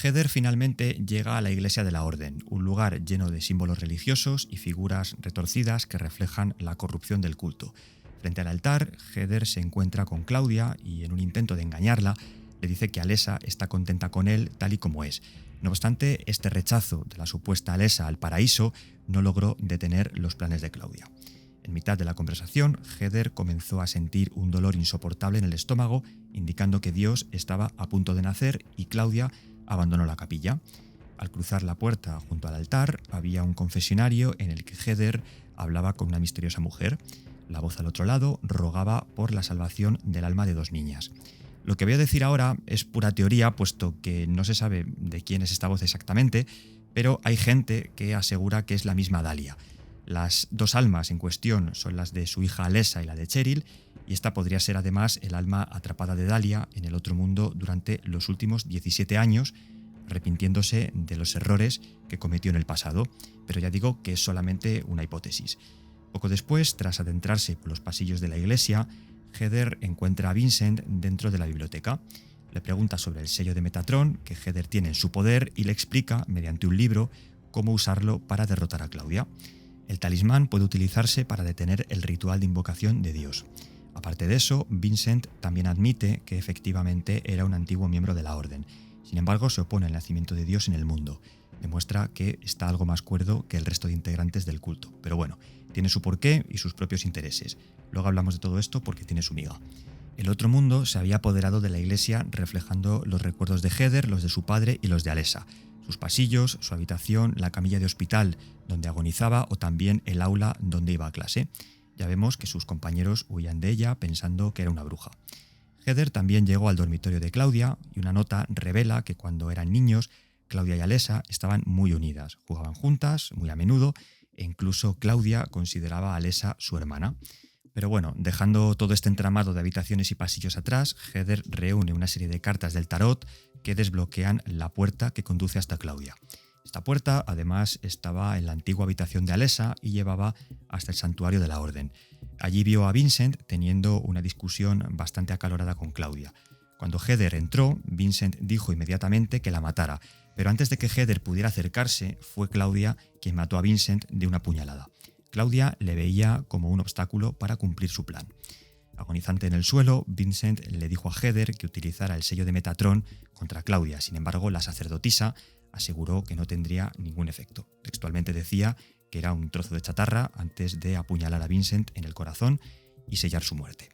Heather finalmente llega a la iglesia de la Orden, un lugar lleno de símbolos religiosos y figuras retorcidas que reflejan la corrupción del culto. Frente al altar, Heather se encuentra con Claudia y, en un intento de engañarla, le dice que Alessa está contenta con él tal y como es. No obstante, este rechazo de la supuesta Alessa al paraíso no logró detener los planes de Claudia. En mitad de la conversación, Heather comenzó a sentir un dolor insoportable en el estómago, indicando que Dios estaba a punto de nacer, y Claudia abandonó la capilla. Al cruzar la puerta junto al altar, había un confesionario en el que Heather hablaba con una misteriosa mujer. La voz al otro lado rogaba por la salvación del alma de 2 niñas. Lo que voy a decir ahora es pura teoría, puesto que no se sabe de quién es esta voz exactamente, pero hay gente que asegura que es la misma Dahlia. Las 2 almas en cuestión son las de su hija Alessa y la de Cheryl, y esta podría ser además el alma atrapada de Dahlia en el otro mundo durante los últimos 17 años, arrepintiéndose de los errores que cometió en el pasado, pero ya digo que es solamente una hipótesis. Poco después, tras adentrarse por los pasillos de la iglesia, Heather encuentra a Vincent dentro de la biblioteca. Le pregunta sobre el sello de Metatron que Heather tiene en su poder y le explica, mediante un libro, cómo usarlo para derrotar a Claudia. El talismán puede utilizarse para detener el ritual de invocación de Dios. Aparte de eso, Vincent también admite que efectivamente era un antiguo miembro de la Orden. Sin embargo, se opone al nacimiento de Dios en el mundo. Demuestra que está algo más cuerdo que el resto de integrantes del culto. Pero bueno, Tiene su porqué y sus propios intereses. Luego hablamos de todo esto porque tiene su miga. El otro mundo se había apoderado de la iglesia reflejando los recuerdos de Heather, los de su padre y los de Alessa. Sus pasillos, su habitación, la camilla de hospital donde agonizaba o también el aula donde iba a clase. Ya vemos que sus compañeros huían de ella pensando que era una bruja. Heather también llegó al dormitorio de Claudia y una nota revela que cuando eran niños, Claudia y Alessa estaban muy unidas, jugaban juntas muy a menudo e incluso Claudia consideraba a Alessa su hermana. Pero bueno, dejando todo este entramado de habitaciones y pasillos atrás, Heather reúne una serie de cartas del tarot que desbloquean la puerta que conduce hasta Claudia. Esta puerta, además, estaba en la antigua habitación de Alessa y llevaba hasta el santuario de la Orden. Allí vio a Vincent teniendo una discusión bastante acalorada con Claudia. Cuando Heather entró, Vincent dijo inmediatamente que la matara, pero antes de que Heather pudiera acercarse, fue Claudia quien mató a Vincent de una puñalada. Claudia le veía como un obstáculo para cumplir su plan. Agonizante en el suelo, Vincent le dijo a Heather que utilizara el sello de Metatron contra Claudia. Sin embargo, la sacerdotisa aseguró que no tendría ningún efecto. Textualmente decía que era un trozo de chatarra antes de apuñalar a Vincent en el corazón y sellar su muerte.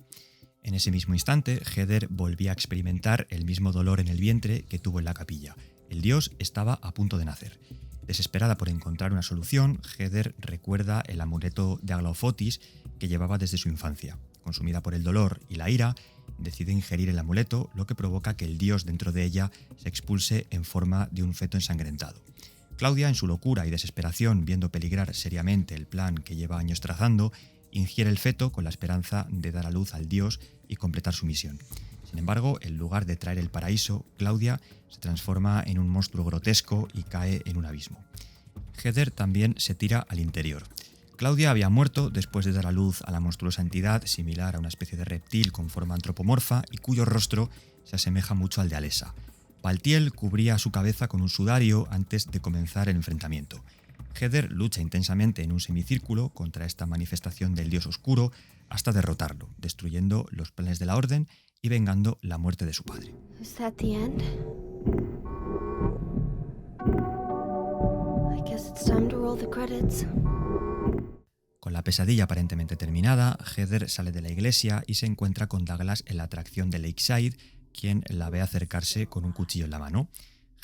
En ese mismo instante, Heather volvía a experimentar el mismo dolor en el vientre que tuvo en la capilla. El dios estaba a punto de nacer. Desesperada por encontrar una solución, Heather recuerda el amuleto de Aglaofotis que llevaba desde su infancia. Consumida por el dolor y la ira, decide ingerir el amuleto, lo que provoca que el dios dentro de ella se expulse en forma de un feto ensangrentado. Claudia, en su locura y desesperación, viendo peligrar seriamente el plan que lleva años trazando, ingiere el feto con la esperanza de dar a luz al dios y completar su misión. Sin embargo, en lugar de traer el paraíso, Claudia se transforma en un monstruo grotesco y cae en un abismo. Heather también se tira al interior. Claudia había muerto después de dar a luz a la monstruosa entidad similar a una especie de reptil con forma antropomorfa y cuyo rostro se asemeja mucho al de Alessa. Paltiel cubría su cabeza con un sudario antes de comenzar el enfrentamiento. Heather lucha intensamente en un semicírculo contra esta manifestación del dios oscuro hasta derrotarlo, destruyendo los planes de la Orden y vengando la muerte de su padre. Is that the end? I guess it's time to roll the credits. Con la pesadilla aparentemente terminada, Heather sale de la iglesia y se encuentra con Douglas en la atracción de Lakeside, quien la ve acercarse con un cuchillo en la mano.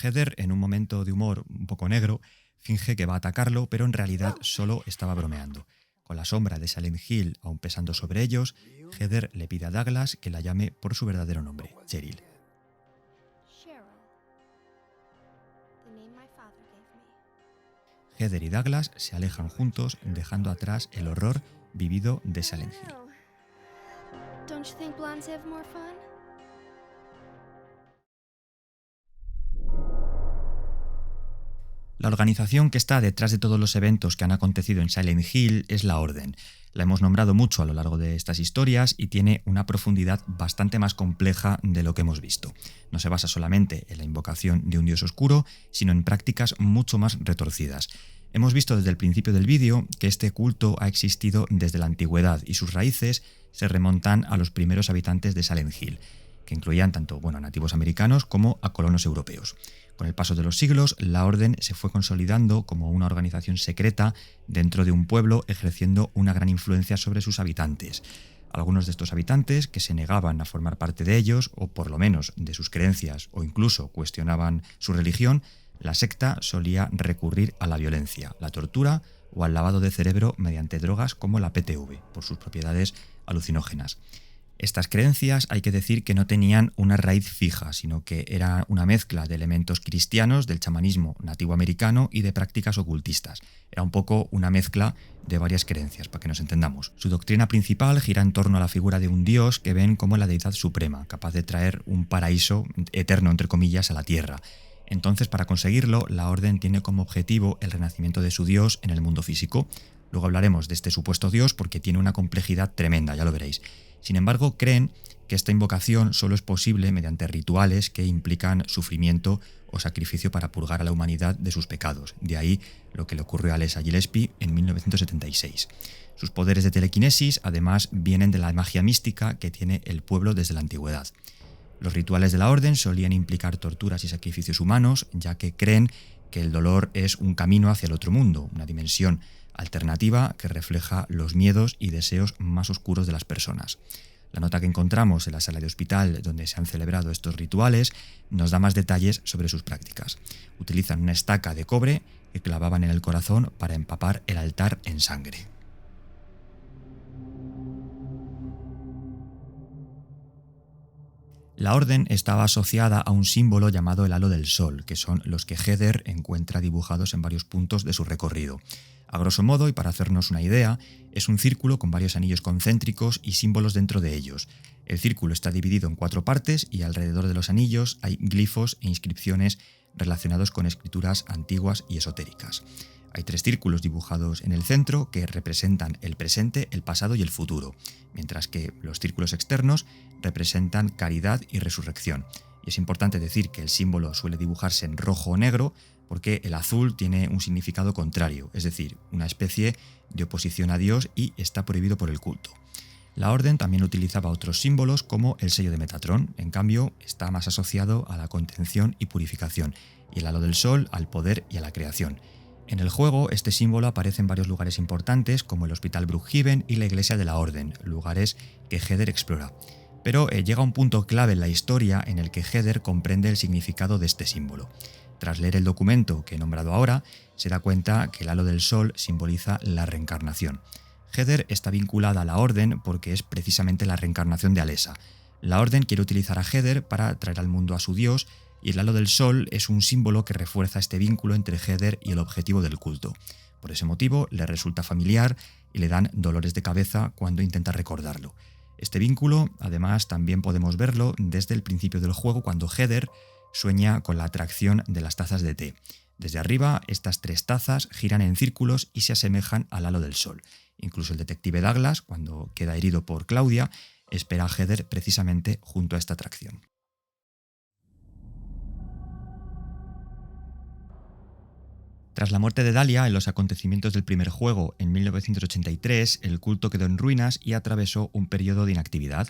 Heather, en un momento de humor un poco negro, finge que va a atacarlo, pero en realidad solo estaba bromeando. Con la sombra de Silent Hill aún pesando sobre ellos, Heather le pide a Douglas que la llame por su verdadero nombre, Cheryl. Cheryl. The name my father gave me. Heather y Douglas se alejan juntos, dejando atrás el horror vivido de Silent Hill. Oh. Don't you think blondes have more fun? La organización que está detrás de todos los eventos que han acontecido en Silent Hill es la Orden. La hemos nombrado mucho a lo largo de estas historias y tiene una profundidad bastante más compleja de lo que hemos visto. No se basa solamente en la invocación de un dios oscuro, sino en prácticas mucho más retorcidas. Hemos visto desde el principio del vídeo que este culto ha existido desde la antigüedad y sus raíces se remontan a los primeros habitantes de Silent Hill, que incluían tanto a nativos americanos como a colonos europeos. Con el paso de los siglos, la Orden se fue consolidando como una organización secreta dentro de un pueblo, ejerciendo una gran influencia sobre sus habitantes. Algunos de estos habitantes, que se negaban a formar parte de ellos, o por lo menos de sus creencias, o incluso cuestionaban su religión, la secta solía recurrir a la violencia, la tortura o al lavado de cerebro mediante drogas como la PTV, por sus propiedades alucinógenas. Estas creencias hay que decir que no tenían una raíz fija, sino que era una mezcla de elementos cristianos, del chamanismo nativo americano y de prácticas ocultistas. Era un poco una mezcla de varias creencias, para que nos entendamos. Su doctrina principal gira en torno a la figura de un dios que ven como la deidad suprema, capaz de traer un paraíso eterno, entre comillas, a la tierra. Entonces, para conseguirlo, la Orden tiene como objetivo el renacimiento de su dios en el mundo físico. Luego hablaremos de este supuesto dios porque tiene una complejidad tremenda, ya lo veréis. Sin embargo, creen que esta invocación solo es posible mediante rituales que implican sufrimiento o sacrificio para purgar a la humanidad de sus pecados. De ahí lo que le ocurrió a Alessa Gillespie en 1976. Sus poderes de telequinesis, además, vienen de la magia mística que tiene el pueblo desde la antigüedad. Los rituales de la orden solían implicar torturas y sacrificios humanos, ya que creen que el dolor es un camino hacia el otro mundo, una dimensión alternativa que refleja los miedos y deseos más oscuros de las personas. La nota que encontramos en la sala de hospital donde se han celebrado estos rituales nos da más detalles sobre sus prácticas. Utilizan una estaca de cobre que clavaban en el corazón para empapar el altar en sangre. La orden estaba asociada a un símbolo llamado el halo del sol, que son los que Heather encuentra dibujados en varios puntos de su recorrido. A grosso modo, y para hacernos una idea, es un círculo con varios anillos concéntricos y símbolos dentro de ellos. El círculo está dividido en 4 partes y alrededor de los anillos hay glifos e inscripciones relacionados con escrituras antiguas y esotéricas. Hay 3 círculos dibujados en el centro que representan el presente, el pasado y el futuro, mientras que los círculos externos representan caridad y resurrección. Y es importante decir que el símbolo suele dibujarse en rojo o negro porque el azul tiene un significado contrario, es decir, una especie de oposición a Dios y está prohibido por el culto. La orden también utilizaba otros símbolos como el sello de Metatrón, en cambio está más asociado a la contención y purificación, y el halo del sol al poder y a la creación. En el juego, este símbolo aparece en varios lugares importantes como el Hospital Brookhaven y la Iglesia de la Orden, lugares que Heather explora. Pero llega un punto clave en la historia en el que Heather comprende el significado de este símbolo. Tras leer el documento que he nombrado ahora, se da cuenta que el halo del sol simboliza la reencarnación. Heather está vinculada a la Orden porque es precisamente la reencarnación de Alessa. La Orden quiere utilizar a Heather para traer al mundo a su dios, y el halo del sol es un símbolo que refuerza este vínculo entre Heather y el objetivo del culto. Por ese motivo, le resulta familiar y le dan dolores de cabeza cuando intenta recordarlo. Este vínculo, además, también podemos verlo desde el principio del juego cuando Heather sueña con la atracción de las tazas de té. Desde arriba, estas 3 tazas giran en círculos y se asemejan al halo del sol. Incluso el detective Douglas, cuando queda herido por Claudia, espera a Heather precisamente junto a esta atracción. Tras la muerte de Dahlia en los acontecimientos del primer juego en 1983, el culto quedó en ruinas y atravesó un periodo de inactividad.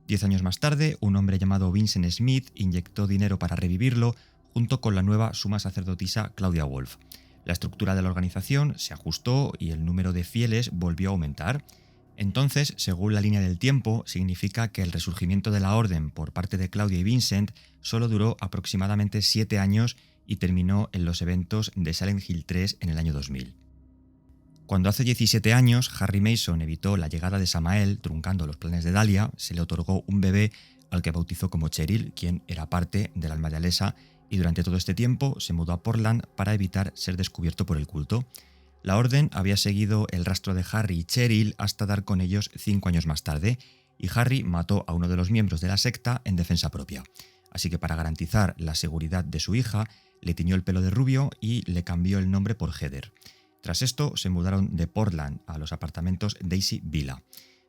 10 años más tarde, un hombre llamado Vincent Smith inyectó dinero para revivirlo junto con la nueva suma sacerdotisa Claudia Wolf. La estructura de la organización se ajustó y el número de fieles volvió a aumentar. Entonces, según la línea del tiempo, significa que el resurgimiento de la Orden por parte de Claudia y Vincent solo duró aproximadamente 7 años y terminó en los eventos de Silent Hill 3 en el año 2000. Cuando hace 17 años Harry Mason evitó la llegada de Samael, truncando los planes de Dahlia, se le otorgó un bebé al que bautizó como Cheryl, quien era parte del alma de Alessa, y durante todo este tiempo se mudó a Portland para evitar ser descubierto por el culto. La Orden había seguido el rastro de Harry y Cheryl hasta dar con ellos 5 años más tarde, y Harry mató a uno de los miembros de la secta en defensa propia. Así que para garantizar la seguridad de su hija, le tiñó el pelo de rubio y le cambió el nombre por Heather. Tras esto, se mudaron de Portland a los apartamentos Daisy Villa.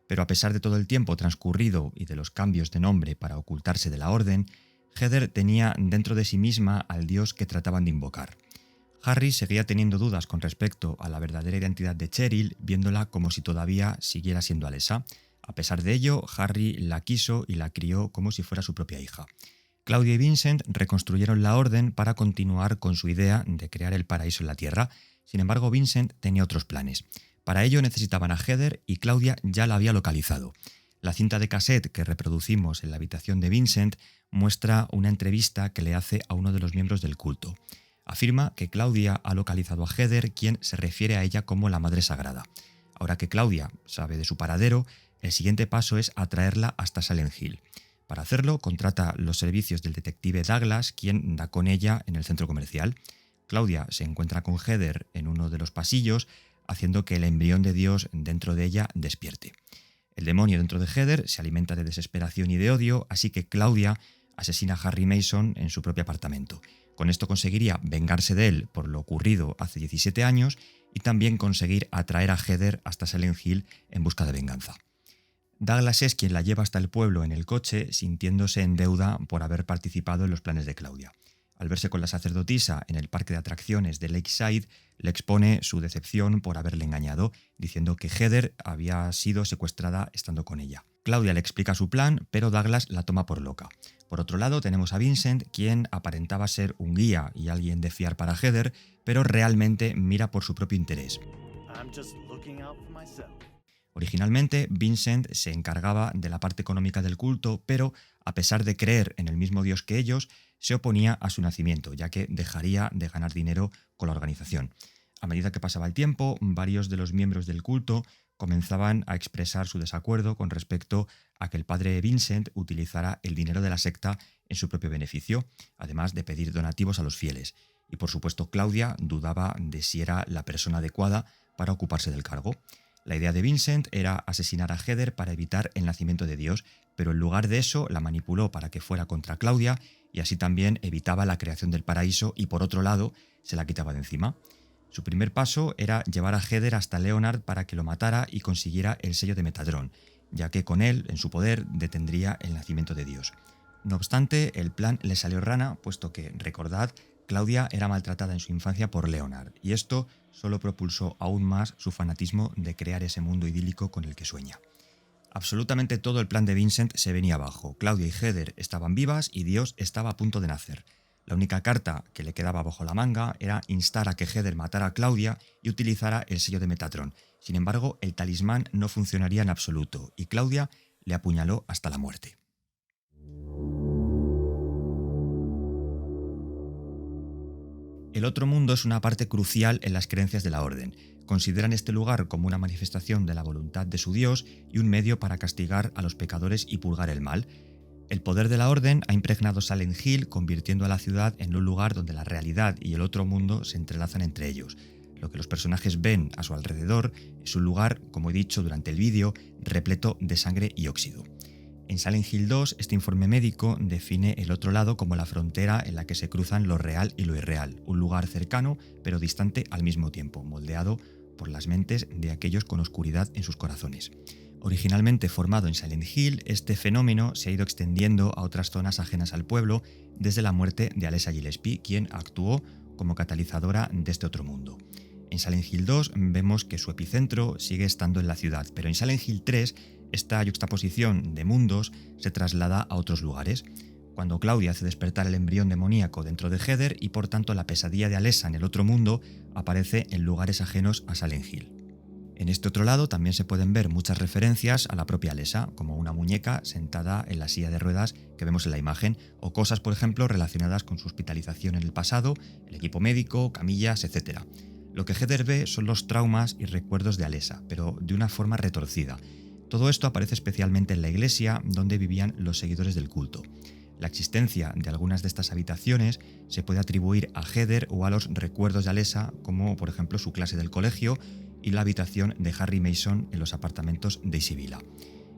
Pero a pesar de todo el tiempo transcurrido y de los cambios de nombre para ocultarse de la Orden, Heather tenía dentro de sí misma al dios que trataban de invocar. Harry seguía teniendo dudas con respecto a la verdadera identidad de Cheryl, viéndola como si todavía siguiera siendo Alessa. A pesar de ello, Harry la quiso y la crió como si fuera su propia hija. Claudia y Vincent reconstruyeron la Orden para continuar con su idea de crear el paraíso en la Tierra. Sin embargo, Vincent tenía otros planes. Para ello necesitaban a Heather y Claudia ya la había localizado. La cinta de cassette que reproducimos en la habitación de Vincent muestra una entrevista que le hace a uno de los miembros del culto. Afirma que Claudia ha localizado a Heather, quien se refiere a ella como la Madre Sagrada. Ahora que Claudia sabe de su paradero, el siguiente paso es atraerla hasta Silent Hill. Para hacerlo, contrata los servicios del detective Douglas, quien da con ella en el centro comercial. Claudia se encuentra con Heather en uno de los pasillos, haciendo que el embrión de Dios dentro de ella despierte. El demonio dentro de Heather se alimenta de desesperación y de odio, así que Claudia asesina a Harry Mason en su propio apartamento. Con esto conseguiría vengarse de él por lo ocurrido hace 17 años y también conseguir atraer a Heather hasta Silent Hill en busca de venganza. Douglas es quien la lleva hasta el pueblo en el coche, sintiéndose en deuda por haber participado en los planes de Claudia. Al verse con la sacerdotisa en el parque de atracciones de Lakeside, le expone su decepción por haberle engañado, diciendo que Heather había sido secuestrada estando con ella. Claudia le explica su plan, pero Douglas la toma por loca. Por otro lado, tenemos a Vincent, quien aparentaba ser un guía y alguien de fiar para Heather, pero realmente mira por su propio interés. I'm just looking out for myself. Originalmente, Vincent se encargaba de la parte económica del culto, pero a pesar de creer en el mismo Dios que ellos, se oponía a su nacimiento, ya que dejaría de ganar dinero con la organización. A medida que pasaba el tiempo, varios de los miembros del culto comenzaban a expresar su desacuerdo con respecto a que el padre Vincent utilizara el dinero de la secta en su propio beneficio, además de pedir donativos a los fieles. Y por supuesto, Claudia dudaba de si era la persona adecuada para ocuparse del cargo. La idea de Vincent era asesinar a Heather para evitar el nacimiento de Dios, pero en lugar de eso la manipuló para que fuera contra Claudia y así también evitaba la creación del paraíso y por otro lado se la quitaba de encima. Su primer paso era llevar a Heather hasta Leonard para que lo matara y consiguiera el sello de Metadron, ya que con él, en su poder, detendría el nacimiento de Dios. No obstante, el plan le salió rana, puesto que, recordad, Claudia era maltratada en su infancia por Leonard, y esto solo propulsó aún más su fanatismo de crear ese mundo idílico con el que sueña. Absolutamente todo el plan de Vincent se venía abajo. Claudia y Heather estaban vivas y Dios estaba a punto de nacer. La única carta que le quedaba bajo la manga era instar a que Heather matara a Claudia y utilizara el sello de Metatron. Sin embargo, el talismán no funcionaría en absoluto y Claudia le apuñaló hasta la muerte. El otro mundo es una parte crucial en las creencias de la Orden. Consideran este lugar como una manifestación de la voluntad de su Dios y un medio para castigar a los pecadores y purgar el mal. El poder de la Orden ha impregnado Silent Hill, convirtiendo a la ciudad en un lugar donde la realidad y el otro mundo se entrelazan entre ellos. Lo que los personajes ven a su alrededor es un lugar, como he dicho durante el vídeo, repleto de sangre y óxido. En Silent Hill 2, este informe médico define el otro lado como la frontera en la que se cruzan lo real y lo irreal, un lugar cercano pero distante al mismo tiempo, moldeado por las mentes de aquellos con oscuridad en sus corazones. Originalmente formado en Silent Hill, este fenómeno se ha ido extendiendo a otras zonas ajenas al pueblo desde la muerte de Alessa Gillespie, quien actuó como catalizadora de este otro mundo. En Silent Hill 2 vemos que su epicentro sigue estando en la ciudad, pero en Silent Hill 3 esta yuxtaposición de mundos se traslada a otros lugares. Cuando Claudia hace despertar el embrión demoníaco dentro de Heather y por tanto la pesadilla de Alessa en el otro mundo aparece en lugares ajenos a Silent Hill. En este otro lado también se pueden ver muchas referencias a la propia Alessa, como una muñeca sentada en la silla de ruedas que vemos en la imagen, o cosas, por ejemplo, relacionadas con su hospitalización en el pasado, el equipo médico, camillas, etc. Lo que Heather ve son los traumas y recuerdos de Alessa, pero de una forma retorcida. Todo esto aparece especialmente en la iglesia donde vivían los seguidores del culto. La existencia de algunas de estas habitaciones se puede atribuir a Heather o a los recuerdos de Alessa, como por ejemplo su clase del colegio y la habitación de Harry Mason en los apartamentos de Isabella.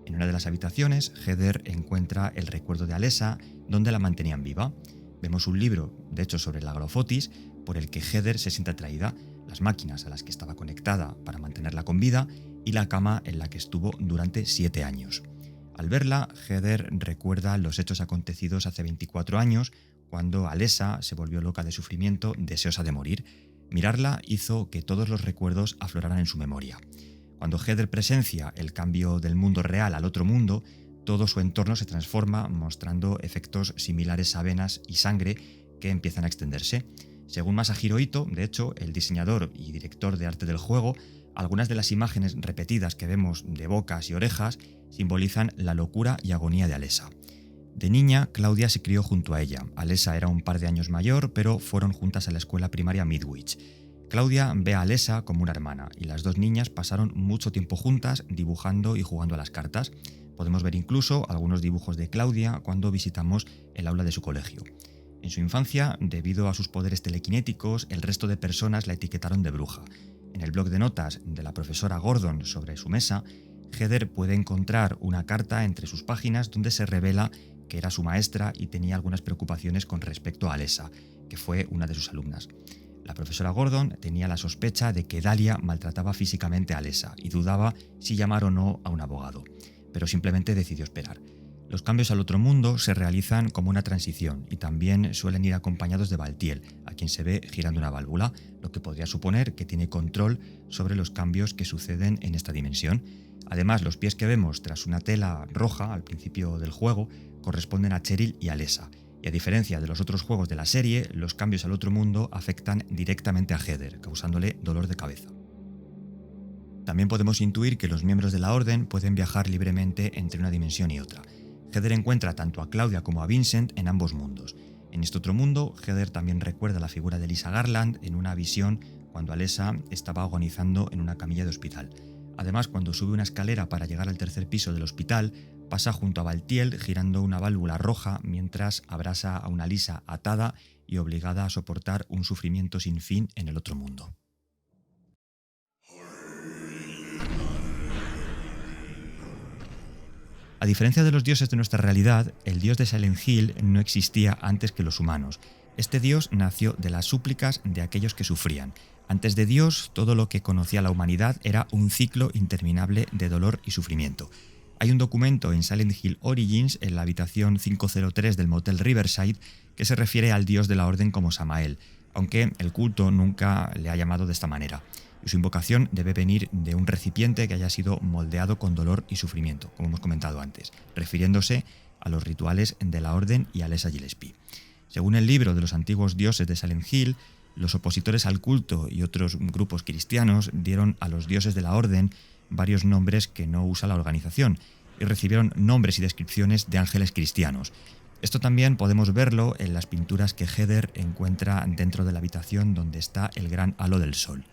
En una de las habitaciones, Heather encuentra el recuerdo de Alessa, donde la mantenían viva. Vemos un libro, de hecho sobre la Glofotis, por el que Heather se siente atraída, las máquinas a las que estaba conectada para mantenerla con vida y la cama en la que estuvo durante 7 años. Al verla, Heather recuerda los hechos acontecidos hace 24 años, cuando Alessa se volvió loca de sufrimiento, deseosa de morir. Mirarla hizo que todos los recuerdos afloraran en su memoria. Cuando Heather presencia el cambio del mundo real al otro mundo, todo su entorno se transforma, mostrando efectos similares a venas y sangre que empiezan a extenderse. Según Masahiro Ito, de hecho, el diseñador y director de arte del juego, algunas de las imágenes repetidas que vemos de bocas y orejas simbolizan la locura y agonía de Alessa. De niña, Claudia se crió junto a ella. Alessa era un par de años mayor, pero fueron juntas a la escuela primaria Midwich. Claudia ve a Alessa como una hermana, y las dos niñas pasaron mucho tiempo juntas dibujando y jugando a las cartas. Podemos ver incluso algunos dibujos de Claudia cuando visitamos el aula de su colegio. En su infancia, debido a sus poderes telequinéticos, el resto de personas la etiquetaron de bruja. En el bloc de notas de la profesora Gordon sobre su mesa, Heather puede encontrar una carta entre sus páginas donde se revela que era su maestra y tenía algunas preocupaciones con respecto a Alessa, que fue una de sus alumnas. La profesora Gordon tenía la sospecha de que Dahlia maltrataba físicamente a Alessa y dudaba si llamar o no a un abogado, pero simplemente decidió esperar. Los cambios al otro mundo se realizan como una transición y también suelen ir acompañados de Baltiel, a quien se ve girando una válvula, lo que podría suponer que tiene control sobre los cambios que suceden en esta dimensión. Además, los pies que vemos tras una tela roja al principio del juego corresponden a Cheryl y Alessa, y a diferencia de los otros juegos de la serie, los cambios al otro mundo afectan directamente a Heather, causándole dolor de cabeza. También podemos intuir que los miembros de la Orden pueden viajar libremente entre una dimensión y otra. Heather encuentra tanto a Claudia como a Vincent en ambos mundos. En este otro mundo, Heather también recuerda la figura de Lisa Garland en una visión cuando Alessa estaba agonizando en una camilla de hospital. Además, cuando sube una escalera para llegar al tercer piso del hospital, pasa junto a Baltiel girando una válvula roja mientras abraza a una Lisa atada y obligada a soportar un sufrimiento sin fin en el otro mundo. A diferencia de los dioses de nuestra realidad, el dios de Silent Hill no existía antes que los humanos. Este dios nació de las súplicas de aquellos que sufrían. Antes de Dios, todo lo que conocía la humanidad era un ciclo interminable de dolor y sufrimiento. Hay un documento en Silent Hill Origins, en la habitación 503 del motel Riverside, que se refiere al dios de la orden como Samael, aunque el culto nunca le ha llamado de esta manera. Y su invocación debe venir de un recipiente que haya sido moldeado con dolor y sufrimiento, como hemos comentado antes, refiriéndose a los rituales de la Orden y a Alessa Gillespie. Según el libro de los antiguos dioses de Silent Hill, los opositores al culto y otros grupos cristianos dieron a los dioses de la Orden varios nombres que no usa la organización y recibieron nombres y descripciones de ángeles cristianos. Esto también podemos verlo en las pinturas que Heather encuentra dentro de la habitación donde está el gran halo del sol.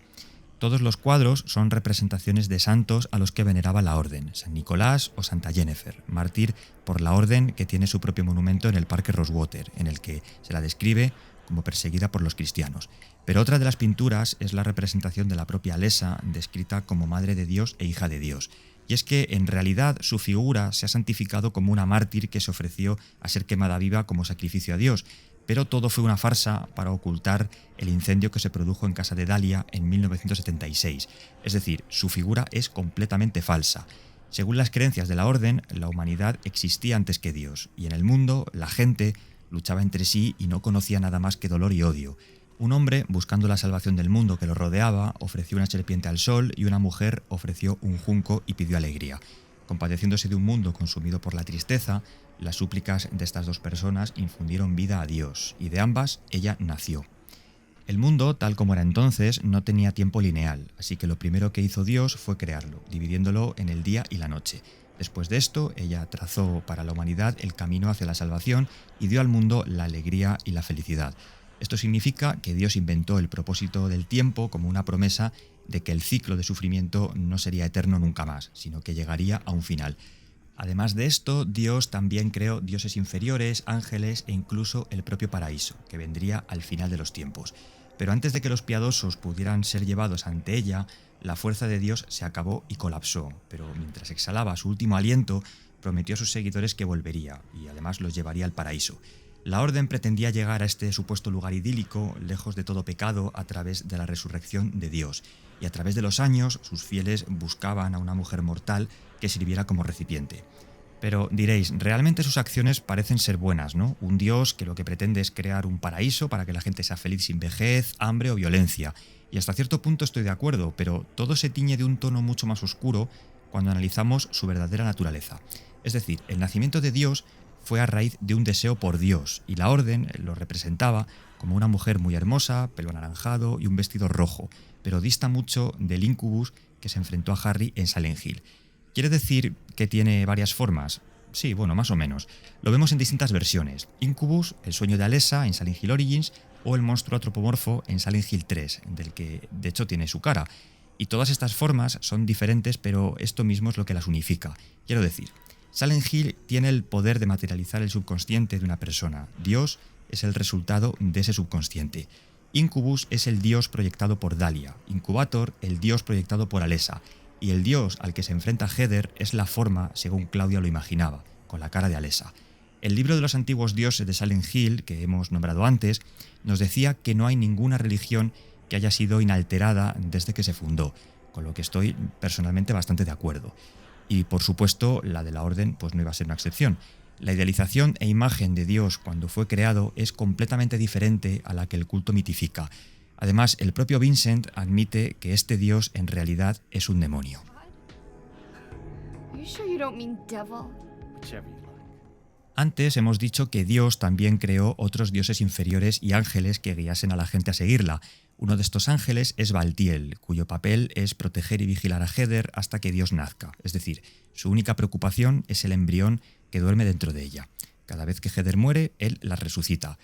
Todos los cuadros son representaciones de santos a los que veneraba la Orden, San Nicolás o Santa Jennifer, mártir por la Orden, que tiene su propio monumento en el Parque Rosewater, en el que se la describe como perseguida por los cristianos. Pero otra de las pinturas es la representación de la propia Alessa, descrita como Madre de Dios e Hija de Dios. Y es que, en realidad, su figura se ha santificado como una mártir que se ofreció a ser quemada viva como sacrificio a Dios, pero todo fue una farsa para ocultar el incendio que se produjo en casa de Dahlia en 1976. Es decir, su figura es completamente falsa. Según las creencias de la Orden, la humanidad existía antes que Dios, y en el mundo la gente luchaba entre sí y no conocía nada más que dolor y odio. Un hombre, buscando la salvación del mundo que lo rodeaba, ofreció una serpiente al sol, y una mujer ofreció un junco y pidió alegría. Compadeciéndose de un mundo consumido por la tristeza, las súplicas de estas dos personas infundieron vida a Dios, y de ambas ella nació. El mundo, tal como era entonces, no tenía tiempo lineal, así que lo primero que hizo Dios fue crearlo, dividiéndolo en el día y la noche. Después de esto, ella trazó para la humanidad el camino hacia la salvación y dio al mundo la alegría y la felicidad. Esto significa que Dios inventó el propósito del tiempo como una promesa de que el ciclo de sufrimiento no sería eterno nunca más, sino que llegaría a un final. Además de esto, Dios también creó dioses inferiores, ángeles e incluso el propio paraíso, que vendría al final de los tiempos. Pero antes de que los piadosos pudieran ser llevados ante ella, la fuerza de Dios se acabó y colapsó, pero mientras exhalaba su último aliento, prometió a sus seguidores que volvería, y además los llevaría al paraíso. La Orden pretendía llegar a este supuesto lugar idílico, lejos de todo pecado, a través de la resurrección de Dios, y a través de los años sus fieles buscaban a una mujer mortal que sirviera como recipiente. Pero diréis, realmente sus acciones parecen ser buenas, ¿no? Un Dios que lo que pretende es crear un paraíso para que la gente sea feliz sin vejez, hambre o violencia. Y hasta cierto punto estoy de acuerdo, pero todo se tiñe de un tono mucho más oscuro cuando analizamos su verdadera naturaleza. Es decir, el nacimiento de Dios fue a raíz de un deseo por Dios, y la Orden lo representaba como una mujer muy hermosa, pelo anaranjado y un vestido rojo, pero dista mucho del Incubus que se enfrentó a Harry en Silent Hill. ¿Quiere decir que tiene varias formas? Sí, bueno, más o menos. Lo vemos en distintas versiones. Incubus, el sueño de Alessa en Silent Hill Origins, o el monstruo antropomorfo en Silent Hill 3, del que de hecho tiene su cara. Y todas estas formas son diferentes, pero esto mismo es lo que las unifica. Quiero decir, Silent Hill tiene el poder de materializar el subconsciente de una persona. Dios es el resultado de ese subconsciente. Incubus es el dios proyectado por Dahlia, Incubator el dios proyectado por Alessa, y el dios al que se enfrenta Heather es la forma, según Claudia lo imaginaba, con la cara de Alessa. El libro de los antiguos dioses de Silent Hill, que hemos nombrado antes, nos decía que no hay ninguna religión que haya sido inalterada desde que se fundó, con lo que estoy personalmente bastante de acuerdo. Y por supuesto, la de la Orden pues no iba a ser una excepción. La idealización e imagen de Dios cuando fue creado es completamente diferente a la que el culto mitifica. Además, el propio Vincent admite que este Dios en realidad es un demonio. Are you sure you don't mean devil? Whichever you like. Antes hemos dicho que Dios también creó otros dioses inferiores y ángeles que guiasen a la gente a seguirla. Uno de estos ángeles es Baltiel, cuyo papel es proteger y vigilar a Heather hasta que Dios nazca. Es decir, su única preocupación es el embrión que duerme dentro de ella. Cada vez que Heather muere, él la resucita.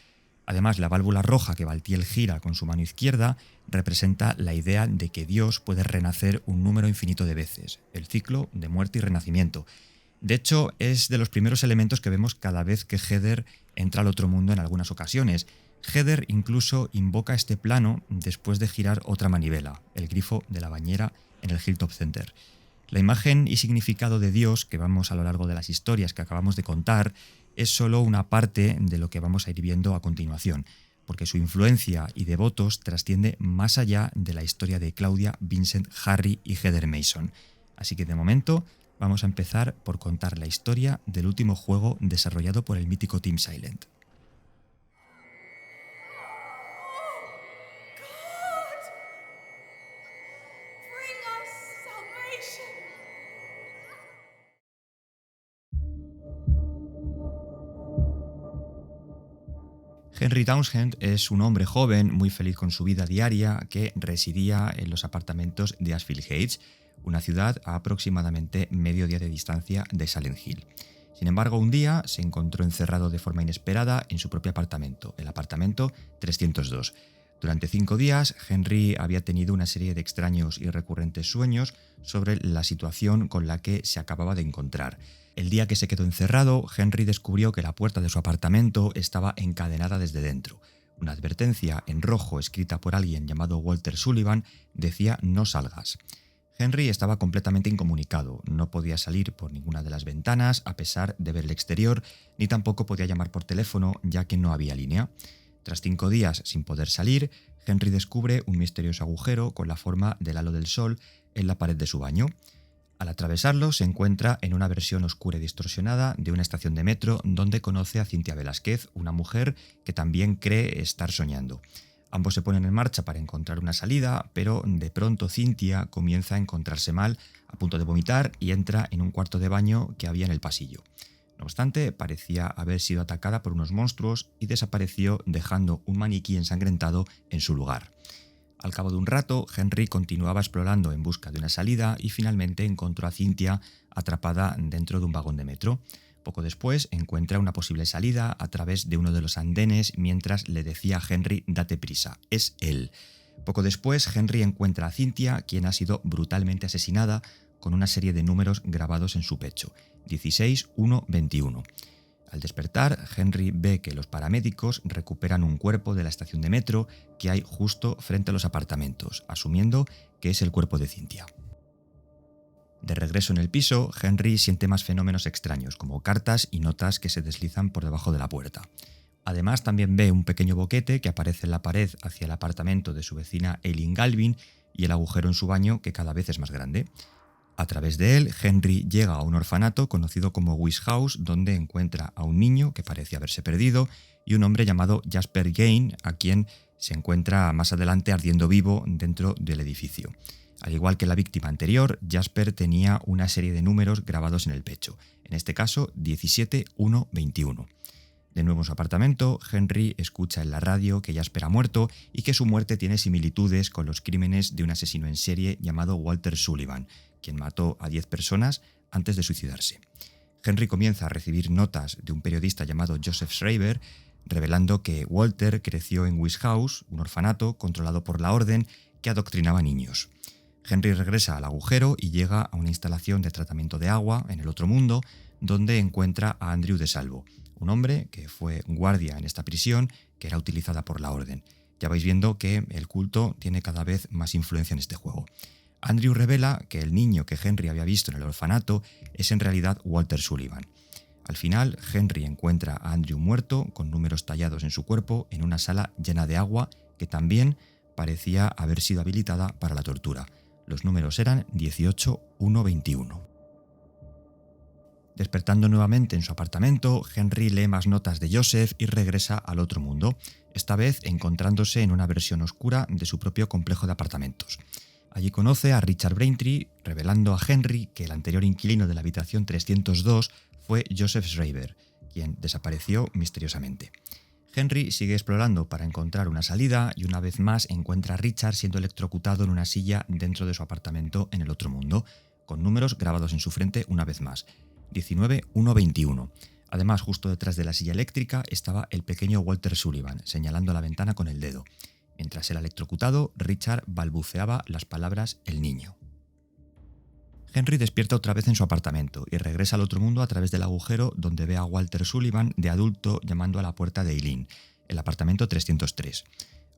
Además, la válvula roja que Baltiel gira con su mano izquierda representa la idea de que Dios puede renacer un número infinito de veces, el ciclo de muerte y renacimiento. De hecho, es de los primeros elementos que vemos cada vez que Heather entra al otro mundo en algunas ocasiones. Heather incluso invoca este plano después de girar otra manivela, el grifo de la bañera en el Hilltop Center. La imagen y significado de Dios que vamos a lo largo de las historias que acabamos de contar es solo una parte de lo que vamos a ir viendo a continuación, porque su influencia y devotos trasciende más allá de la historia de Claudia, Vincent, Harry y Heather Mason. Así que de momento vamos a empezar por contar la historia del último juego desarrollado por el mítico Team Silent. Henry Townshend es un hombre joven, muy feliz con su vida diaria, que residía en los apartamentos de Ashfield Heights, una ciudad a aproximadamente medio día de distancia de Silent Hill. Sin embargo, un día se encontró encerrado de forma inesperada en su propio apartamento, el apartamento 302. Durante 5 días, Henry había tenido una serie de extraños y recurrentes sueños sobre la situación con la que se acababa de encontrar. El día que se quedó encerrado, Henry descubrió que la puerta de su apartamento estaba encadenada desde dentro. Una advertencia en rojo escrita por alguien llamado Walter Sullivan decía «No salgas». Henry estaba completamente incomunicado, no podía salir por ninguna de las ventanas a pesar de ver el exterior, ni tampoco podía llamar por teléfono ya que no había línea. Tras 5 días sin poder salir, Henry descubre un misterioso agujero con la forma del halo del sol en la pared de su baño. Al atravesarlo se encuentra en una versión oscura y distorsionada de una estación de metro donde conoce a Cynthia Velázquez, una mujer que también cree estar soñando. Ambos se ponen en marcha para encontrar una salida, pero de pronto Cynthia comienza a encontrarse mal, a punto de vomitar, y entra en un cuarto de baño que había en el pasillo. No obstante, parecía haber sido atacada por unos monstruos y desapareció dejando un maniquí ensangrentado en su lugar. Al cabo de un rato, Henry continuaba explorando en busca de una salida y finalmente encontró a Cynthia atrapada dentro de un vagón de metro. Poco después encuentra una posible salida a través de uno de los andenes mientras le decía a Henry «Date prisa, es él». Poco después, Henry encuentra a Cynthia, quien ha sido brutalmente asesinada con una serie de números grabados en su pecho, 16-1-21. Al despertar, Henry ve que los paramédicos recuperan un cuerpo de la estación de metro que hay justo frente a los apartamentos, asumiendo que es el cuerpo de Cynthia. De regreso en el piso, Henry siente más fenómenos extraños, como cartas y notas que se deslizan por debajo de la puerta. Además, también ve un pequeño boquete que aparece en la pared hacia el apartamento de su vecina Eileen Galvin y el agujero en su baño que cada vez es más grande. A través de él, Henry llega a un orfanato conocido como Wish House, donde encuentra a un niño que parece haberse perdido y un hombre llamado Jasper Gain, a quien se encuentra más adelante ardiendo vivo dentro del edificio. Al igual que la víctima anterior, Jasper tenía una serie de números grabados en el pecho, en este caso 17-1-21. De nuevo en su apartamento, Henry escucha en la radio que Jasper ha muerto y que su muerte tiene similitudes con los crímenes de un asesino en serie llamado Walter Sullivan, quien mató a 10 personas antes de suicidarse. Henry comienza a recibir notas de un periodista llamado Joseph Schreiber, revelando que Walter creció en Wish House, un orfanato controlado por la Orden que adoctrinaba niños. Henry regresa al agujero y llega a una instalación de tratamiento de agua en el otro mundo, donde encuentra a Andrew de Salvo, un hombre que fue guardia en esta prisión que era utilizada por la Orden. Ya vais viendo que el culto tiene cada vez más influencia en este juego. Andrew revela que el niño que Henry había visto en el orfanato es en realidad Walter Sullivan. Al final, Henry encuentra a Andrew muerto con números tallados en su cuerpo en una sala llena de agua que también parecía haber sido habilitada para la tortura. Los números eran 18-1-21. Despertando nuevamente en su apartamento, Henry lee más notas de Joseph y regresa al otro mundo, esta vez encontrándose en una versión oscura de su propio complejo de apartamentos. Allí conoce a Richard Braintree, revelando a Henry que el anterior inquilino de la habitación 302 fue Joseph Schreiber, quien desapareció misteriosamente. Henry sigue explorando para encontrar una salida y una vez más encuentra a Richard siendo electrocutado en una silla dentro de su apartamento en el otro mundo, con números grabados en su frente una vez más, 19121. Además, justo detrás de la silla eléctrica estaba el pequeño Walter Sullivan, señalando la ventana con el dedo. Mientras era electrocutado, Richard balbuceaba las palabras «el niño». Henry despierta otra vez en su apartamento y regresa al otro mundo a través del agujero donde ve a Walter Sullivan de adulto llamando a la puerta de Eileen, el apartamento 303.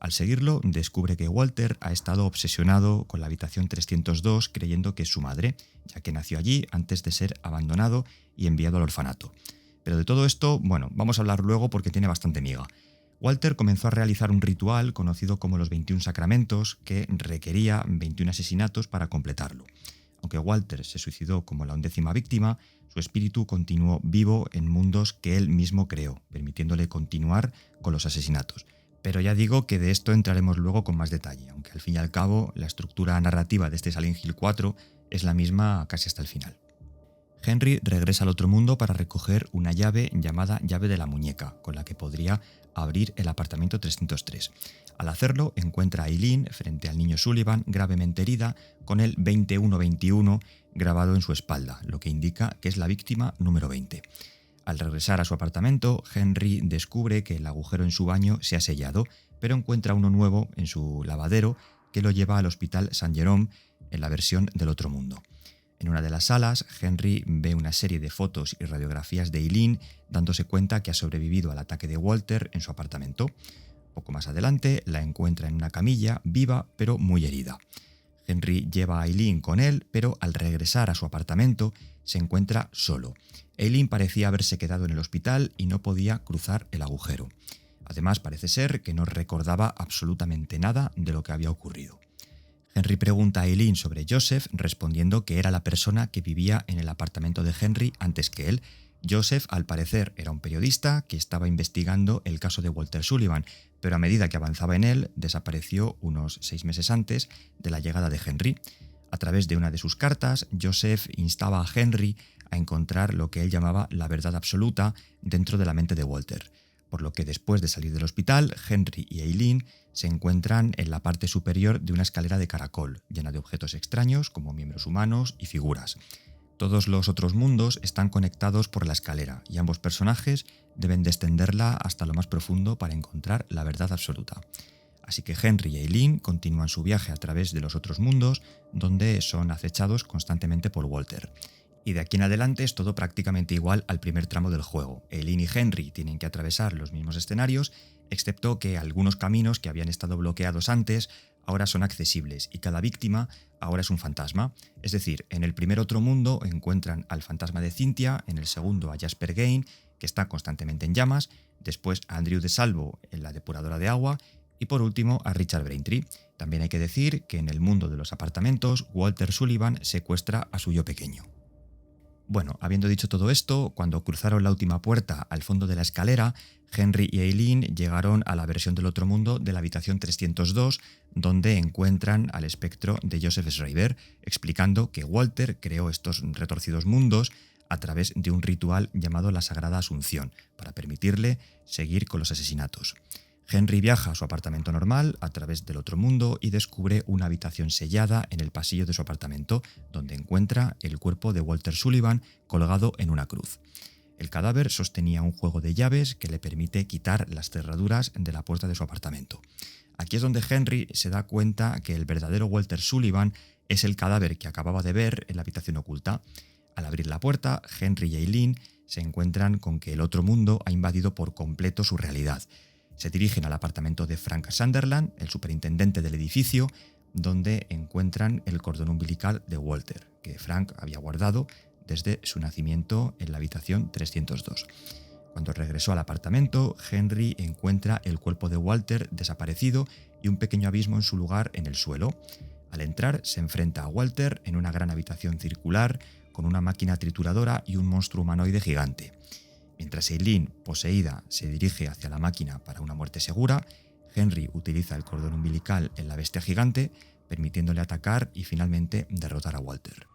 Al seguirlo, descubre que Walter ha estado obsesionado con la habitación 302 creyendo que es su madre, ya que nació allí antes de ser abandonado y enviado al orfanato. Pero de todo esto, vamos a hablar luego porque tiene bastante miga. Walter comenzó a realizar un ritual conocido como los 21 sacramentos que requería 21 asesinatos para completarlo. Aunque Walter se suicidó como la 11ª víctima, su espíritu continuó vivo en mundos que él mismo creó, permitiéndole continuar con los asesinatos. Pero ya digo que de esto entraremos luego con más detalle, aunque al fin y al cabo la estructura narrativa de este Silent Hill 4 es la misma casi hasta el final. Henry regresa al otro mundo para recoger una llave llamada llave de la muñeca, con la que podría abrir el apartamento 303. Al hacerlo, encuentra a Eileen frente al niño Sullivan gravemente herida con el 2121 grabado en su espalda, lo que indica que es la víctima número 20. Al regresar a su apartamento, Henry descubre que el agujero en su baño se ha sellado, pero encuentra uno nuevo en su lavadero que lo lleva al hospital St. Jerome en la versión del otro mundo. En una de las salas, Henry ve una serie de fotos y radiografías de Eileen, dándose cuenta que ha sobrevivido al ataque de Walter en su apartamento. Poco más adelante, la encuentra en una camilla, viva pero muy herida. Henry lleva a Eileen con él, pero al regresar a su apartamento, se encuentra solo. Eileen parecía haberse quedado en el hospital y no podía cruzar el agujero. Además, parece ser que no recordaba absolutamente nada de lo que había ocurrido. Henry pregunta a Eileen sobre Joseph, respondiendo que era la persona que vivía en el apartamento de Henry antes que él. Joseph, al parecer, era un periodista que estaba investigando el caso de Walter Sullivan, pero a medida que avanzaba en él, desapareció unos 6 meses antes de la llegada de Henry. A través de una de sus cartas, Joseph instaba a Henry a encontrar lo que él llamaba la verdad absoluta dentro de la mente de Walter, por lo que después de salir del hospital, Henry y Eileen se encuentran en la parte superior de una escalera de caracol, llena de objetos extraños como miembros humanos y figuras. Todos los otros mundos están conectados por la escalera y ambos personajes deben descenderla hasta lo más profundo para encontrar la verdad absoluta. Así que Henry y Eileen continúan su viaje a través de los otros mundos, donde son acechados constantemente por Walter. Y de aquí en adelante es todo prácticamente igual al primer tramo del juego. Eileen y Henry tienen que atravesar los mismos escenarios, excepto que algunos caminos que habían estado bloqueados antes ahora son accesibles y cada víctima ahora es un fantasma. Es decir, en el primer otro mundo encuentran al fantasma de Cynthia, en el segundo a Jasper Gain, que está constantemente en llamas, después a Andrew de Salvo en la depuradora de agua y por último a Richard Braintree. También hay que decir que en el mundo de los apartamentos, Walter Sullivan secuestra a su yo pequeño. Bueno, habiendo dicho todo esto, cuando cruzaron la última puerta al fondo de la escalera, Henry y Eileen llegaron a la versión del otro mundo de la habitación 302, donde encuentran al espectro de Joseph Schreiber, explicando que Walter creó estos retorcidos mundos a través de un ritual llamado la Sagrada Asunción, para permitirle seguir con los asesinatos. Henry viaja a su apartamento normal a través del otro mundo y descubre una habitación sellada en el pasillo de su apartamento, donde encuentra el cuerpo de Walter Sullivan colgado en una cruz. El cadáver sostenía un juego de llaves que le permite quitar las cerraduras de la puerta de su apartamento. Aquí es donde Henry se da cuenta que el verdadero Walter Sullivan es el cadáver que acababa de ver en la habitación oculta. Al abrir la puerta, Henry y Eileen se encuentran con que el otro mundo ha invadido por completo su realidad. Se dirigen al apartamento de Frank Sunderland, el superintendente del edificio, donde encuentran el cordón umbilical de Walter, que Frank había guardado desde su nacimiento en la habitación 302. Cuando regresó al apartamento, Henry encuentra el cuerpo de Walter desaparecido y un pequeño abismo en su lugar en el suelo. Al entrar, se enfrenta a Walter en una gran habitación circular con una máquina trituradora y un monstruo humanoide gigante. Mientras Eileen, poseída, se dirige hacia la máquina para una muerte segura, Henry utiliza el cordón umbilical en la bestia gigante, permitiéndole atacar y finalmente derrotar a Walter.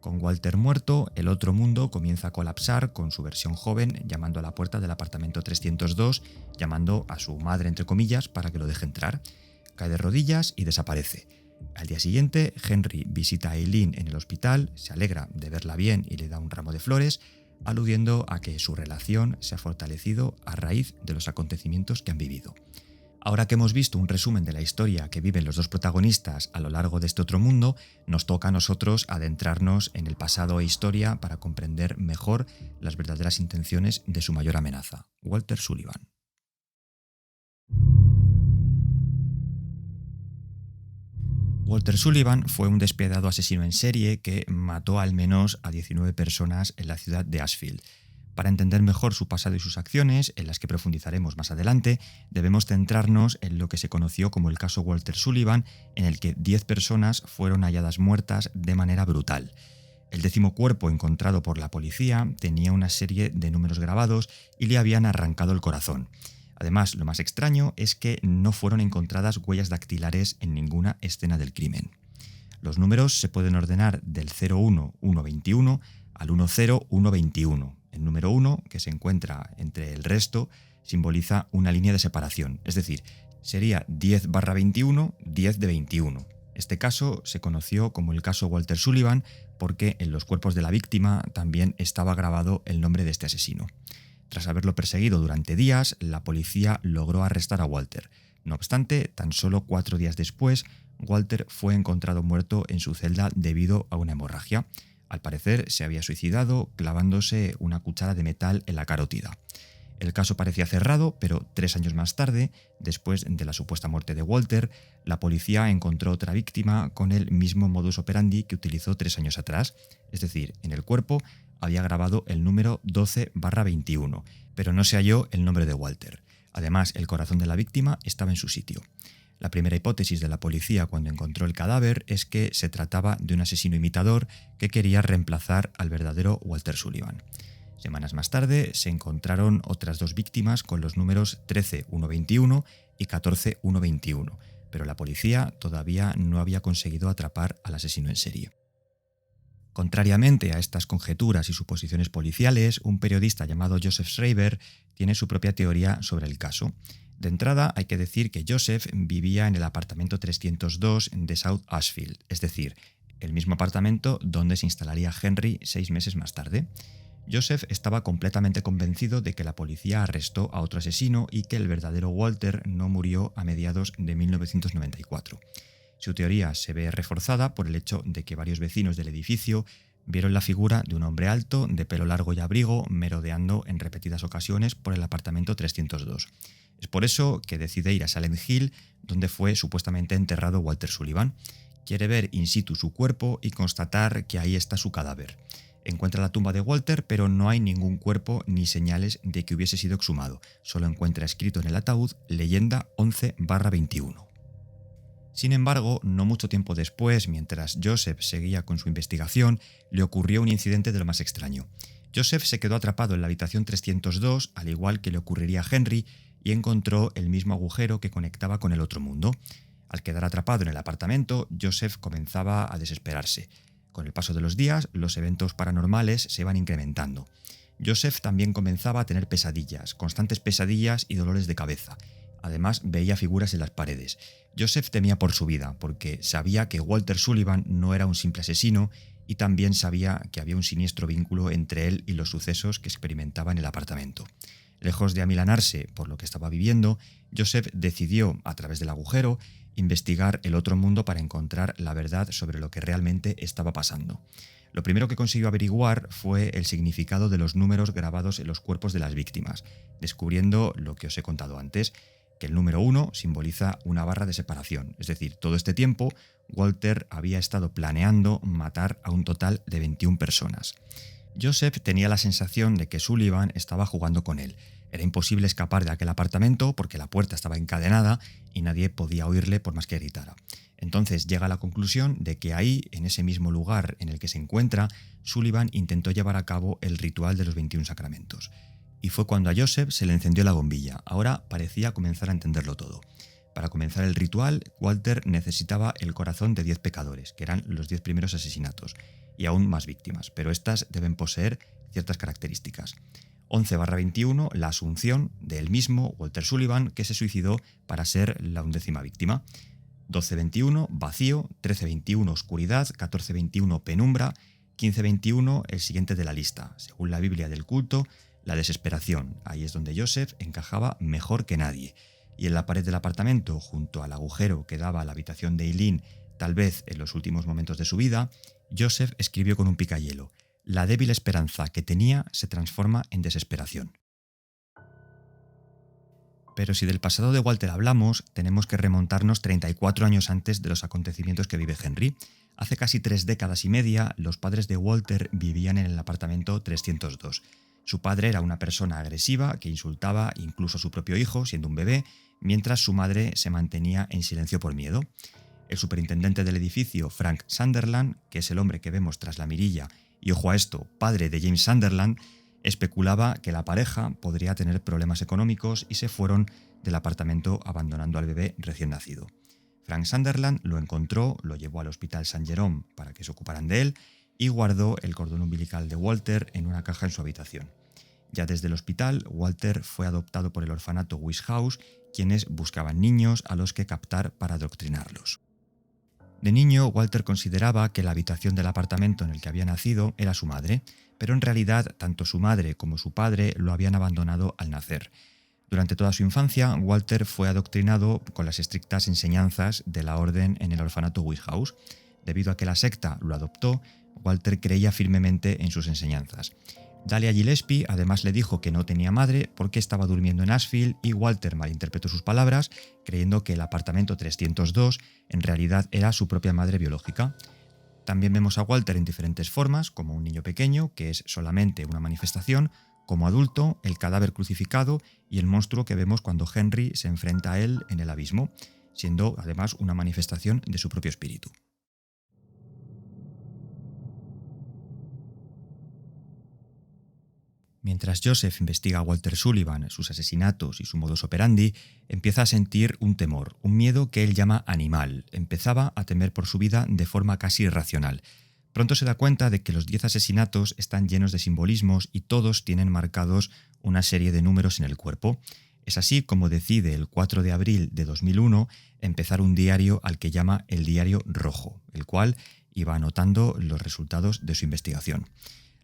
Con Walter muerto, el otro mundo comienza a colapsar con su versión joven llamando a la puerta del apartamento 302, llamando a su madre entre comillas para que lo deje entrar. Cae de rodillas y desaparece. Al día siguiente, Henry visita a Eileen en el hospital, se alegra de verla bien y le da un ramo de flores, aludiendo a que su relación se ha fortalecido a raíz de los acontecimientos que han vivido. Ahora que hemos visto un resumen de la historia que viven los dos protagonistas a lo largo de este otro mundo, nos toca a nosotros adentrarnos en el pasado e historia para comprender mejor las verdaderas intenciones de su mayor amenaza, Walter Sullivan. Walter Sullivan fue un despiadado asesino en serie que mató al menos a 19 personas en la ciudad de Ashfield. Para entender mejor su pasado y sus acciones, en las que profundizaremos más adelante, debemos centrarnos en lo que se conoció como el caso Walter Sullivan, en el que 10 personas fueron halladas muertas de manera brutal. El 10º cuerpo encontrado por la policía tenía una serie de números grabados y le habían arrancado el corazón. Además, lo más extraño es que no fueron encontradas huellas dactilares en ninguna escena del crimen. Los números se pueden ordenar del 01121 al 10121. El número 1, que se encuentra entre el resto, simboliza una línea de separación, es decir, sería 10/21, 10 de 21. Este caso se conoció como el caso Walter Sullivan porque en los cuerpos de la víctima también estaba grabado el nombre de este asesino. Tras haberlo perseguido durante días, la policía logró arrestar a Walter. No obstante, tan solo 4 días después, Walter fue encontrado muerto en su celda debido a una hemorragia. Al parecer, se había suicidado clavándose una cuchara de metal en la carótida. El caso parecía cerrado, pero 3 años más tarde, después de la supuesta muerte de Walter, la policía encontró otra víctima con el mismo modus operandi que utilizó 3 años atrás. Es decir, en el cuerpo había grabado el número 12/21, pero no se halló el nombre de Walter. Además, el corazón de la víctima estaba en su sitio. La primera hipótesis de la policía cuando encontró el cadáver es que se trataba de un asesino imitador que quería reemplazar al verdadero Walter Sullivan. Semanas más tarde se encontraron otras 2 víctimas con los números 13/121 y 14/121, pero la policía todavía no había conseguido atrapar al asesino en serie. Contrariamente a estas conjeturas y suposiciones policiales, un periodista llamado Joseph Schreiber tiene su propia teoría sobre el caso. De entrada, hay que decir que Joseph vivía en el apartamento 302 de South Ashfield, es decir, el mismo apartamento donde se instalaría Henry 6 meses más tarde. Joseph estaba completamente convencido de que la policía arrestó a otro asesino y que el verdadero Walter no murió a mediados de 1994. Su teoría se ve reforzada por el hecho de que varios vecinos del edificio vieron la figura de un hombre alto, de pelo largo y abrigo, merodeando en repetidas ocasiones por el apartamento 302. Es por eso que decide ir a Salem Hill, donde fue supuestamente enterrado Walter Sullivan. Quiere ver in situ su cuerpo y constatar que ahí está su cadáver. Encuentra la tumba de Walter, pero no hay ningún cuerpo ni señales de que hubiese sido exhumado. Solo encuentra escrito en el ataúd leyenda 11/21. Sin embargo, no mucho tiempo después, mientras Joseph seguía con su investigación, le ocurrió un incidente de lo más extraño. Joseph se quedó atrapado en la habitación 302, al igual que le ocurriría a Henry, y encontró el mismo agujero que conectaba con el otro mundo. Al quedar atrapado en el apartamento, Joseph comenzaba a desesperarse. Con el paso de los días, los eventos paranormales se iban incrementando. Joseph también comenzaba a tener pesadillas, constantes pesadillas y dolores de cabeza. Además, veía figuras en las paredes. Joseph temía por su vida, porque sabía que Walter Sullivan no era un simple asesino y también sabía que había un siniestro vínculo entre él y los sucesos que experimentaba en el apartamento. Lejos de amilanarse por lo que estaba viviendo, Joseph decidió, a través del agujero, investigar el otro mundo para encontrar la verdad sobre lo que realmente estaba pasando. Lo primero que consiguió averiguar fue el significado de los números grabados en los cuerpos de las víctimas, descubriendo lo que os he contado antes, que el número 1 simboliza una barra de separación, es decir, todo este tiempo Walter había estado planeando matar a un total de 21 personas. Joseph tenía la sensación de que Sullivan estaba jugando con él. Era imposible escapar de aquel apartamento porque la puerta estaba encadenada y nadie podía oírle por más que gritara. Entonces llega a la conclusión de que ahí, en ese mismo lugar en el que se encuentra, Sullivan intentó llevar a cabo el ritual de los 21 sacramentos. Y fue cuando a Joseph se le encendió la bombilla. Ahora parecía comenzar a entenderlo todo. Para comenzar el ritual, Walter necesitaba el corazón de 10 pecadores, que eran los 10 primeros asesinatos, y aún más víctimas, pero estas deben poseer ciertas características. 11/21, la asunción de él mismo, Walter Sullivan, que se suicidó para ser la 11ª víctima. 12/21, vacío. 13/21, oscuridad. 14/21, penumbra. 15/21, el siguiente de la lista. Según la Biblia del culto, la desesperación. Ahí es donde Joseph encajaba mejor que nadie. Y en la pared del apartamento, junto al agujero que daba a la habitación de Eileen, tal vez en los últimos momentos de su vida, Joseph escribió con un picahielo: la débil esperanza que tenía se transforma en desesperación. Pero si del pasado de Walter hablamos, tenemos que remontarnos 34 años antes de los acontecimientos que vive Henry. Hace casi 3 décadas y media, los padres de Walter vivían en el apartamento 302. Su padre era una persona agresiva que insultaba incluso a su propio hijo, siendo un bebé, mientras su madre se mantenía en silencio por miedo. El superintendente del edificio, Frank Sunderland, que es el hombre que vemos tras la mirilla, y ojo a esto, padre de James Sunderland, especulaba que la pareja podría tener problemas económicos y se fueron del apartamento abandonando al bebé recién nacido. Frank Sunderland lo encontró, lo llevó al hospital St. Jerome para que se ocuparan de él y guardó el cordón umbilical de Walter en una caja en su habitación. Ya desde el hospital, Walter fue adoptado por el orfanato Wisht House, quienes buscaban niños a los que captar para adoctrinarlos. De niño, Walter consideraba que la habitación del apartamento en el que había nacido era su madre, pero en realidad tanto su madre como su padre lo habían abandonado al nacer. Durante toda su infancia, Walter fue adoctrinado con las estrictas enseñanzas de la orden en el orfanato Wisht House. Debido a que la secta lo adoptó, Walter creía firmemente en sus enseñanzas. Dahlia Gillespie además le dijo que no tenía madre porque estaba durmiendo en Ashfield y Walter malinterpretó sus palabras, creyendo que el apartamento 302 en realidad era su propia madre biológica. También vemos a Walter en diferentes formas, como un niño pequeño, que es solamente una manifestación, como adulto, el cadáver crucificado y el monstruo que vemos cuando Henry se enfrenta a él en el abismo, siendo además una manifestación de su propio espíritu. Mientras Joseph investiga a Walter Sullivan, sus asesinatos y su modus operandi, empieza a sentir un temor, un miedo que él llama animal. Empezaba a temer por su vida de forma casi irracional. Pronto se da cuenta de que los 10 asesinatos están llenos de simbolismos y todos tienen marcados una serie de números en el cuerpo. Es así como decide el 4 de abril de 2001 empezar un diario al que llama el Diario Rojo, el cual iba anotando los resultados de su investigación.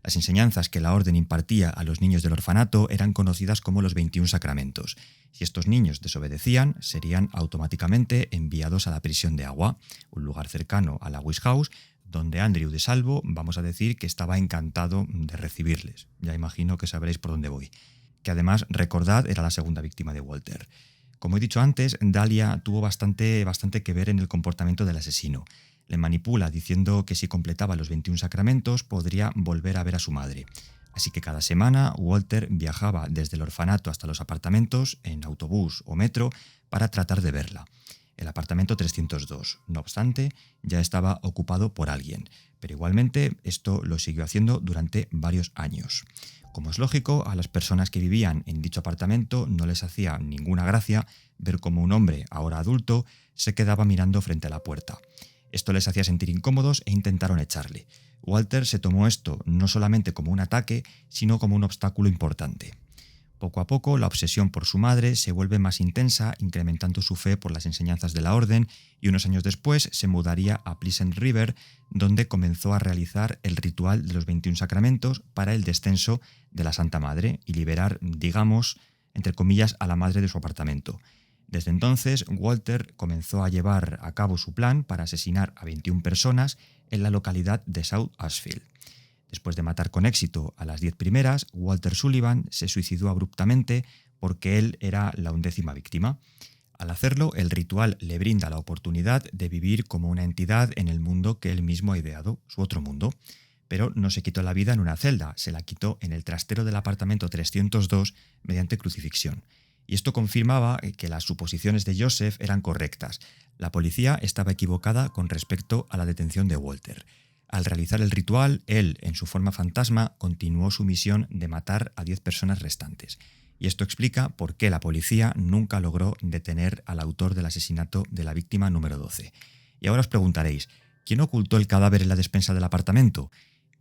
Las enseñanzas que la orden impartía a los niños del orfanato eran conocidas como los 21 sacramentos. Si estos niños desobedecían, serían automáticamente enviados a la prisión de Agua, un lugar cercano a la Wisht House, donde Andrew de Salvo, vamos a decir que estaba encantado de recibirles. Ya imagino que sabréis por dónde voy. Que además, recordad, era la segunda víctima de Walter. Como he dicho antes, Dahlia tuvo bastante que ver en el comportamiento del asesino. Le manipula diciendo que si completaba los 21 sacramentos podría volver a ver a su madre. Así que cada semana Walter viajaba desde el orfanato hasta los apartamentos en autobús o metro para tratar de verla. El apartamento 302, no obstante, ya estaba ocupado por alguien, pero igualmente esto lo siguió haciendo durante varios años. Como es lógico, a las personas que vivían en dicho apartamento no les hacía ninguna gracia ver cómo un hombre, ahora adulto, se quedaba mirando frente a la puerta. Esto les hacía sentir incómodos e intentaron echarle. Walter se tomó esto no solamente como un ataque, sino como un obstáculo importante. Poco a poco, la obsesión por su madre se vuelve más intensa, incrementando su fe por las enseñanzas de la orden, y unos años después se mudaría a Pleasant River, donde comenzó a realizar el ritual de los 21 sacramentos para el descenso de la Santa Madre y liberar, digamos, entre comillas, a la madre de su apartamento. Desde entonces, Walter comenzó a llevar a cabo su plan para asesinar a 21 personas en la localidad de South Ashfield. Después de matar con éxito a las 10 primeras, Walter Sullivan se suicidó abruptamente porque él era la 11ª víctima. Al hacerlo, el ritual le brinda la oportunidad de vivir como una entidad en el mundo que él mismo ha ideado, su otro mundo. pero no se quitó la vida en una celda, se la quitó en el trastero del apartamento 302 mediante crucifixión. Y esto confirmaba que las suposiciones de Joseph eran correctas. La policía estaba equivocada con respecto a la detención de Walter. Al realizar el ritual, él, en su forma fantasma, continuó su misión de matar a 10 personas restantes. Y esto explica por qué la policía nunca logró detener al autor del asesinato de la víctima número 12. Y ahora os preguntaréis, ¿quién ocultó el cadáver en la despensa del apartamento?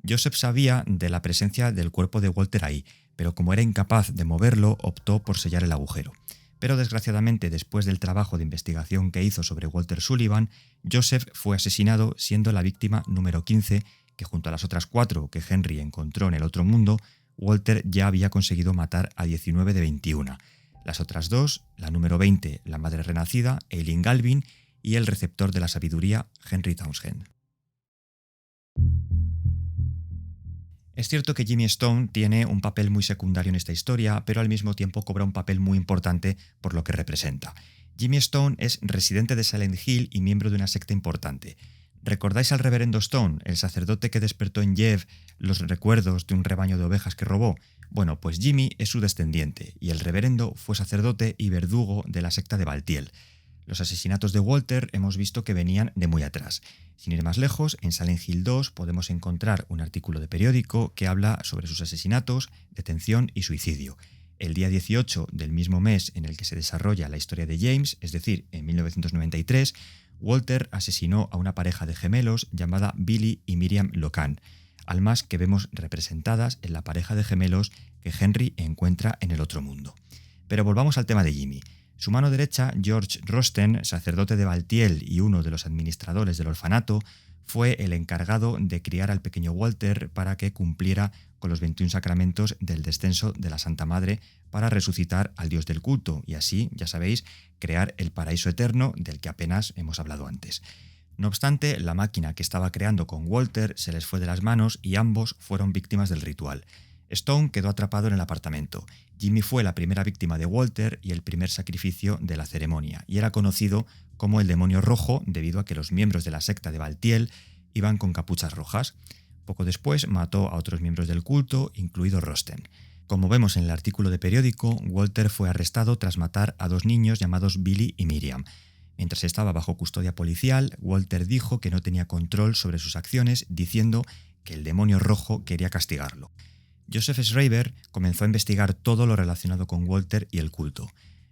Joseph sabía de la presencia del cuerpo de Walter ahí, pero como era incapaz de moverlo, optó por sellar el agujero. Pero desgraciadamente, después del trabajo de investigación que hizo sobre Walter Sullivan, Joseph fue asesinado siendo la víctima número 15, que junto a las otras 4 que Henry encontró en el otro mundo, Walter ya había conseguido matar a 19 de 21. Las otras 2, la número 20, la madre renacida, Eileen Galvin, y el receptor de la sabiduría, Henry Townshend. Es cierto que Jimmy Stone tiene un papel muy secundario en esta historia, pero al mismo tiempo cobra un papel muy importante por lo que representa. Jimmy Stone es residente de Silent Hill y miembro de una secta importante. ¿Recordáis al reverendo Stone, el sacerdote que despertó en Jeff los recuerdos de un rebaño de ovejas que robó? Bueno, pues Jimmy es su descendiente, y el reverendo fue sacerdote y verdugo de la secta de Baltiel. Los asesinatos de Walter hemos visto que venían de muy atrás. Sin ir más lejos, en Silent Hill 2 podemos encontrar un artículo de periódico que habla sobre sus asesinatos, detención y suicidio. El día 18 del mismo mes en el que se desarrolla la historia de James, es decir, en 1993, Walter asesinó a una pareja de gemelos llamada Billy y Miriam Locan, almas que vemos representadas en la pareja de gemelos que Henry encuentra en el otro mundo. Pero volvamos al tema de Jimmy. Su mano derecha, George Rosten, sacerdote de Baltiel y uno de los administradores del orfanato, fue el encargado de criar al pequeño Walter para que cumpliera con los 21 sacramentos del descenso de la Santa Madre para resucitar al dios del culto y así, ya sabéis, crear el paraíso eterno del que apenas hemos hablado antes. No obstante, la máquina que estaba creando con Walter se les fue de las manos y ambos fueron víctimas del ritual. Stone quedó atrapado en el apartamento. Jimmy fue la primera víctima de Walter y el primer sacrificio de la ceremonia, y era conocido como el demonio rojo debido a que los miembros de la secta de Baltiel iban con capuchas rojas. Poco después mató a otros miembros del culto, incluido Rosten. Como vemos en el artículo de periódico, Walter fue arrestado tras matar a 2 niños llamados Billy y Miriam. Mientras estaba bajo custodia policial, Walter dijo que no tenía control sobre sus acciones, diciendo que el demonio rojo quería castigarlo. Joseph Schreiber comenzó a investigar todo lo relacionado con Walter y el culto.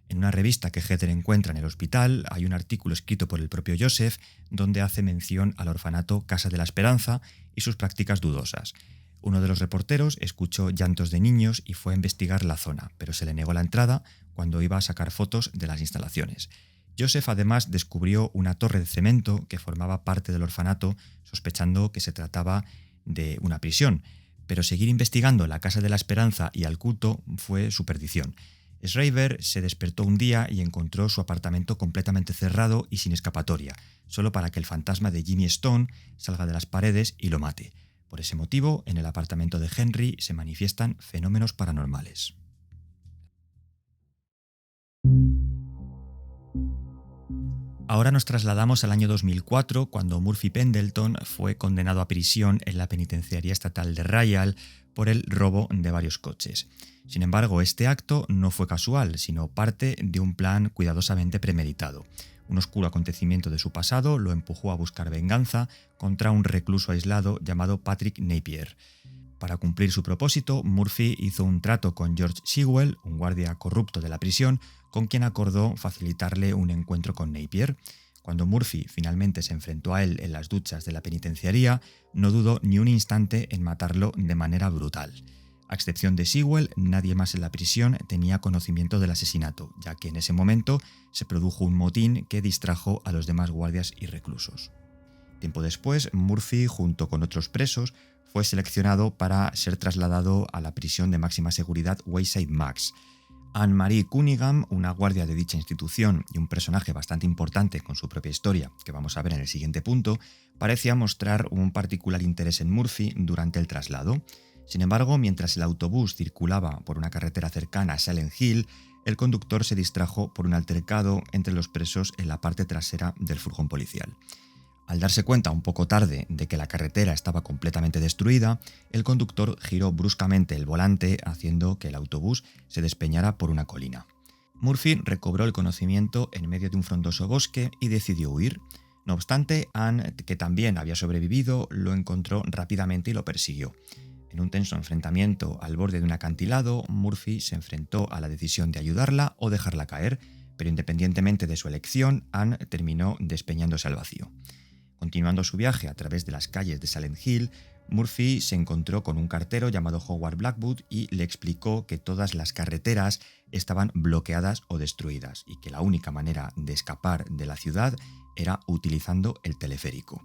En una revista que Heather encuentra en el hospital hay un artículo escrito por el propio Joseph donde hace mención al orfanato Casa de la Esperanza y sus prácticas dudosas. Uno de los reporteros escuchó llantos de niños y fue a investigar la zona, pero se le negó la entrada cuando iba a sacar fotos de las instalaciones. Joseph además descubrió una torre de cemento que formaba parte del orfanato, sospechando que se trataba de una prisión. Pero seguir investigando la Casa de la Esperanza y al culto fue su perdición. Schreiber se despertó un día y encontró su apartamento completamente cerrado y sin escapatoria, solo para que el fantasma de Jimmy Stone salga de las paredes y lo mate. Por ese motivo, en el apartamento de Henry se manifiestan fenómenos paranormales. Ahora nos trasladamos al año 2004, cuando Murphy Pendleton fue condenado a prisión en la penitenciaría estatal de Rayal por el robo de varios coches. Sin embargo, este acto no fue casual, sino parte de un plan cuidadosamente premeditado. Un oscuro acontecimiento de su pasado lo empujó a buscar venganza contra un recluso aislado llamado Patrick Napier. Para cumplir su propósito, Murphy hizo un trato con George Sewell, un guardia corrupto de la prisión, con quien acordó facilitarle un encuentro con Napier. Cuando Murphy finalmente se enfrentó a él en las duchas de la penitenciaría, no dudó ni un instante en matarlo de manera brutal. A excepción de Sewell, nadie más en la prisión tenía conocimiento del asesinato, ya que en ese momento se produjo un motín que distrajo a los demás guardias y reclusos. Tiempo después, Murphy, junto con otros presos, fue seleccionado para ser trasladado a la prisión de máxima seguridad Wayside Max. Anne-Marie Cunningham, una guardia de dicha institución y un personaje bastante importante con su propia historia, que vamos a ver en el siguiente punto, parecía mostrar un particular interés en Murphy durante el traslado. Sin embargo, mientras el autobús circulaba por una carretera cercana a Silent Hill, el conductor se distrajo por un altercado entre los presos en la parte trasera del furgón policial. Al darse cuenta un poco tarde de que la carretera estaba completamente destruida, el conductor giró bruscamente el volante haciendo que el autobús se despeñara por una colina. Murphy recobró el conocimiento en medio de un frondoso bosque y decidió huir. No obstante, Anne, que también había sobrevivido, lo encontró rápidamente y lo persiguió. En un tenso enfrentamiento al borde de un acantilado, Murphy se enfrentó a la decisión de ayudarla o dejarla caer, pero independientemente de su elección, Anne terminó despeñándose al vacío. Continuando su viaje a través de las calles de Silent Hill, Murphy se encontró con un cartero llamado Howard Blackwood y le explicó que todas las carreteras estaban bloqueadas o destruidas y que la única manera de escapar de la ciudad era utilizando el teleférico.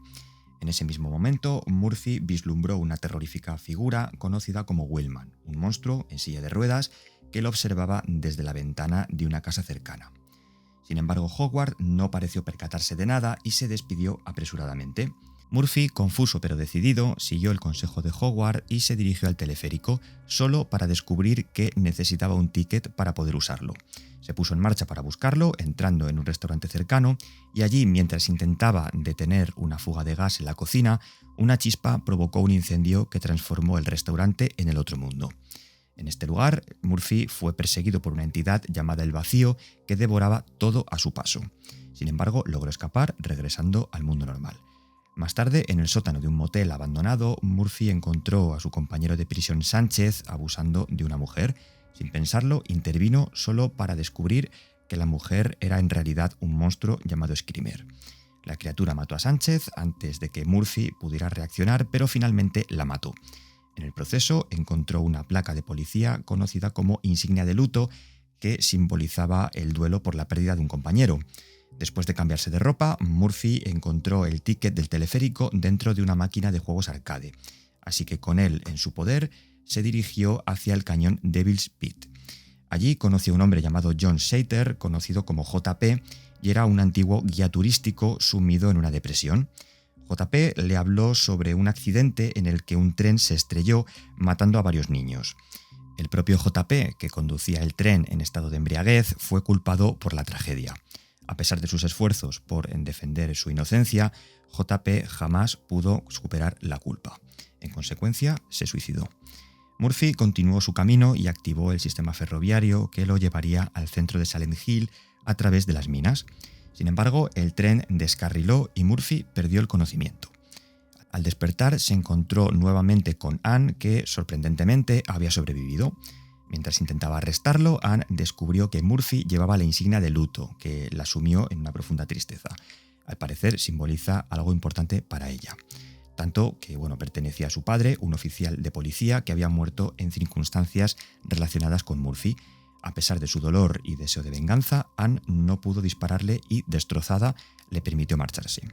En ese mismo momento, Murphy vislumbró una terrorífica figura conocida como Wellman, un monstruo en silla de ruedas que lo observaba desde la ventana de una casa cercana. Sin embargo, Howard no pareció percatarse de nada y se despidió apresuradamente. Murphy, confuso pero decidido, siguió el consejo de Howard y se dirigió al teleférico, solo para descubrir que necesitaba un ticket para poder usarlo. Se puso en marcha para buscarlo, entrando en un restaurante cercano, y allí, mientras intentaba detener una fuga de gas en la cocina, una chispa provocó un incendio que transformó el restaurante en el otro mundo. En este lugar, Murphy fue perseguido por una entidad llamada el Vacío que devoraba todo a su paso. Sin embargo, logró escapar, regresando al mundo normal. Más tarde, en el sótano de un motel abandonado, Murphy encontró a su compañero de prisión Sánchez abusando de una mujer. Sin pensarlo, intervino solo para descubrir que la mujer era en realidad un monstruo llamado Screamer. La criatura mató a Sánchez antes de que Murphy pudiera reaccionar, pero finalmente la mató. En el proceso encontró una placa de policía conocida como insignia de luto que simbolizaba el duelo por la pérdida de un compañero. Después de cambiarse de ropa, Murphy encontró el ticket del teleférico dentro de una máquina de juegos arcade, así que con él en su poder se dirigió hacia el cañón Devil's Pit. Allí conoció a un hombre llamado John Shater, conocido como JP, y era un antiguo guía turístico sumido en una depresión. JP le habló sobre un accidente en el que un tren se estrelló matando a varios niños. El propio JP, que conducía el tren en estado de embriaguez, fue culpado por la tragedia. A pesar de sus esfuerzos por defender su inocencia, JP jamás pudo superar la culpa. En consecuencia, se suicidó. Murphy continuó su camino y activó el sistema ferroviario que lo llevaría al centro de Silent Hill a través de las minas. Sin embargo, el tren descarriló y Murphy perdió el conocimiento. Al despertar, se encontró nuevamente con Anne, que sorprendentemente había sobrevivido. Mientras intentaba arrestarlo, Anne descubrió que Murphy llevaba la insignia de luto, que la sumió en una profunda tristeza. Al parecer, simboliza algo importante para ella. Tanto que, pertenecía a su padre, un oficial de policía que había muerto en circunstancias relacionadas con Murphy. A pesar de su dolor y deseo de venganza, Anne no pudo dispararle y, destrozada, le permitió marcharse.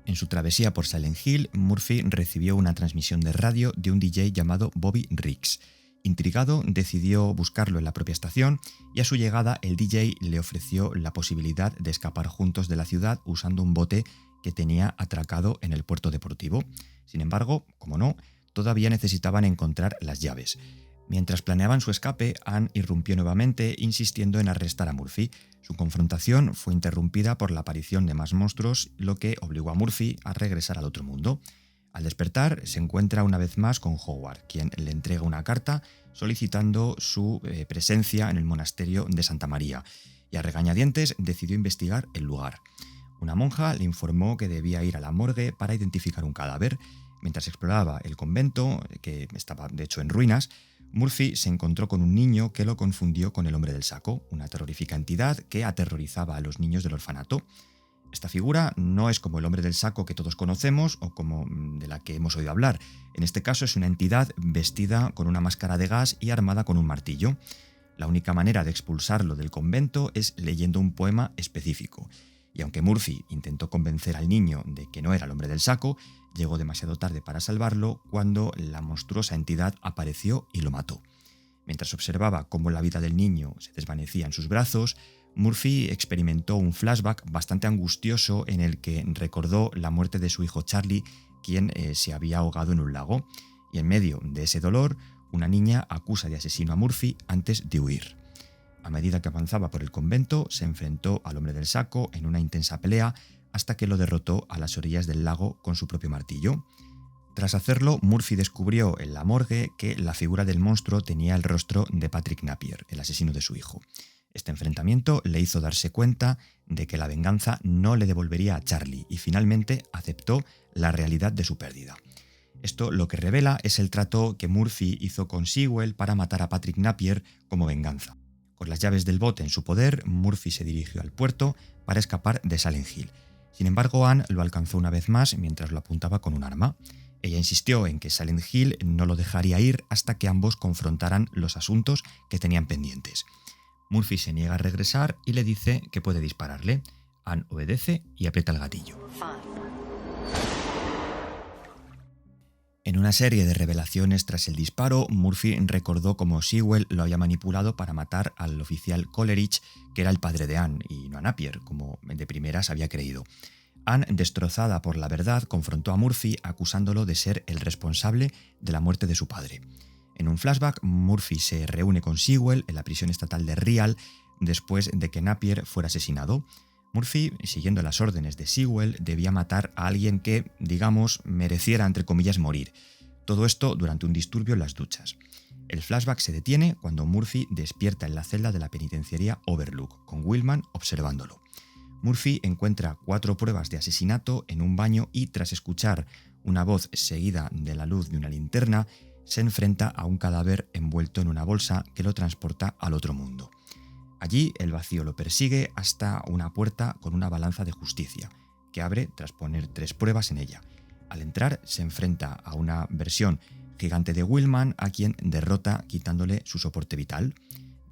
En su travesía por Silent Hill, Murphy recibió una transmisión de radio de un DJ llamado Bobby Riggs. Intrigado, decidió buscarlo en la propia estación y a su llegada el DJ le ofreció la posibilidad de escapar juntos de la ciudad usando un bote que tenía atracado en el puerto deportivo. Sin embargo, como no, todavía necesitaban encontrar las llaves. Mientras planeaban su escape, Anne irrumpió nuevamente, insistiendo en arrestar a Murphy. Su confrontación fue interrumpida por la aparición de más monstruos, lo que obligó a Murphy a regresar al otro mundo. Al despertar, se encuentra una vez más con Howard, quien le entrega una carta solicitando su presencia en el monasterio de Santa María, y a regañadientes decidió investigar el lugar. Una monja le informó que debía ir a la morgue para identificar un cadáver. Mientras exploraba el convento, que estaba de hecho en ruinas, Murphy se encontró con un niño que lo confundió con el hombre del saco, una terrorífica entidad que aterrorizaba a los niños del orfanato. Esta figura no es como el hombre del saco que todos conocemos o como de la que hemos oído hablar. En este caso es una entidad vestida con una máscara de gas y armada con un martillo. La única manera de expulsarlo del convento es leyendo un poema específico. Y aunque Murphy intentó convencer al niño de que no era el hombre del saco, llegó demasiado tarde para salvarlo cuando la monstruosa entidad apareció y lo mató. Mientras observaba cómo la vida del niño se desvanecía en sus brazos, Murphy experimentó un flashback bastante angustioso en el que recordó la muerte de su hijo Charlie, quien se había ahogado en un lago. Y en medio de ese dolor, una niña acusa de asesino a Murphy antes de huir. A medida que avanzaba por el convento, se enfrentó al hombre del saco en una intensa pelea, hasta que lo derrotó a las orillas del lago con su propio martillo. Tras hacerlo, Murphy descubrió en la morgue que la figura del monstruo tenía el rostro de Patrick Napier, el asesino de su hijo. Este enfrentamiento le hizo darse cuenta de que la venganza no le devolvería a Charlie y finalmente aceptó la realidad de su pérdida. Esto lo que revela es el trato que Murphy hizo con Sewell para matar a Patrick Napier como venganza. Con las llaves del bote en su poder, Murphy se dirigió al puerto para escapar de Silent Hill. Sin embargo, Anne lo alcanzó una vez más mientras lo apuntaba con un arma. Ella insistió en que Silent Hill no lo dejaría ir hasta que ambos confrontaran los asuntos que tenían pendientes. Murphy se niega a regresar y le dice que puede dispararle. Anne obedece y aprieta el gatillo. En una serie de revelaciones tras el disparo, Murphy recordó cómo Sewell lo había manipulado para matar al oficial Coleridge, que era el padre de Anne, y no a Napier, como de primeras había creído. Anne, destrozada por la verdad, confrontó a Murphy acusándolo de ser el responsable de la muerte de su padre. En un flashback, Murphy se reúne con Sewell en la prisión estatal de Real después de que Napier fuera asesinado. Murphy, siguiendo las órdenes de Sewell, debía matar a alguien que, digamos, mereciera, entre comillas, morir. Todo esto durante un disturbio en las duchas. El flashback se detiene cuando Murphy despierta en la celda de la penitenciaría Overlook, con Willman observándolo. Murphy encuentra 4 pruebas de asesinato en un baño y, tras escuchar una voz seguida de la luz de una linterna, se enfrenta a un cadáver envuelto en una bolsa que lo transporta al otro mundo. Allí el vacío lo persigue hasta una puerta con una balanza de justicia, que abre tras poner 3 pruebas en ella. Al entrar se enfrenta a una versión gigante de Willman, a quien derrota quitándole su soporte vital.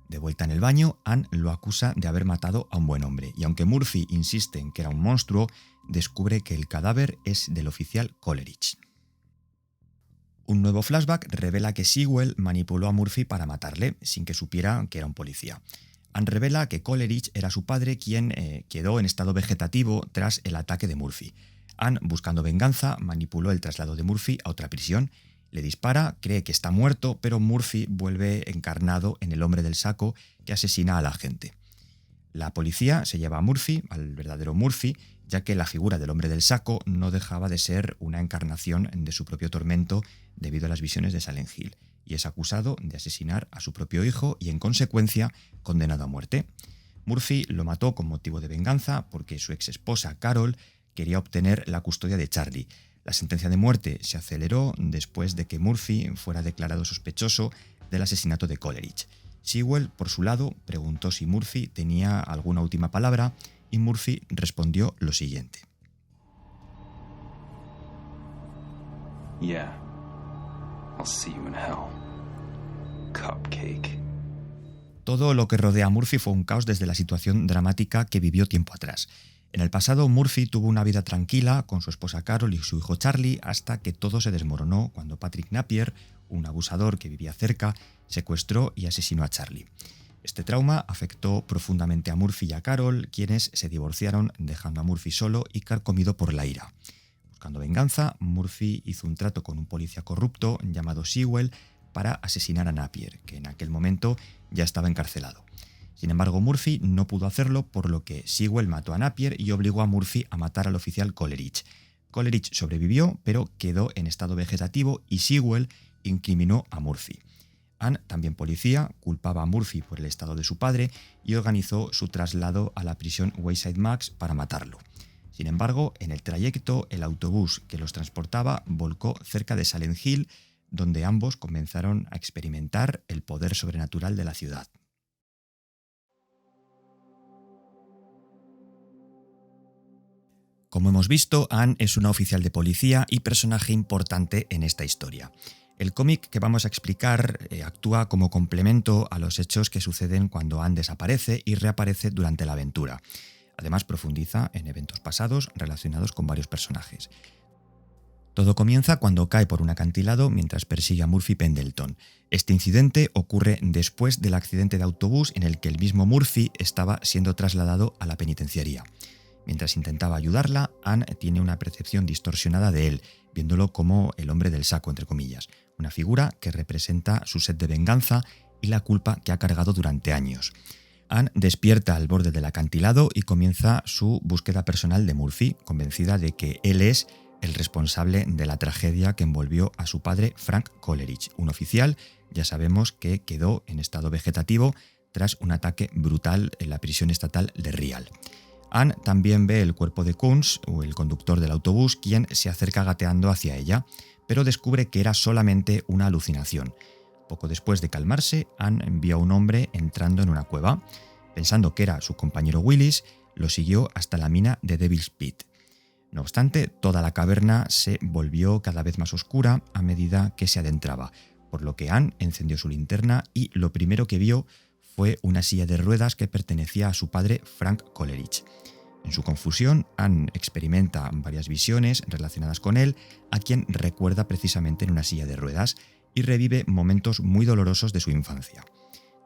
De vuelta en el baño, Anne lo acusa de haber matado a un buen hombre, y aunque Murphy insiste en que era un monstruo, descubre que el cadáver es del oficial Coleridge. Un nuevo flashback revela que Sewell manipuló a Murphy para matarle, sin que supiera que era un policía. Anne revela que Coleridge era su padre, quien quedó en estado vegetativo tras el ataque de Murphy. Anne, buscando venganza, manipuló el traslado de Murphy a otra prisión. Le dispara, cree que está muerto, pero Murphy vuelve encarnado en el hombre del saco que asesina a la gente. La policía se lleva a Murphy, al verdadero Murphy, ya que la figura del hombre del saco no dejaba de ser una encarnación de su propio tormento debido a las visiones de Silent Hill, y es acusado de asesinar a su propio hijo y, en consecuencia, condenado a muerte. Murphy lo mató con motivo de venganza porque su exesposa Carol quería obtener la custodia de Charlie. La sentencia de muerte se aceleró después de que Murphy fuera declarado sospechoso del asesinato de Coleridge. Sewell, por su lado, preguntó si Murphy tenía alguna última palabra y Murphy respondió lo siguiente. Yeah. I'll see you in hell. Cupcake. Todo lo que rodea a Murphy fue un caos desde la situación dramática que vivió tiempo atrás. En el pasado, Murphy tuvo una vida tranquila con su esposa Carol y su hijo Charlie hasta que todo se desmoronó cuando Patrick Napier, un abusador que vivía cerca, secuestró y asesinó a Charlie. Este trauma afectó profundamente a Murphy y a Carol, quienes se divorciaron dejando a Murphy solo y carcomido por la ira. Buscando venganza, Murphy hizo un trato con un policía corrupto llamado Sewell para asesinar a Napier, que en aquel momento ya estaba encarcelado. Sin embargo, Murphy no pudo hacerlo, por lo que Sewell mató a Napier y obligó a Murphy a matar al oficial Coleridge. Coleridge sobrevivió, pero quedó en estado vegetativo y Sewell incriminó a Murphy. Anne, también policía, culpaba a Murphy por el estado de su padre y organizó su traslado a la prisión Wayside Max para matarlo. Sin embargo, en el trayecto, el autobús que los transportaba volcó cerca de Silent Hill, donde ambos comenzaron a experimentar el poder sobrenatural de la ciudad. Como hemos visto, Anne es una oficial de policía y personaje importante en esta historia. El cómic que vamos a explicar actúa como complemento a los hechos que suceden cuando Anne desaparece y reaparece durante la aventura. Además, profundiza en eventos pasados relacionados con varios personajes. Todo comienza cuando cae por un acantilado mientras persigue a Murphy Pendleton. Este incidente ocurre después del accidente de autobús en el que el mismo Murphy estaba siendo trasladado a la penitenciaría. Mientras intentaba ayudarla, Anne tiene una percepción distorsionada de él, viéndolo como el hombre del saco, entre comillas, una figura que representa su sed de venganza y la culpa que ha cargado durante años. Anne despierta al borde del acantilado y comienza su búsqueda personal de Murphy, convencida de que él es el responsable de la tragedia que envolvió a su padre Frank Coleridge, un oficial, ya sabemos, que quedó en estado vegetativo tras un ataque brutal en la prisión estatal de Rial. Anne también ve el cuerpo de Kunz, el conductor del autobús, quien se acerca gateando hacia ella, pero descubre que era solamente una alucinación. Poco después de calmarse, Anne vio a un hombre entrando en una cueva. Pensando que era su compañero Willis, lo siguió hasta la mina de Devil's Pit. No obstante, toda la caverna se volvió cada vez más oscura a medida que se adentraba, por lo que Anne encendió su linterna y lo primero que vio fue una silla de ruedas que pertenecía a su padre Frank Coleridge. En su confusión, Anne experimenta varias visiones relacionadas con él, a quien recuerda precisamente en una silla de ruedas, y revive momentos muy dolorosos de su infancia.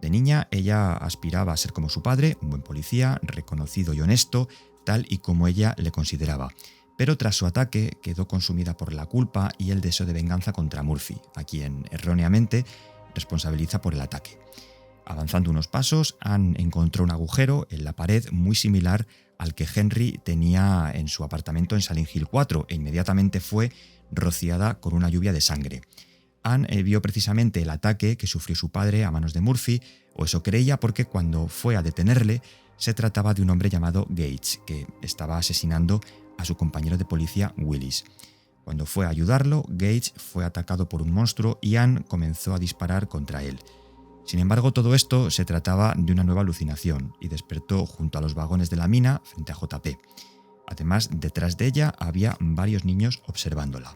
De niña, ella aspiraba a ser como su padre, un buen policía, reconocido y honesto, tal y como ella le consideraba. Pero tras su ataque quedó consumida por la culpa y el deseo de venganza contra Murphy, a quien erróneamente responsabiliza por el ataque. Avanzando unos pasos, Anne encontró un agujero en la pared muy similar al que Henry tenía en su apartamento en Silent Hill 4 e inmediatamente fue rociada con una lluvia de sangre. Anne vio precisamente el ataque que sufrió su padre a manos de Murphy, o eso creía, porque cuando fue a detenerle se trataba de un hombre llamado Gates, que estaba asesinando a su compañero de policía Willis. Cuando fue a ayudarlo, Gates fue atacado por un monstruo y Anne comenzó a disparar contra él. Sin embargo, todo esto se trataba de una nueva alucinación y despertó junto a los vagones de la mina frente a JP. Además, detrás de ella había varios niños observándola.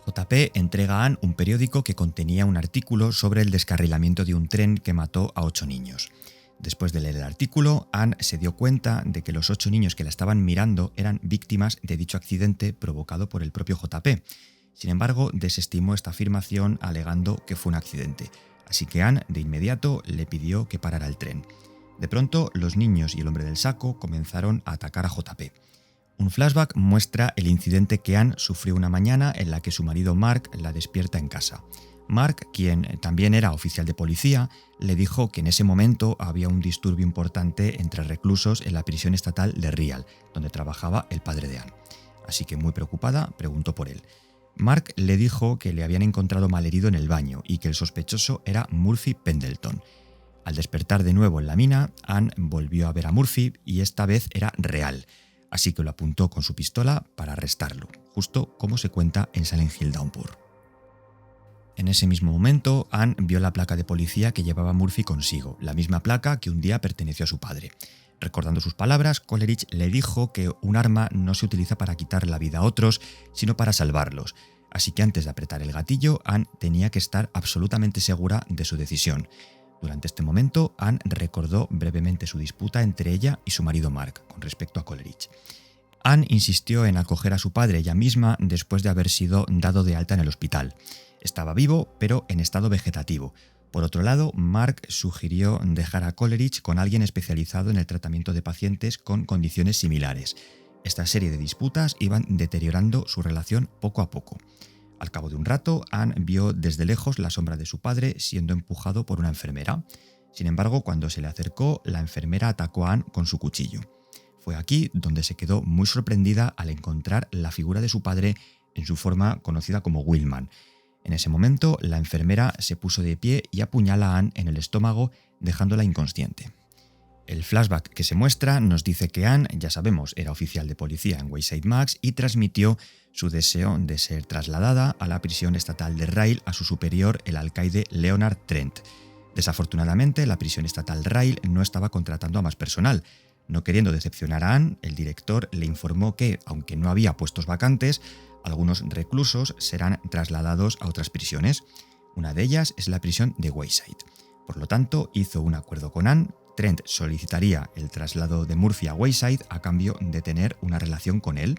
JP entrega a Anne un periódico que contenía un artículo sobre el descarrilamiento de un tren que mató a 8 niños. Después de leer el artículo, Anne se dio cuenta de que los 8 niños que la estaban mirando eran víctimas de dicho accidente provocado por el propio JP. Sin embargo, desestimó esta afirmación alegando que fue un accidente, así que Anne de inmediato le pidió que parara el tren. De pronto, los niños y el hombre del saco comenzaron a atacar a JP. Un flashback muestra el incidente que Anne sufrió una mañana en la que su marido Mark la despierta en casa. Mark, quien también era oficial de policía, le dijo que en ese momento había un disturbio importante entre reclusos en la prisión estatal de Rial, donde trabajaba el padre de Anne. Así que, muy preocupada, preguntó por él. Mark le dijo que le habían encontrado malherido en el baño y que el sospechoso era Murphy Pendleton. Al despertar de nuevo en la mina, Anne volvió a ver a Murphy y esta vez era real, así que lo apuntó con su pistola para arrestarlo, justo como se cuenta en Silent Hill Downpour. En ese mismo momento, Anne vio la placa de policía que llevaba Murphy consigo, la misma placa que un día perteneció a su padre. Recordando sus palabras, Coleridge le dijo que un arma no se utiliza para quitar la vida a otros, sino para salvarlos. Así que antes de apretar el gatillo, Anne tenía que estar absolutamente segura de su decisión. Durante este momento, Anne recordó brevemente su disputa entre ella y su marido Mark con respecto a Coleridge. Anne insistió en acoger a su padre ella misma después de haber sido dado de alta en el hospital. Estaba vivo, pero en estado vegetativo. Por otro lado, Mark sugirió dejar a Coleridge con alguien especializado en el tratamiento de pacientes con condiciones similares. Esta serie de disputas iban deteriorando su relación poco a poco. Al cabo de un rato, Anne vio desde lejos la sombra de su padre siendo empujado por una enfermera. Sin embargo, cuando se le acercó, la enfermera atacó a Anne con su cuchillo. Fue aquí donde se quedó muy sorprendida al encontrar la figura de su padre en su forma conocida como Willman. En ese momento, la enfermera se puso de pie y apuñala a Anne en el estómago, dejándola inconsciente. El flashback que se muestra nos dice que Anne, ya sabemos, era oficial de policía en Wayside Max y transmitió su deseo de ser trasladada a la prisión estatal de Rail a su superior, el alcaide Leonard Trent. Desafortunadamente, la prisión estatal Rail no estaba contratando a más personal. No queriendo decepcionar a Anne, el director le informó que, aunque no había puestos vacantes, algunos reclusos serán trasladados a otras prisiones. Una de ellas es la prisión de Wayside. Por lo tanto, hizo un acuerdo con Anne. Trent solicitaría el traslado de Murphy a Wayside a cambio de tener una relación con él.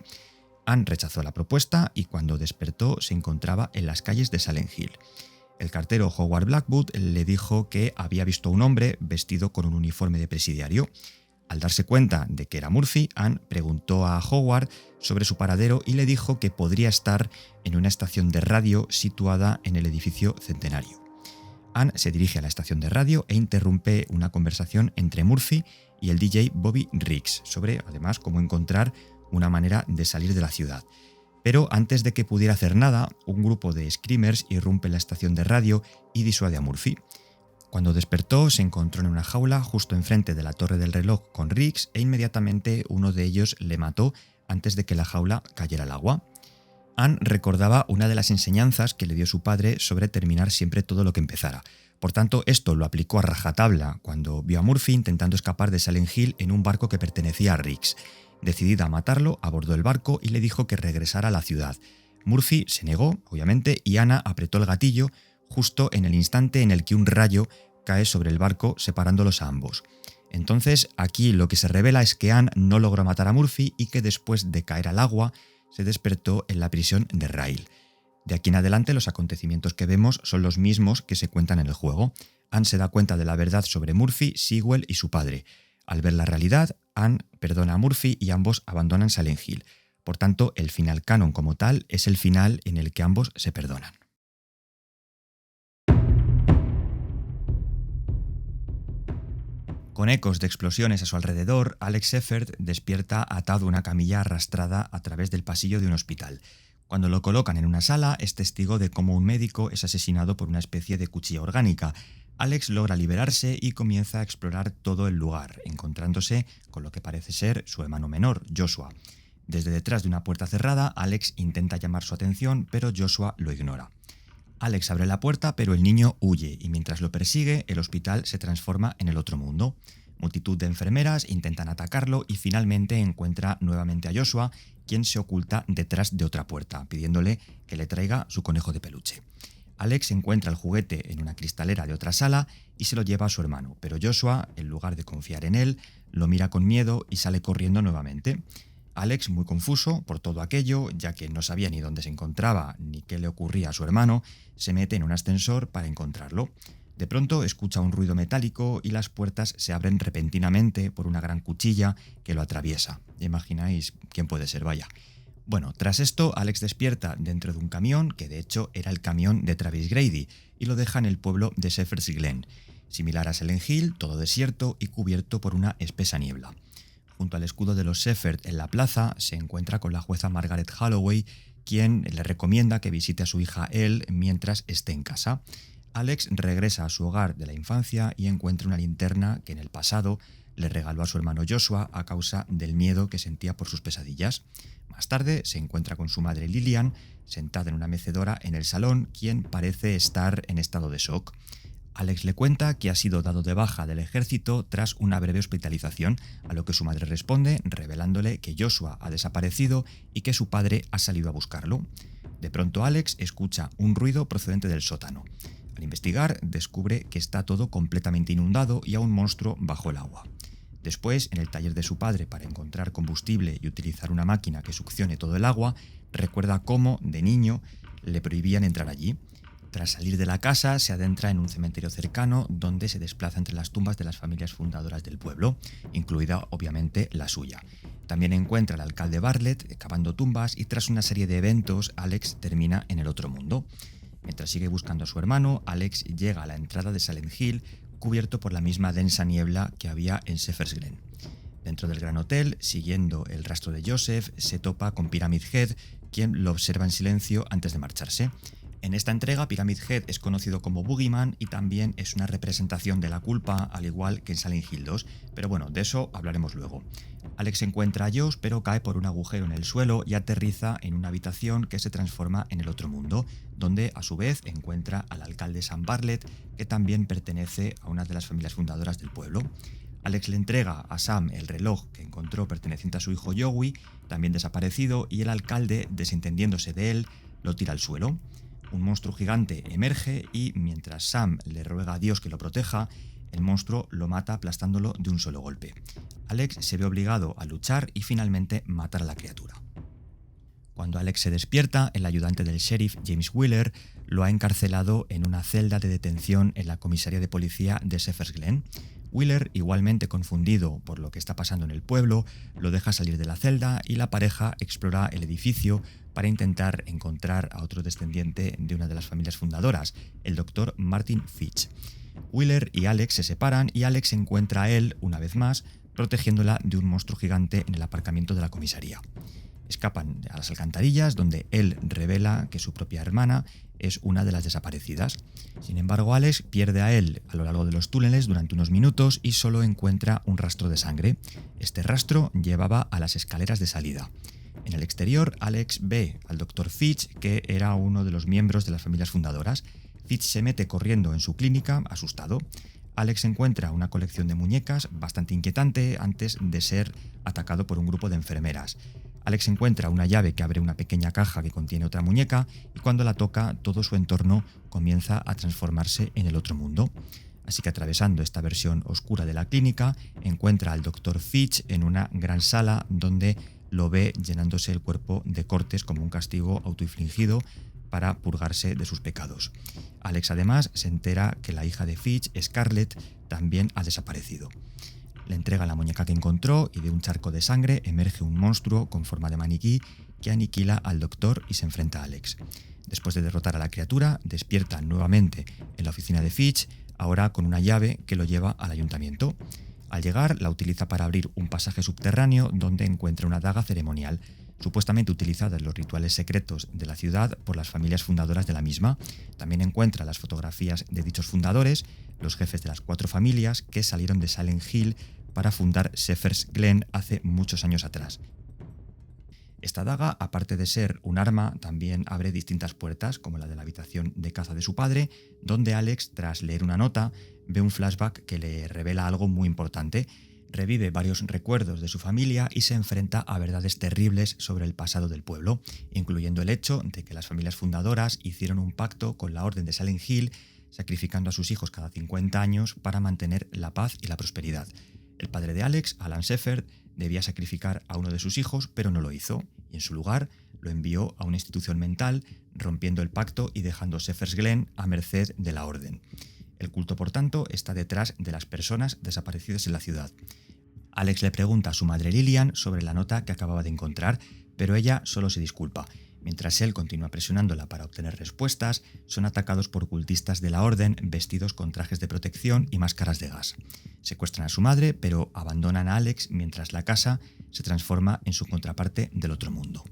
Anne rechazó la propuesta y cuando despertó se encontraba en las calles de Silent Hill. El cartero Howard Blackwood le dijo que había visto a un hombre vestido con un uniforme de presidiario. Al darse cuenta de que era Murphy, Anne preguntó a Howard sobre su paradero y le dijo que podría estar en una estación de radio situada en el edificio Centenario. Anne se dirige a la estación de radio e interrumpe una conversación entre Murphy y el DJ Bobby Riggs sobre, además, cómo encontrar una manera de salir de la ciudad. Pero antes de que pudiera hacer nada, un grupo de screamers irrumpe en la estación de radio y disuade a Murphy. Cuando despertó, se encontró en una jaula justo enfrente de la torre del reloj con Riggs e inmediatamente uno de ellos le mató antes de que la jaula cayera al agua. Anne recordaba una de las enseñanzas que le dio su padre sobre terminar siempre todo lo que empezara. Por tanto, esto lo aplicó a rajatabla cuando vio a Murphy intentando escapar de Silent Hill en un barco que pertenecía a Riggs. Decidida a matarlo, abordó el barco y le dijo que regresara a la ciudad. Murphy se negó, obviamente, y Anna apretó el gatillo justo en el instante en el que un rayo cae sobre el barco separándolos a ambos. Entonces, aquí lo que se revela es que Anne no logró matar a Murphy y que después de caer al agua se despertó en la prisión de Rail. De aquí en adelante los acontecimientos que vemos son los mismos que se cuentan en el juego. Anne se da cuenta de la verdad sobre Murphy, Sewell y su padre. Al ver la realidad, Anne perdona a Murphy y ambos abandonan Silent Hill. Por tanto, el final canon como tal es el final en el que ambos se perdonan. Con ecos de explosiones a su alrededor, Alex Shepard despierta atado a una camilla arrastrada a través del pasillo de un hospital. Cuando lo colocan en una sala, es testigo de cómo un médico es asesinado por una especie de cuchilla orgánica. Alex logra liberarse y comienza a explorar todo el lugar, encontrándose con lo que parece ser su hermano menor, Joshua. Desde detrás de una puerta cerrada, Alex intenta llamar su atención, pero Joshua lo ignora. Alex abre la puerta, pero el niño huye y mientras lo persigue, el hospital se transforma en el otro mundo. Multitud de enfermeras intentan atacarlo y finalmente encuentra nuevamente a Joshua, quien se oculta detrás de otra puerta, pidiéndole que le traiga su conejo de peluche. Alex encuentra el juguete en una cristalera de otra sala y se lo lleva a su hermano, pero Joshua, en lugar de confiar en él, lo mira con miedo y sale corriendo nuevamente. Alex, muy confuso por todo aquello, ya que no sabía ni dónde se encontraba ni qué le ocurría a su hermano, se mete en un ascensor para encontrarlo. De pronto escucha un ruido metálico y las puertas se abren repentinamente por una gran cuchilla que lo atraviesa. Imagináis quién puede ser, vaya. Bueno, tras esto, Alex despierta dentro de un camión, que de hecho era el camión de Travis Grady, y lo deja en el pueblo de Shepherd's Glen. Similar a Silent Hill, todo desierto y cubierto por una espesa niebla. Junto al escudo de los Shepherd en la plaza, se encuentra con la jueza Margaret Holloway, quien le recomienda que visite a su hija Elle mientras esté en casa. Alex regresa a su hogar de la infancia y encuentra una linterna que en el pasado le regaló a su hermano Joshua a causa del miedo que sentía por sus pesadillas. Más tarde se encuentra con su madre Lillian, sentada en una mecedora en el salón, quien parece estar en estado de shock. Alex le cuenta que ha sido dado de baja del ejército tras una breve hospitalización, a lo que su madre responde revelándole que Joshua ha desaparecido y que su padre ha salido a buscarlo. De pronto Alex escucha un ruido procedente del sótano. Al investigar, descubre que está todo completamente inundado y a un monstruo bajo el agua. Después, en el taller de su padre para encontrar combustible y utilizar una máquina que succione todo el agua, recuerda cómo, de niño, le prohibían entrar allí. Tras salir de la casa, se adentra en un cementerio cercano donde se desplaza entre las tumbas de las familias fundadoras del pueblo, incluida obviamente la suya. También encuentra al alcalde Bartlett cavando tumbas y tras una serie de eventos, Alex termina en el otro mundo. Mientras sigue buscando a su hermano, Alex llega a la entrada de Silent Hill, cubierto por la misma densa niebla que había en Shepherd's Glen. Dentro del gran hotel, siguiendo el rastro de Joseph, se topa con Pyramid Head, quien lo observa en silencio antes de marcharse. En esta entrega, Pyramid Head es conocido como Boogeyman y también es una representación de la culpa, al igual que en Silent Hill 2, pero bueno, de eso hablaremos luego. Alex encuentra a Josh, pero cae por un agujero en el suelo y aterriza en una habitación que se transforma en el otro mundo, donde a su vez encuentra al alcalde Sam Bartlett, que también pertenece a una de las familias fundadoras del pueblo. Alex le entrega a Sam el reloj que encontró perteneciente a su hijo Joey, también desaparecido, y el alcalde, desentendiéndose de él, lo tira al suelo. Un monstruo gigante emerge y, mientras Sam le ruega a Dios que lo proteja, el monstruo lo mata aplastándolo de un solo golpe. Alex se ve obligado a luchar y finalmente matar a la criatura. Cuando Alex se despierta, el ayudante del sheriff, James Wheeler, lo ha encarcelado en una celda de detención en la comisaría de policía de Shepherd's Glen. Wheeler, igualmente confundido por lo que está pasando en el pueblo, lo deja salir de la celda y la pareja explora el edificio para intentar encontrar a otro descendiente de una de las familias fundadoras, el Dr. Martin Fitch. Wheeler y Alex se separan y Alex encuentra a él, una vez más, protegiéndola de un monstruo gigante en el aparcamiento de la comisaría. Escapan a las alcantarillas, donde él revela que su propia hermana es una de las desaparecidas. Sin embargo, Alex pierde a él a lo largo de los túneles durante unos minutos y solo encuentra un rastro de sangre. Este rastro llevaba a las escaleras de salida. En el exterior, Alex ve al Dr. Fitch, que era uno de los miembros de las familias fundadoras. Fitch se mete corriendo en su clínica, asustado. Alex encuentra una colección de muñecas bastante inquietante antes de ser atacado por un grupo de enfermeras. Alex encuentra una llave que abre una pequeña caja que contiene otra muñeca y cuando la toca todo su entorno comienza a transformarse en el otro mundo. Así que atravesando esta versión oscura de la clínica encuentra al Dr. Fitch en una gran sala donde lo ve llenándose el cuerpo de cortes como un castigo autoinfligido para purgarse de sus pecados. Alex además se entera que la hija de Fitch, Scarlett, también ha desaparecido. Le entrega la muñeca que encontró y de un charco de sangre emerge un monstruo con forma de maniquí que aniquila al doctor y se enfrenta a Alex. Después de derrotar a la criatura, despierta nuevamente en la oficina de Fitch, ahora con una llave que lo lleva al ayuntamiento. Al llegar, la utiliza para abrir un pasaje subterráneo donde encuentra una daga ceremonial, supuestamente utilizada en los rituales secretos de la ciudad por las familias fundadoras de la misma. También encuentra las fotografías de dichos fundadores, los jefes de las 4 familias que salieron de Silent Hill para fundar Shepherd's Glen hace muchos años atrás. Esta daga, aparte de ser un arma, también abre distintas puertas, como la de la habitación de caza de su padre, donde Alex, tras leer una nota, ve un flashback que le revela algo muy importante. Revive varios recuerdos de su familia y se enfrenta a verdades terribles sobre el pasado del pueblo, incluyendo el hecho de que las familias fundadoras hicieron un pacto con la Orden de Silent Hill, sacrificando a sus hijos cada 50 años para mantener la paz y la prosperidad. El padre de Alex, Alan Shepherd, debía sacrificar a uno de sus hijos, pero no lo hizo, y en su lugar lo envió a una institución mental, rompiendo el pacto y dejando Shepherd's Glen a merced de la Orden. El culto, por tanto, está detrás de las personas desaparecidas en la ciudad. Alex le pregunta a su madre Lillian sobre la nota que acababa de encontrar, pero ella solo se disculpa. Mientras él continúa presionándola para obtener respuestas, son atacados por cultistas de la Orden vestidos con trajes de protección y máscaras de gas. Secuestran a su madre, pero abandonan a Alex mientras la casa se transforma en su contraparte del otro mundo.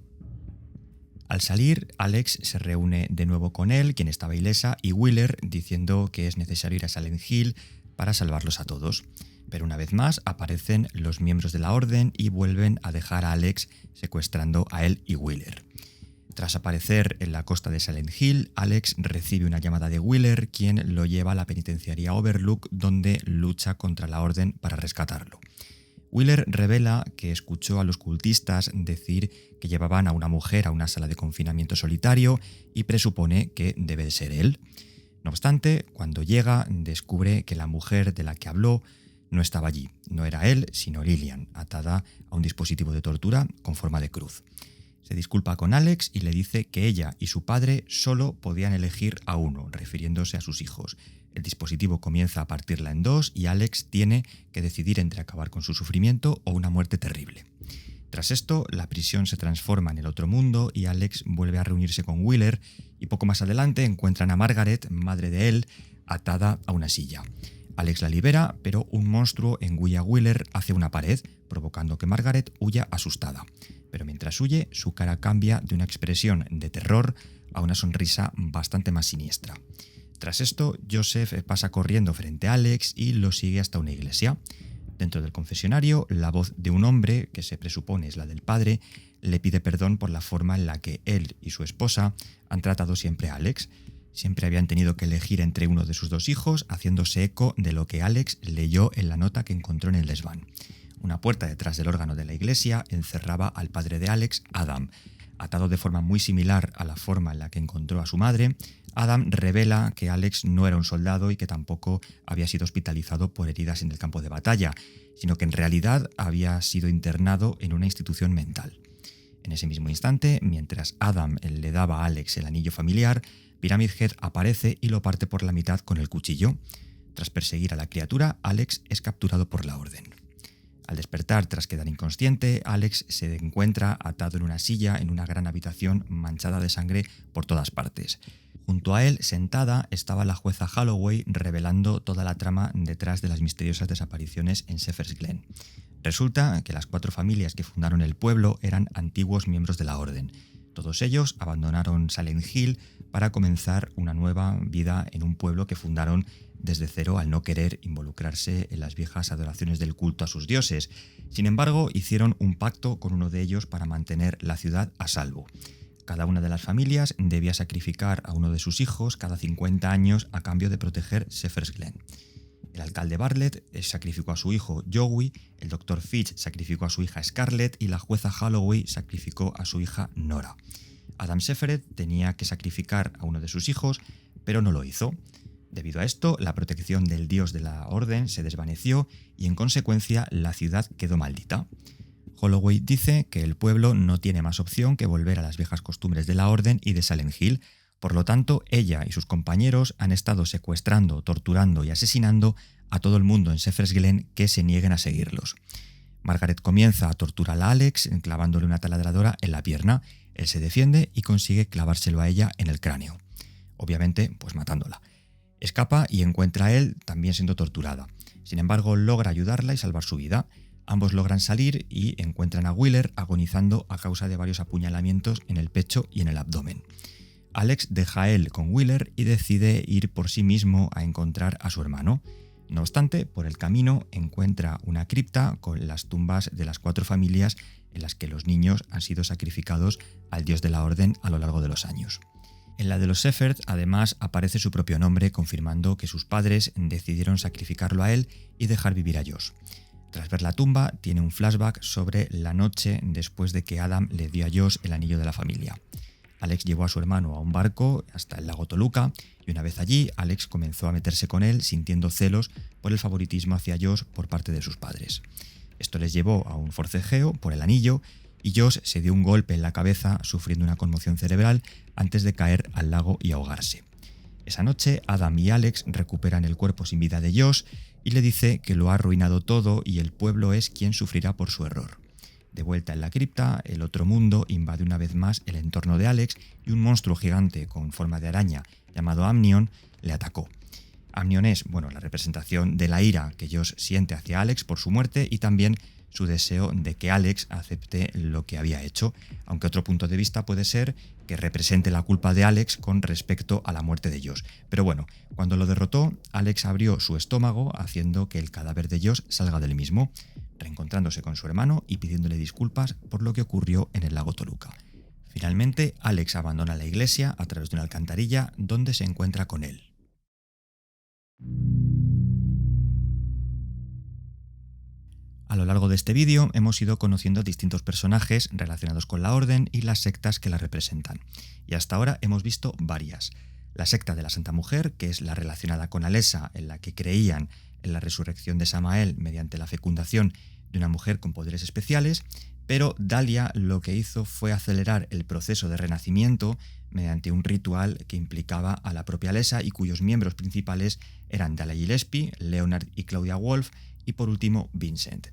Al salir, Alex se reúne de nuevo con él, quien estaba ilesa, y Wheeler, diciendo que es necesario ir a Silent Hill para salvarlos a todos. Pero una vez más aparecen los miembros de la Orden y vuelven a dejar a Alex secuestrando a él y Wheeler. Tras aparecer en la costa de Silent Hill, Alex recibe una llamada de Wheeler, quien lo lleva a la penitenciaría Overlook, donde lucha contra la Orden para rescatarlo. Wheeler revela que escuchó a los cultistas decir que llevaban a una mujer a una sala de confinamiento solitario y presupone que debe de ser él. No obstante, cuando llega, descubre que la mujer de la que habló no estaba allí. No era él, sino Lillian, atada a un dispositivo de tortura con forma de cruz. Se disculpa con Alex y le dice que ella y su padre solo podían elegir a uno, refiriéndose a sus hijos. El dispositivo comienza a partirla en dos y Alex tiene que decidir entre acabar con su sufrimiento o una muerte terrible. Tras esto, la prisión se transforma en el otro mundo y Alex vuelve a reunirse con Wheeler y poco más adelante encuentran a Margaret, madre de él, atada a una silla. Alex la libera, pero un monstruo engulle a Wheeler hacia una pared, provocando que Margaret huya asustada. Pero mientras huye, su cara cambia de una expresión de terror a una sonrisa bastante más siniestra. Tras esto, Joseph pasa corriendo frente a Alex y lo sigue hasta una iglesia. Dentro del confesionario, la voz de un hombre, que se presupone es la del padre, le pide perdón por la forma en la que él y su esposa han tratado siempre a Alex. Siempre habían tenido que elegir entre uno de sus 2 hijos, haciéndose eco de lo que Alex leyó en la nota que encontró en el desván. Una puerta detrás del órgano de la iglesia encerraba al padre de Alex, Adam. Atado de forma muy similar a la forma en la que encontró a su madre, Adam revela que Alex no era un soldado y que tampoco había sido hospitalizado por heridas en el campo de batalla, sino que en realidad había sido internado en una institución mental. En ese mismo instante, mientras Adam le daba a Alex el anillo familiar, Pyramid Head aparece y lo parte por la mitad con el cuchillo. Tras perseguir a la criatura, Alex es capturado por la Orden. Al despertar tras quedar inconsciente, Alex se encuentra atado en una silla en una gran habitación manchada de sangre por todas partes. Junto a él, sentada, estaba la jueza Holloway revelando toda la trama detrás de las misteriosas desapariciones en Shepherd's Glen. Resulta que las 4 familias que fundaron el pueblo eran antiguos miembros de la Orden. Todos ellos abandonaron Silent Hill para comenzar una nueva vida en un pueblo que fundaron desde cero al no querer involucrarse en las viejas adoraciones del culto a sus dioses. Sin embargo, hicieron un pacto con uno de ellos para mantener la ciudad a salvo. Cada una de las familias debía sacrificar a uno de sus hijos cada 50 años a cambio de proteger Shepherd's Glen. El alcalde Bartlett sacrificó a su hijo Joey, el Dr. Fitch sacrificó a su hija Scarlett y la jueza Holloway sacrificó a su hija Nora. Adam Shepherd tenía que sacrificar a uno de sus hijos, pero no lo hizo. Debido a esto, la protección del dios de la Orden se desvaneció y en consecuencia la ciudad quedó maldita. Holloway dice que el pueblo no tiene más opción que volver a las viejas costumbres de la Orden y de Silent Hill. Por lo tanto, ella y sus compañeros han estado secuestrando, torturando y asesinando a todo el mundo en Shepherd's Glen que se nieguen a seguirlos. Margaret comienza a torturar a Alex clavándole una taladradora en la pierna. Él se defiende y consigue clavárselo a ella en el cráneo. Obviamente, pues matándola. Escapa y encuentra a él también siendo torturada. Sin embargo, logra ayudarla y salvar su vida. Ambos logran salir y encuentran a Wheeler agonizando a causa de varios apuñalamientos en el pecho y en el abdomen. Alex deja a él con Wheeler y decide ir por sí mismo a encontrar a su hermano. No obstante, por el camino encuentra una cripta con las tumbas de las 4 familias en las que los niños han sido sacrificados al dios de la Orden a lo largo de los años. En la de los Shepherd, además, aparece su propio nombre, confirmando que sus padres decidieron sacrificarlo a él y dejar vivir a Josh. Tras ver la tumba, tiene un flashback sobre la noche después de que Adam le dio a Josh el anillo de la familia. Alex llevó a su hermano a un barco hasta el lago Toluca y una vez allí, Alex comenzó a meterse con él sintiendo celos por el favoritismo hacia Josh por parte de sus padres. Esto les llevó a un forcejeo por el anillo y Josh se dio un golpe en la cabeza sufriendo una conmoción cerebral antes de caer al lago y ahogarse. Esa noche, Adam y Alex recuperan el cuerpo sin vida de Josh y le dice que lo ha arruinado todo y el pueblo es quien sufrirá por su error. De vuelta en la cripta, el otro mundo invade una vez más el entorno de Alex y un monstruo gigante con forma de araña llamado Amnion le atacó. Amnion es, la representación de la ira que Josh siente hacia Alex por su muerte y también su deseo de que Alex acepte lo que había hecho, aunque otro punto de vista puede ser que represente la culpa de Alex con respecto a la muerte de Josh. Pero cuando lo derrotó, Alex abrió su estómago haciendo que el cadáver de Josh salga del mismo, reencontrándose con su hermano y pidiéndole disculpas por lo que ocurrió en el lago Toluca. Finalmente, Alex abandona la iglesia a través de una alcantarilla donde se encuentra con él. A lo largo de este vídeo hemos ido conociendo distintos personajes relacionados con la Orden y las sectas que la representan. Y hasta ahora hemos visto varias. La secta de la Santa Mujer, que es la relacionada con Alessa, en la que creían en la resurrección de Samael mediante la fecundación de una mujer con poderes especiales, pero Dahlia lo que hizo fue acelerar el proceso de renacimiento mediante un ritual que implicaba a la propia Alessa y cuyos miembros principales eran Dahlia Gillespie, Leonard y Claudia Wolf y por último Vincent.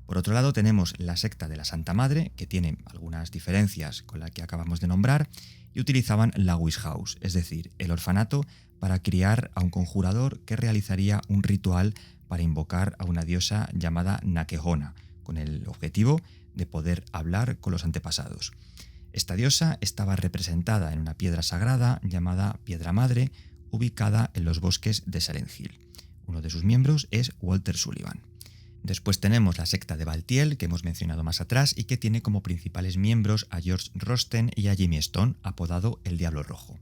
Por otro lado tenemos la secta de la Santa Madre, que tiene algunas diferencias con la que acabamos de nombrar, y utilizaban la Witch House, es decir, el orfanato, para criar a un conjurador que realizaría un ritual para invocar a una diosa llamada Nakehona, con el objetivo de poder hablar con los antepasados. Esta diosa estaba representada en una piedra sagrada llamada Piedra Madre, ubicada en los bosques de Silent Hill. Uno de sus miembros es Walter Sullivan. Después tenemos la secta de Baltiel, que hemos mencionado más atrás, y que tiene como principales miembros a George Rosten y a Jimmy Stone, apodado el Diablo Rojo.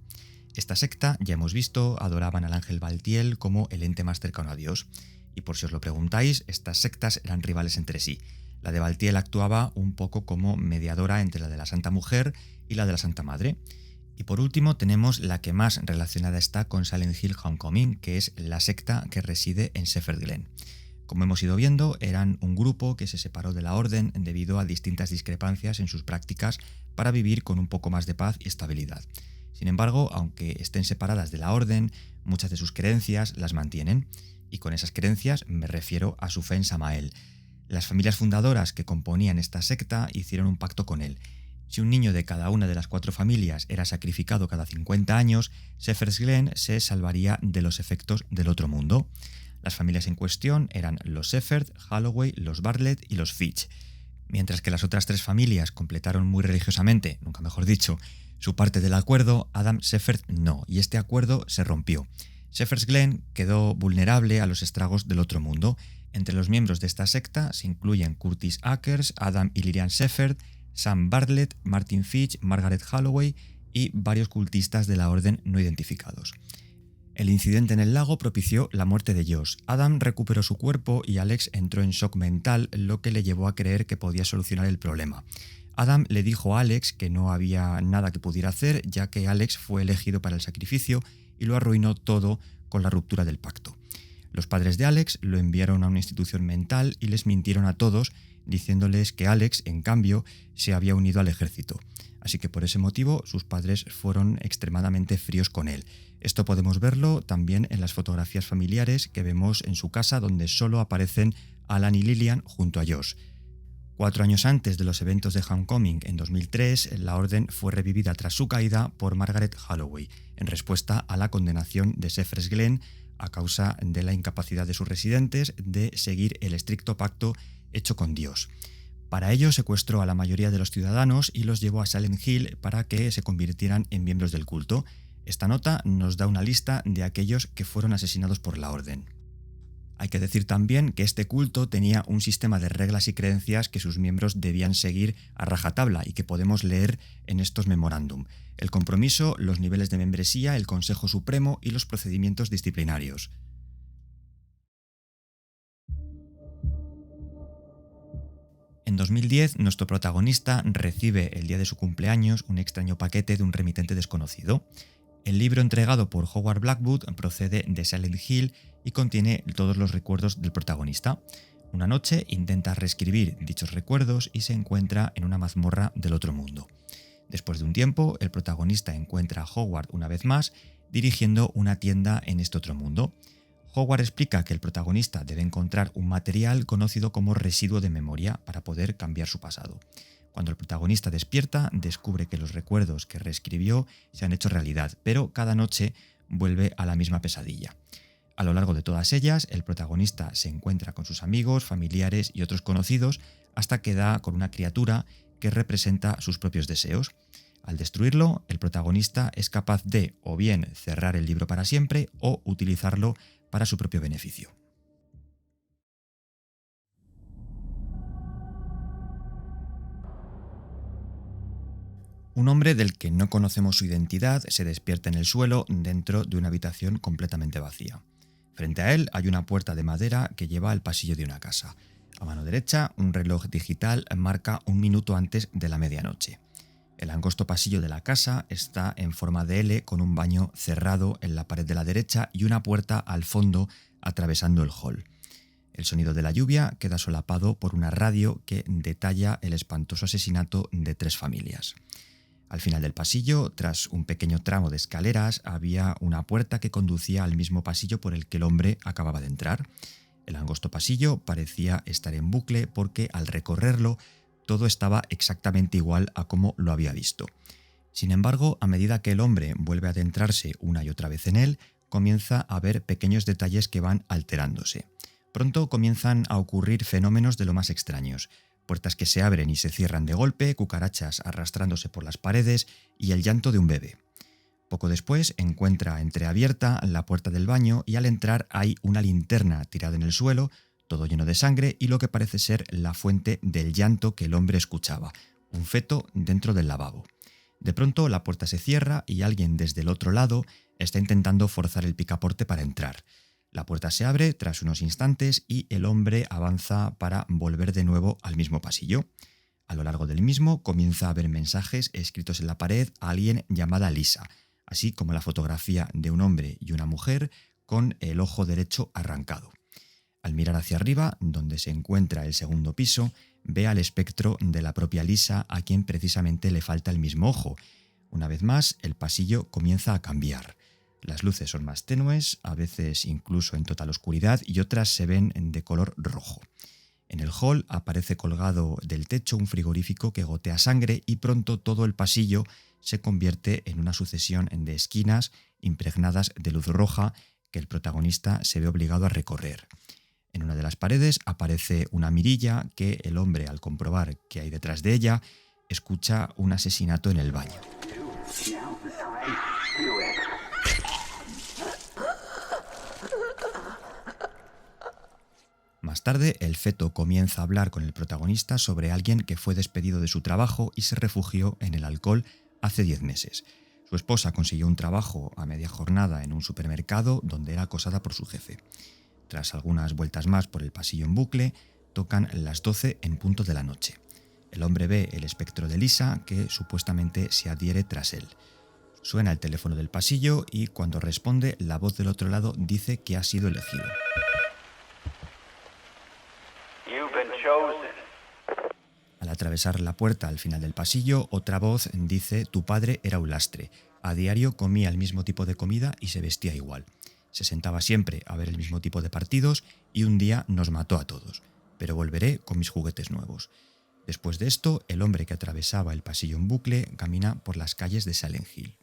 Esta secta, ya hemos visto, adoraban al ángel Baltiel como el ente más cercano a Dios. Y por si os lo preguntáis, estas sectas eran rivales entre sí. La de Baltiel actuaba un poco como mediadora entre la de la Santa Mujer y la de la Santa Madre. Y por último tenemos la que más relacionada está con Silent Hill Homecoming, que es la secta que reside en Shepherd's Glen. Como hemos ido viendo, eran un grupo que se separó de la Orden debido a distintas discrepancias en sus prácticas para vivir con un poco más de paz y estabilidad. Sin embargo, aunque estén separadas de la orden, muchas de sus creencias las mantienen. Y con esas creencias me refiero a su fe en Samael. Las familias fundadoras que componían esta secta hicieron un pacto con él. Si un niño de cada una de las 4 familias era sacrificado cada 50 años, Shepherd's Glen se salvaría de los efectos del otro mundo. Las familias en cuestión eran los Shepherd, Holloway, los Bartlett y los Fitch. Mientras que las otras 3 familias completaron muy religiosamente, nunca mejor dicho, su parte del acuerdo, Adam Shepherd no, y este acuerdo se rompió. Shepherd's Glen quedó vulnerable a los estragos del otro mundo. Entre los miembros de esta secta se incluyen Curtis Akers, Adam y Lillian Shepherd, Sam Bartlett, Martin Fitch, Margaret Holloway y varios cultistas de la orden no identificados. El incidente en el lago propició la muerte de Josh. Adam recuperó su cuerpo y Alex entró en shock mental, lo que le llevó a creer que podía solucionar el problema. Adam le dijo a Alex que no había nada que pudiera hacer, ya que Alex fue elegido para el sacrificio y lo arruinó todo con la ruptura del pacto. Los padres de Alex lo enviaron a una institución mental y les mintieron a todos, diciéndoles que Alex, en cambio, se había unido al ejército. Así que por ese motivo sus padres fueron extremadamente fríos con él. Esto podemos verlo también en las fotografías familiares que vemos en su casa, donde solo aparecen Alan y Lillian junto a Josh. 4 años antes de los eventos de Homecoming, en 2003, la orden fue revivida tras su caída por Margaret Holloway, en respuesta a la condenación de Shepherd's Glen a causa de la incapacidad de sus residentes de seguir el estricto pacto hecho con Dios. Para ello secuestró a la mayoría de los ciudadanos y los llevó a Silent Hill para que se convirtieran en miembros del culto. Esta nota nos da una lista de aquellos que fueron asesinados por la orden. Hay que decir también que este culto tenía un sistema de reglas y creencias que sus miembros debían seguir a rajatabla y que podemos leer en estos memorándum: el compromiso, los niveles de membresía, el Consejo Supremo y los procedimientos disciplinarios. En 2010, nuestro protagonista recibe el día de su cumpleaños un extraño paquete de un remitente desconocido. El libro entregado por Howard Blackwood procede de Silent Hill y contiene todos los recuerdos del protagonista. Una noche intenta reescribir dichos recuerdos y se encuentra en una mazmorra del otro mundo. Después de un tiempo, el protagonista encuentra a Howard una vez más dirigiendo una tienda en este otro mundo. Howard explica que el protagonista debe encontrar un material conocido como residuo de memoria para poder cambiar su pasado. Cuando el protagonista despierta, descubre que los recuerdos que reescribió se han hecho realidad, pero cada noche vuelve a la misma pesadilla. A lo largo de todas ellas, el protagonista se encuentra con sus amigos, familiares y otros conocidos hasta que da con una criatura que representa sus propios deseos. Al destruirlo, el protagonista es capaz de o bien cerrar el libro para siempre o utilizarlo para su propio beneficio. Un hombre del que no conocemos su identidad se despierta en el suelo dentro de una habitación completamente vacía. Frente a él hay una puerta de madera que lleva al pasillo de una casa. A mano derecha, un reloj digital marca 1 minuto antes de la medianoche. El angosto pasillo de la casa está en forma de L con un baño cerrado en la pared de la derecha y una puerta al fondo atravesando el hall. El sonido de la lluvia queda solapado por una radio que detalla el espantoso asesinato de 3 familias. Al final del pasillo, tras un pequeño tramo de escaleras, había una puerta que conducía al mismo pasillo por el que el hombre acababa de entrar. El angosto pasillo parecía estar en bucle porque al recorrerlo todo estaba exactamente igual a como lo había visto. Sin embargo, a medida que el hombre vuelve a adentrarse una y otra vez en él, comienza a ver pequeños detalles que van alterándose. Pronto comienzan a ocurrir fenómenos de lo más extraños. Puertas que se abren y se cierran de golpe, cucarachas arrastrándose por las paredes y el llanto de un bebé. Poco después encuentra entreabierta la puerta del baño y al entrar hay una linterna tirada en el suelo, todo lleno de sangre y lo que parece ser la fuente del llanto que el hombre escuchaba, un feto dentro del lavabo. De pronto la puerta se cierra y alguien desde el otro lado está intentando forzar el picaporte para entrar. La puerta se abre tras unos instantes y el hombre avanza para volver de nuevo al mismo pasillo. A lo largo del mismo comienza a ver mensajes escritos en la pared a alguien llamada Lisa, así como la fotografía de un hombre y una mujer con el ojo derecho arrancado. Al mirar hacia arriba, donde se encuentra el segundo piso, ve al espectro de la propia Lisa, a quien precisamente le falta el mismo ojo. Una vez más, el pasillo comienza a cambiar. Las luces son más tenues, a veces incluso en total oscuridad, y otras se ven de color rojo. En el hall aparece colgado del techo un frigorífico que gotea sangre y pronto todo el pasillo se convierte en una sucesión de esquinas impregnadas de luz roja que el protagonista se ve obligado a recorrer. En una de las paredes aparece una mirilla que el hombre, al comprobar qué hay detrás de ella, escucha un asesinato en el baño. Más tarde, el feto comienza a hablar con el protagonista sobre alguien que fue despedido de su trabajo y se refugió en el alcohol hace 10 meses. Su esposa consiguió un trabajo a media jornada en un supermercado donde era acosada por su jefe. Tras algunas vueltas más por el pasillo en bucle, tocan las 12 en punto de la noche. El hombre ve el espectro de Lisa, que supuestamente se adhiere tras él. Suena el teléfono del pasillo y cuando responde, la voz del otro lado dice que ha sido elegido. Al atravesar la puerta al final del pasillo, otra voz dice: tu padre era un lastre. A diario comía el mismo tipo de comida y se vestía igual. Se sentaba siempre a ver el mismo tipo de partidos y un día nos mató a todos. Pero volveré con mis juguetes nuevos. Después de esto, el hombre que atravesaba el pasillo en bucle camina por las calles de Silent Hill.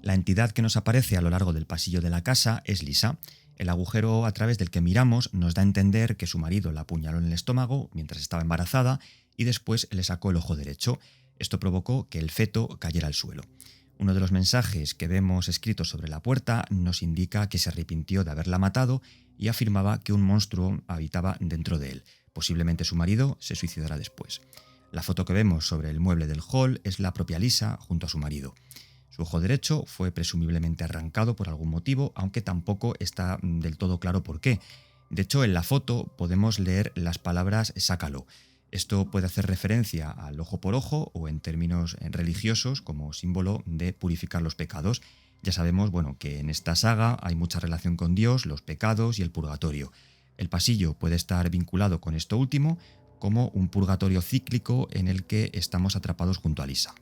La entidad que nos aparece a lo largo del pasillo de la casa es Lisa. El agujero a través del que miramos nos da a entender que su marido la apuñaló en el estómago mientras estaba embarazada y después le sacó el ojo derecho. Esto provocó que el feto cayera al suelo. Uno de los mensajes que vemos escritos sobre la puerta nos indica que se arrepintió de haberla matado y afirmaba que un monstruo habitaba dentro de él. Posiblemente su marido se suicidará después. La foto que vemos sobre el mueble del hall es la propia Lisa junto a su marido. Su ojo derecho fue presumiblemente arrancado por algún motivo, aunque tampoco está del todo claro por qué. De hecho, en la foto podemos leer las palabras «sácalo». Esto puede hacer referencia al ojo por ojo o en términos religiosos como símbolo de purificar los pecados. Ya sabemos, que en esta saga hay mucha relación con Dios, los pecados y el purgatorio. El pasillo puede estar vinculado con esto último como un purgatorio cíclico en el que estamos atrapados junto a Lisa.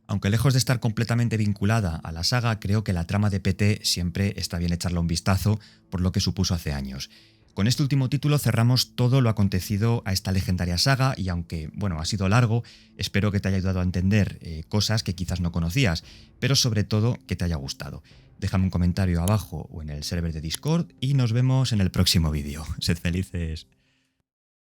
Aunque lejos de estar completamente vinculada a la saga, creo que la trama de PT siempre está bien echarle un vistazo por lo que supuso hace años. Con este último título cerramos todo lo acontecido a esta legendaria saga y aunque, ha sido largo, espero que te haya ayudado a entender cosas que quizás no conocías, pero sobre todo que te haya gustado. Déjame un comentario abajo o en el server de Discord y nos vemos en el próximo vídeo. Sed felices.